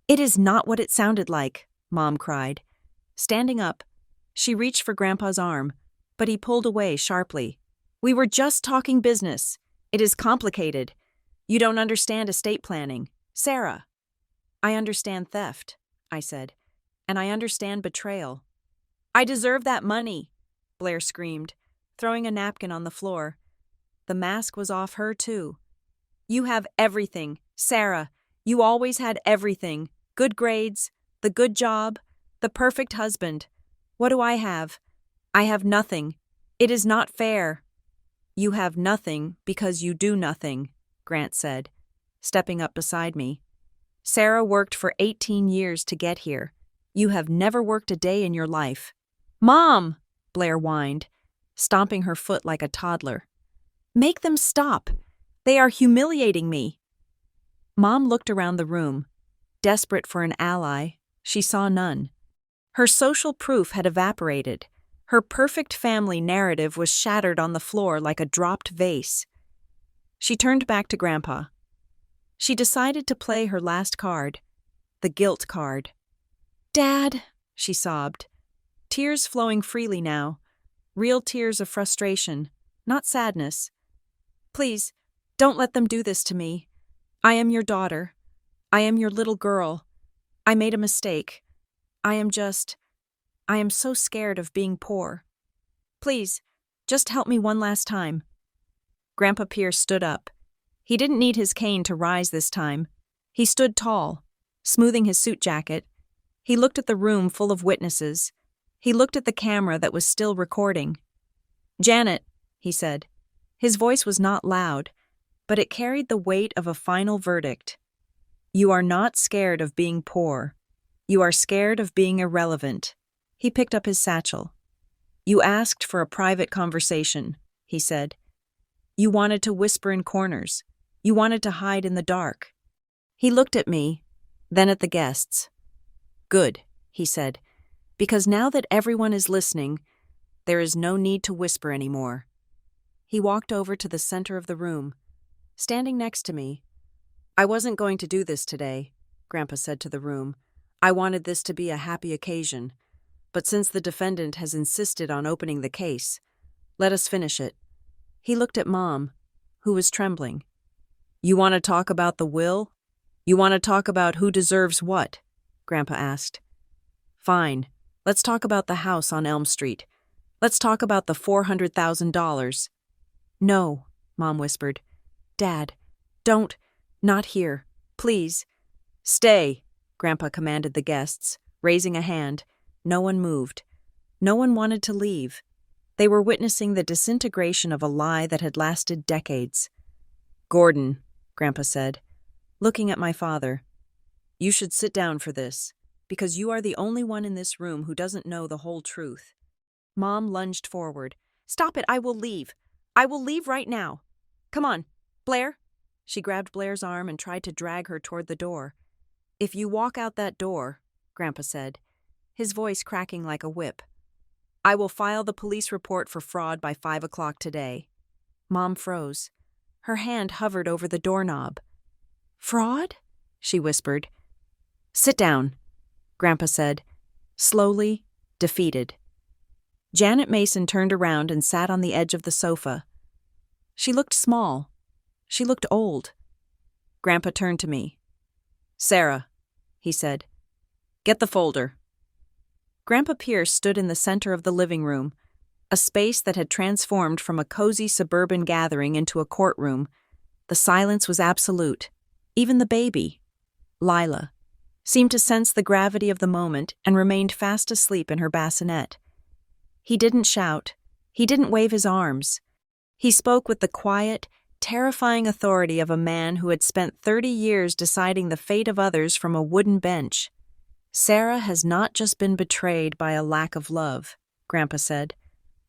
"It is not what it sounded like," Mom cried. Standing up, she reached for Grandpa's arm, but he pulled away sharply. "We were just talking business. It is complicated. You don't understand estate planning. Sarah." "I understand theft," I said, "and I understand betrayal." "I deserve that money," Blair screamed, throwing a napkin on the floor. The mask was off her, too. "You have everything, Sarah. You always had everything. Good grades, the good job, the perfect husband. What do I have? I have nothing. It is not fair." "You have nothing because you do nothing," Grant said, stepping up beside me. "Sarah worked for 18 years to get here. You have never worked a day in your life. Mom! Blair whined, stomping her foot like a toddler. Make them stop. They are humiliating me. Mom looked around the room. Desperate for an ally, she saw none. Her social proof had evaporated. Her perfect family narrative was shattered on the floor like a dropped vase. She turned back to Grandpa. She decided to play her last card, the guilt card. Dad, she sobbed, tears flowing freely now, real tears of frustration, not sadness. Please, don't let them do this to me. I am your daughter. I am your little girl. I made a mistake. I am so scared of being poor. Please, just help me one last time. Grandpa Pierce stood up. He didn't need his cane to rise this time. He stood tall, smoothing his suit jacket. He looked at the room full of witnesses. He looked at the camera that was still recording. Janet, he said. His voice was not loud, but it carried the weight of a final verdict. You are not scared of being poor. You are scared of being irrelevant. He picked up his satchel. You asked for a private conversation, he said. You wanted to whisper in corners. You wanted to hide in the dark. He looked at me, then at the guests. Good, he said, because now that everyone is listening, there is no need to whisper anymore. He walked over to the center of the room, standing next to me. I wasn't going to do this today, Grandpa said to the room. I wanted this to be a happy occasion. But since the defendant has insisted on opening the case, let us finish it. He looked at Mom, who was trembling. You want to talk about the will? You want to talk about who deserves what? Grandpa asked. Fine. Let's talk about the house on Elm Street. Let's talk about the $400,000. No, Mom whispered. Dad, don't. Not here. Please. Stay, Grandpa commanded the guests, raising a hand. No one moved. No one wanted to leave. They were witnessing the disintegration of a lie that had lasted decades. Gordon, Grandpa said, looking at my father, you should sit down for this, because you are the only one in this room who doesn't know the whole truth. Mom lunged forward. Stop it, I will leave. I will leave right now. Come on, Blair. She grabbed Blair's arm and tried to drag her toward the door. If you walk out that door, Grandpa said, his voice cracking like a whip, I will file the police report for fraud by 5 o'clock today. Mom froze. Her hand hovered over the doorknob. Fraud? She whispered. Sit down, Grandpa said, slowly, defeated. Janet Mason turned around and sat on the edge of the sofa. She looked small. She looked old. Grandpa turned to me. Sarah, he said, get the folder. Grandpa Pierce stood in the center of the living room, a space that had transformed from a cozy suburban gathering into a courtroom. The silence was absolute. Even the baby, Lila, seemed to sense the gravity of the moment and remained fast asleep in her bassinet. He didn't shout. He didn't wave his arms. He spoke with the quiet, terrifying authority of a man who had spent 30 years deciding the fate of others from a wooden bench. Sarah has not just been betrayed by a lack of love, Grandpa said,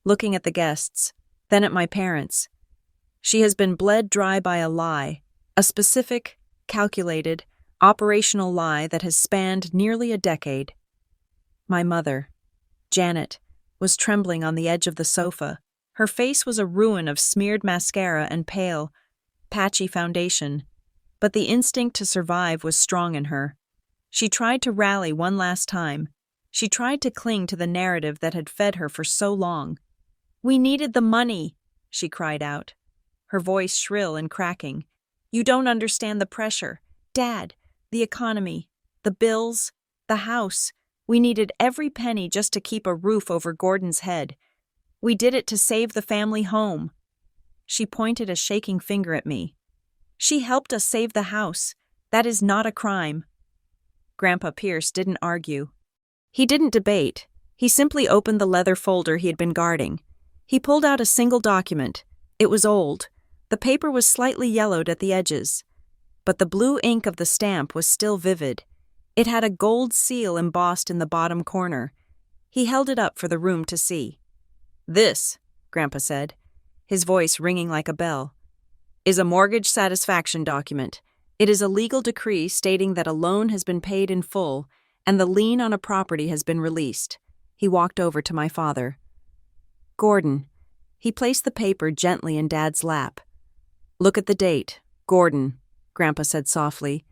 looking at the guests, then at my parents. She has been bled dry by a lie, a specific, calculated, operational lie that has spanned nearly a decade. My mother, Janet, was trembling on the edge of the sofa. Her face was a ruin of smeared mascara and pale, patchy foundation, but the instinct to survive was strong in her. She tried to rally one last time. She tried to cling to the narrative that had fed her for so long. We needed the money, she cried out, her voice shrill and cracking. You don't understand the pressure. Dad, the economy, the bills, the house. We needed every penny just to keep a roof over Gordon's head. We did it to save the family home. She pointed a shaking finger at me. She helped us save the house. That is not a crime. Grandpa Pierce didn't argue. He didn't debate. He simply opened the leather folder he had been guarding. He pulled out a single document. It was old. The paper was slightly yellowed at the edges, but the blue ink of the stamp was still vivid. It had a gold seal embossed in the bottom corner. He held it up for the room to see. "This," Grandpa said, his voice ringing like a bell, "is a mortgage satisfaction document. It is a legal decree stating that a loan has been paid in full and the lien on a property has been released." He walked over to my father. "Gordon." He placed the paper gently in Dad's lap. "Look at the date. Gordon," Grandpa said softly.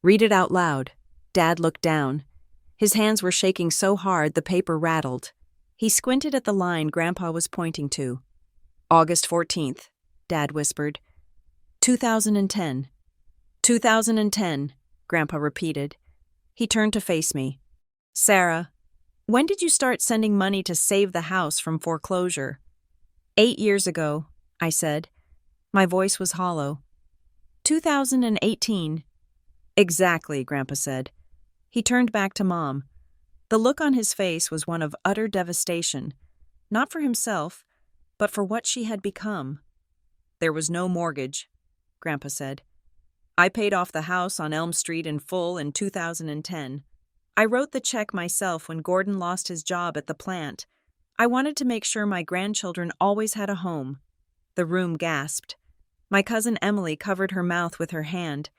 "Read it out loud." Dad looked down. His hands were shaking so hard the paper rattled. He squinted at the line Grandpa was pointing to. "August 14th, Dad whispered. 2010. 2010, Grandpa repeated. He turned to face me. "Sarah, when did you start sending money to save the house from foreclosure?" 8 years ago, I said. My voice was hollow. 2018. Exactly, Grandpa said. He turned back to Mom. The look on his face was one of utter devastation, not for himself, but for what she had become. "There was no mortgage," Grandpa said. "I paid off the house on Elm Street in full in 2010. I wrote the check myself when Gordon lost his job at the plant. I wanted to make sure my grandchildren always had a home." The room gasped. My cousin Emily covered her mouth with her hand.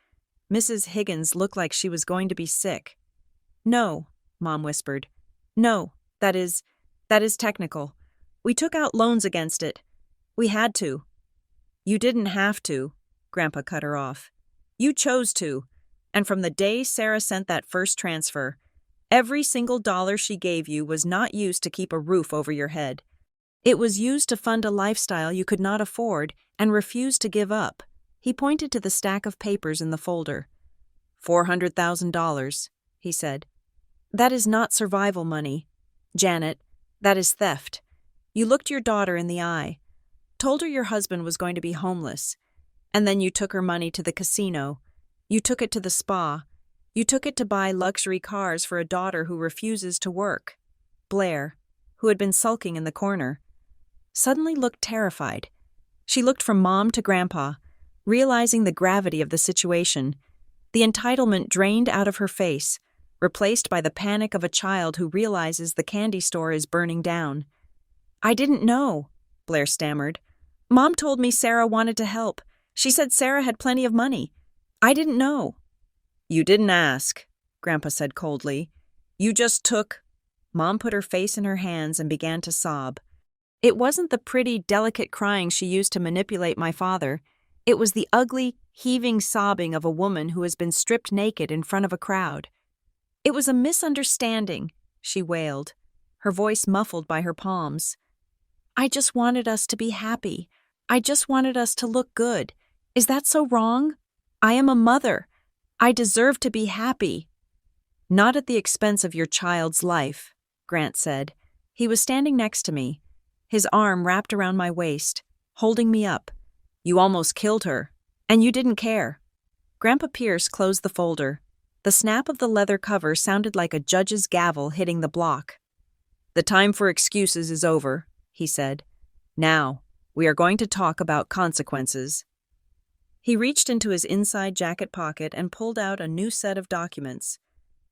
Mrs. Higgins looked like she was going to be sick. "No," Mom whispered. "No, that is technical. We took out loans against it. We had to." "You didn't have to," Grandpa cut her off. "You chose to. And from the day Sarah sent that first transfer, every single dollar she gave you was not used to keep a roof over your head. It was used to fund a lifestyle you could not afford and refused to give up." He pointed to the stack of papers in the folder. $400,000, he said. "That is not survival money. Janet, that is theft. You looked your daughter in the eye, told her your husband was going to be homeless, and then you took her money to the casino. You took it to the spa. You took it to buy luxury cars for a daughter who refuses to work." Blair, who had been sulking in the corner, suddenly looked terrified. She looked from Mom to Grandpa, realizing the gravity of the situation. The entitlement drained out of her face, replaced by the panic of a child who realizes the candy store is burning down. "I didn't know," Blair stammered. "Mom told me Sarah wanted to help. She said Sarah had plenty of money. I didn't know." "You didn't ask," Grandpa said coldly. "You just took—" Mom put her face in her hands and began to sob. It wasn't the pretty, delicate crying she used to manipulate my father. It was the ugly, heaving sobbing of a woman who has been stripped naked in front of a crowd. "It was a misunderstanding," she wailed, her voice muffled by her palms. "I just wanted us to be happy. I just wanted us to look good. Is that so wrong? I am a mother. I deserve to be happy." "Not at the expense of your child's life," Grant said. He was standing next to me, his arm wrapped around my waist, holding me up. "You almost killed her, and you didn't care." Grandpa Pierce closed the folder. The snap of the leather cover sounded like a judge's gavel hitting the block. "The time for excuses is over," he said. "Now, we are going to talk about consequences." He reached into his inside jacket pocket and pulled out a new set of documents.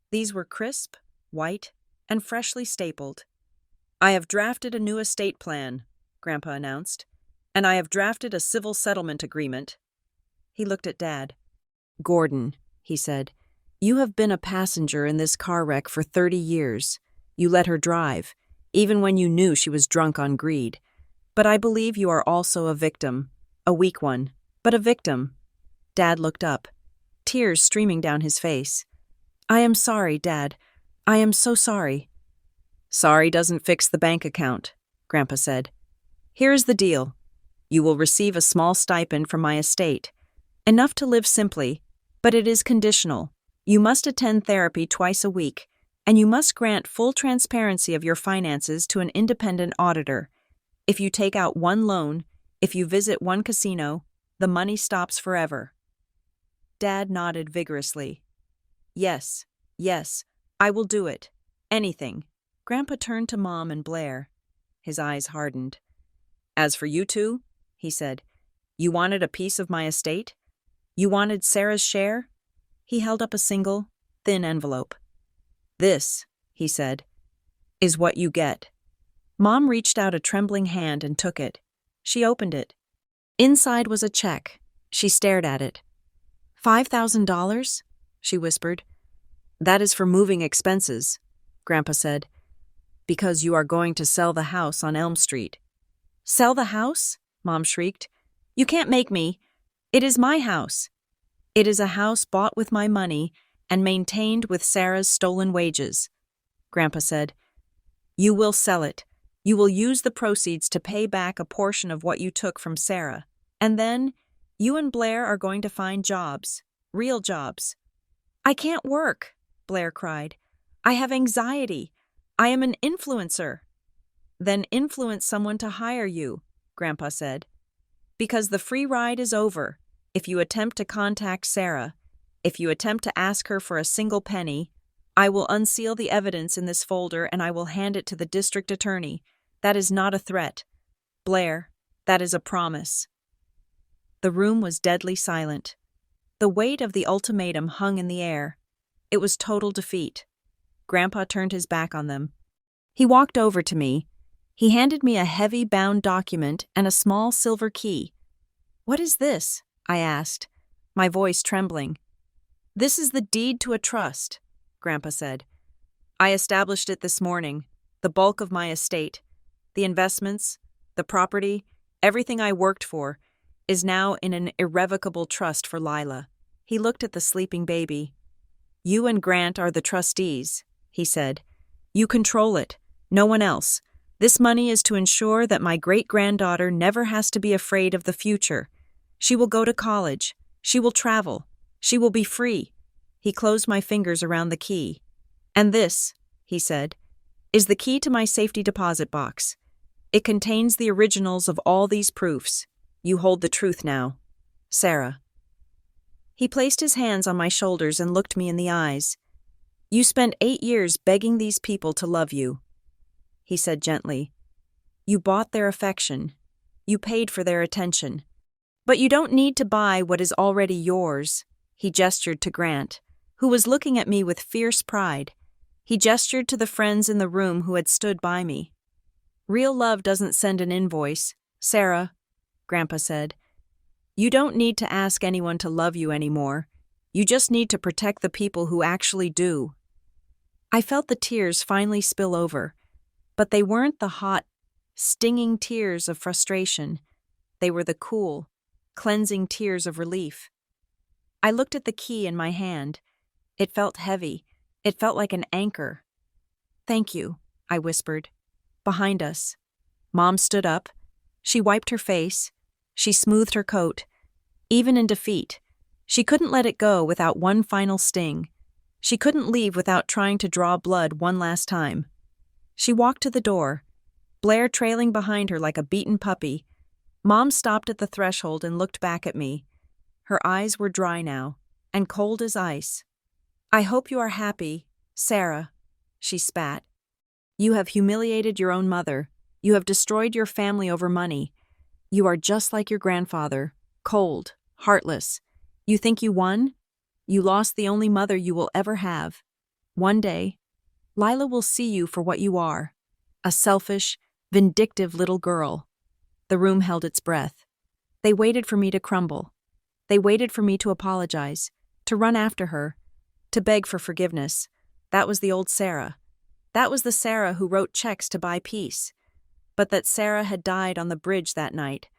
These were crisp, white, and freshly stapled. "I have drafted a new estate plan," Grandpa announced, "and I have drafted a civil settlement agreement." He looked at Dad. "Gordon," he said, "you have been a passenger in this car wreck for 30 years. You let her drive, even when you knew she was drunk on greed. But I believe you are also a victim, a weak one, but a victim." Dad looked up, tears streaming down his face. "I am sorry, Dad. I am so sorry." "Sorry doesn't fix the bank account," Grandpa said. "Here is the deal. You will receive a small stipend from my estate, enough to live simply, but it is conditional. You must attend therapy twice a week, and you must grant full transparency of your finances to an independent auditor. If you take out one loan, if you visit one casino, the money stops forever." Dad nodded vigorously. Yes, I will do it. Anything." Grandpa turned to Mom and Blair. His eyes hardened. "As for you two," he said, "you wanted a piece of my estate? You wanted Sarah's share?" He held up a single, thin envelope. "This," he said, "is what you get." Mom reached out a trembling hand and took it. She opened it. Inside was a check. She stared at it. $5,000? She whispered. "That is for moving expenses," Grandpa said, "because you are going to sell the house on Elm Street." "Sell the house?" Mom shrieked. "You can't make me. It is my house." "It is a house bought with my money and maintained with Sarah's stolen wages," Grandpa said. "You will sell it. You will use the proceeds to pay back a portion of what you took from Sarah. And then, you and Blair are going to find jobs. Real jobs." "I can't work," Blair cried. "I have anxiety. I am an influencer." "Then influence someone to hire you," Grandpa said. "Because the free ride is over. If you attempt to contact Sarah, if you attempt to ask her for a single penny, I will unseal the evidence in this folder and I will hand it to the district attorney. That is not a threat. Blair, that is a promise." The room was deadly silent. The weight of the ultimatum hung in the air. It was total defeat. Grandpa turned his back on them. He walked over to me. He handed me a heavy bound document and a small silver key. "What is this?" I asked, my voice trembling. "This is the deed to a trust," Grandpa said. "I established it this morning, the bulk of my estate, the investments, the property, everything I worked for, is now in an irrevocable trust for Lila." He looked at the sleeping baby. "You and Grant are the trustees," he said. "You control it, no one else. This money is to ensure that my great-granddaughter never has to be afraid of the future. She will go to college. She will travel. She will be free." He closed my fingers around the key. "And this," he said, "is the key to my safety deposit box. It contains the originals of all these proofs. You hold the truth now. Sarah." He placed his hands on my shoulders and looked me in the eyes. "You spent 8 years begging these people to love you," he said gently. "You bought their affection. You paid for their attention. But you don't need to buy what is already yours." He gestured to Grant, who was looking at me with fierce pride. He gestured to the friends in the room who had stood by me. "Real love doesn't send an invoice, Sarah," Grandpa said. "You don't need to ask anyone to love you anymore. You just need to protect the people who actually do." I felt the tears finally spill over, but they weren't the hot, stinging tears of frustration. They were the cool, cleansing tears of relief. I looked at the key in my hand. It felt heavy. It felt like an anchor. "Thank you," I whispered. Behind us, Mom stood up. She wiped her face. She smoothed her coat. Even in defeat, she couldn't let it go without one final sting. She couldn't leave without trying to draw blood one last time. She walked to the door, Blair trailing behind her like a beaten puppy. Mom stopped at the threshold and looked back at me. Her eyes were dry now, and cold as ice. "I hope you are happy, Sarah," she spat. "You have humiliated your own mother. You have destroyed your family over money. You are just like your grandfather, cold, heartless. You think you won? You lost the only mother you will ever have. One day, Lila will see you for what you are, a selfish, vindictive little girl." The room held its breath. They waited for me to crumble. They waited for me to apologize, to run after her, to beg for forgiveness. That was the old Sarah. That was the Sarah who wrote checks to buy peace. But that Sarah had died on the bridge that night.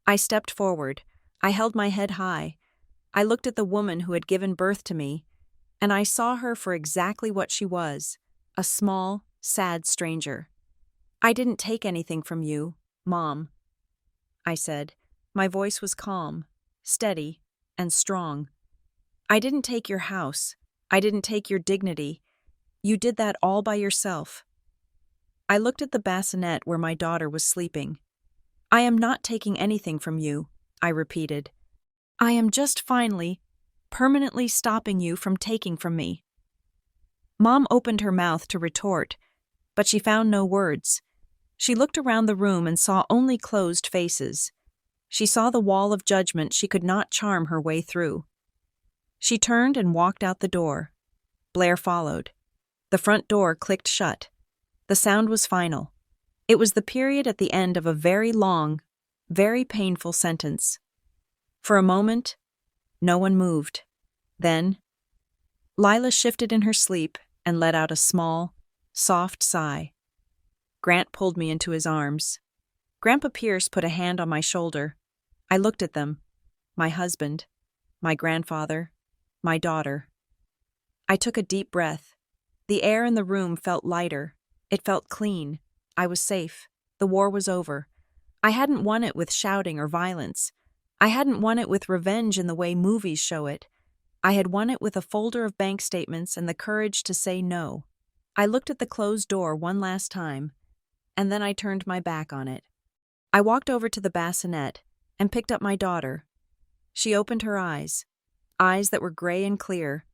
I stepped forward. I held my head high. I looked at the woman who had given birth to me, and I saw her for exactly what she was, a small, sad stranger. "I didn't take anything from you, Mom," I said. My voice was calm, steady, and strong. "I didn't take your house. I didn't take your dignity. You did that all by yourself." I looked at the bassinet where my daughter was sleeping. "I am not taking anything from you," I repeated. "I am just finally, permanently stopping you from taking from me." Mom opened her mouth to retort, but she found no words. She looked around the room and saw only closed faces. She saw the wall of judgment she could not charm her way through. She turned and walked out the door. Blair followed. The front door clicked shut. The sound was final. It was the period at the end of a very long, very painful sentence. For a moment, no one moved. Then, Lila shifted in her sleep and let out a small, soft sigh. Grant pulled me into his arms. Grandpa Pierce put a hand on my shoulder. I looked at them. My husband, my grandfather, my daughter. I took a deep breath. The air in the room felt lighter. It felt clean. I was safe. The war was over. I hadn't won it with shouting or violence. I hadn't won it with revenge in the way movies show it. I had won it with a folder of bank statements and the courage to say no. I looked at the closed door one last time, and then I turned my back on it. I walked over to the bassinet and picked up my daughter. She opened her eyes that were gray and clear,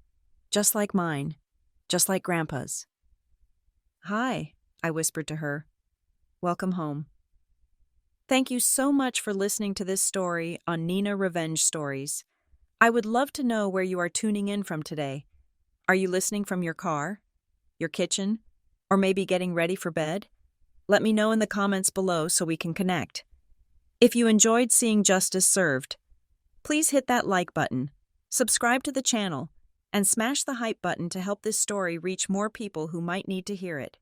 just like mine, just like Grandpa's. "Hi," I whispered to her. "Welcome home." Thank you so much for listening to this story on Nina Revenge Stories. I would love to know where you are tuning in from today. Are you listening from your car, your kitchen, or maybe getting ready for bed? Let me know in the comments below so we can connect. If you enjoyed seeing justice served, please hit that like button, subscribe to the channel, and smash the hype button to help this story reach more people who might need to hear it.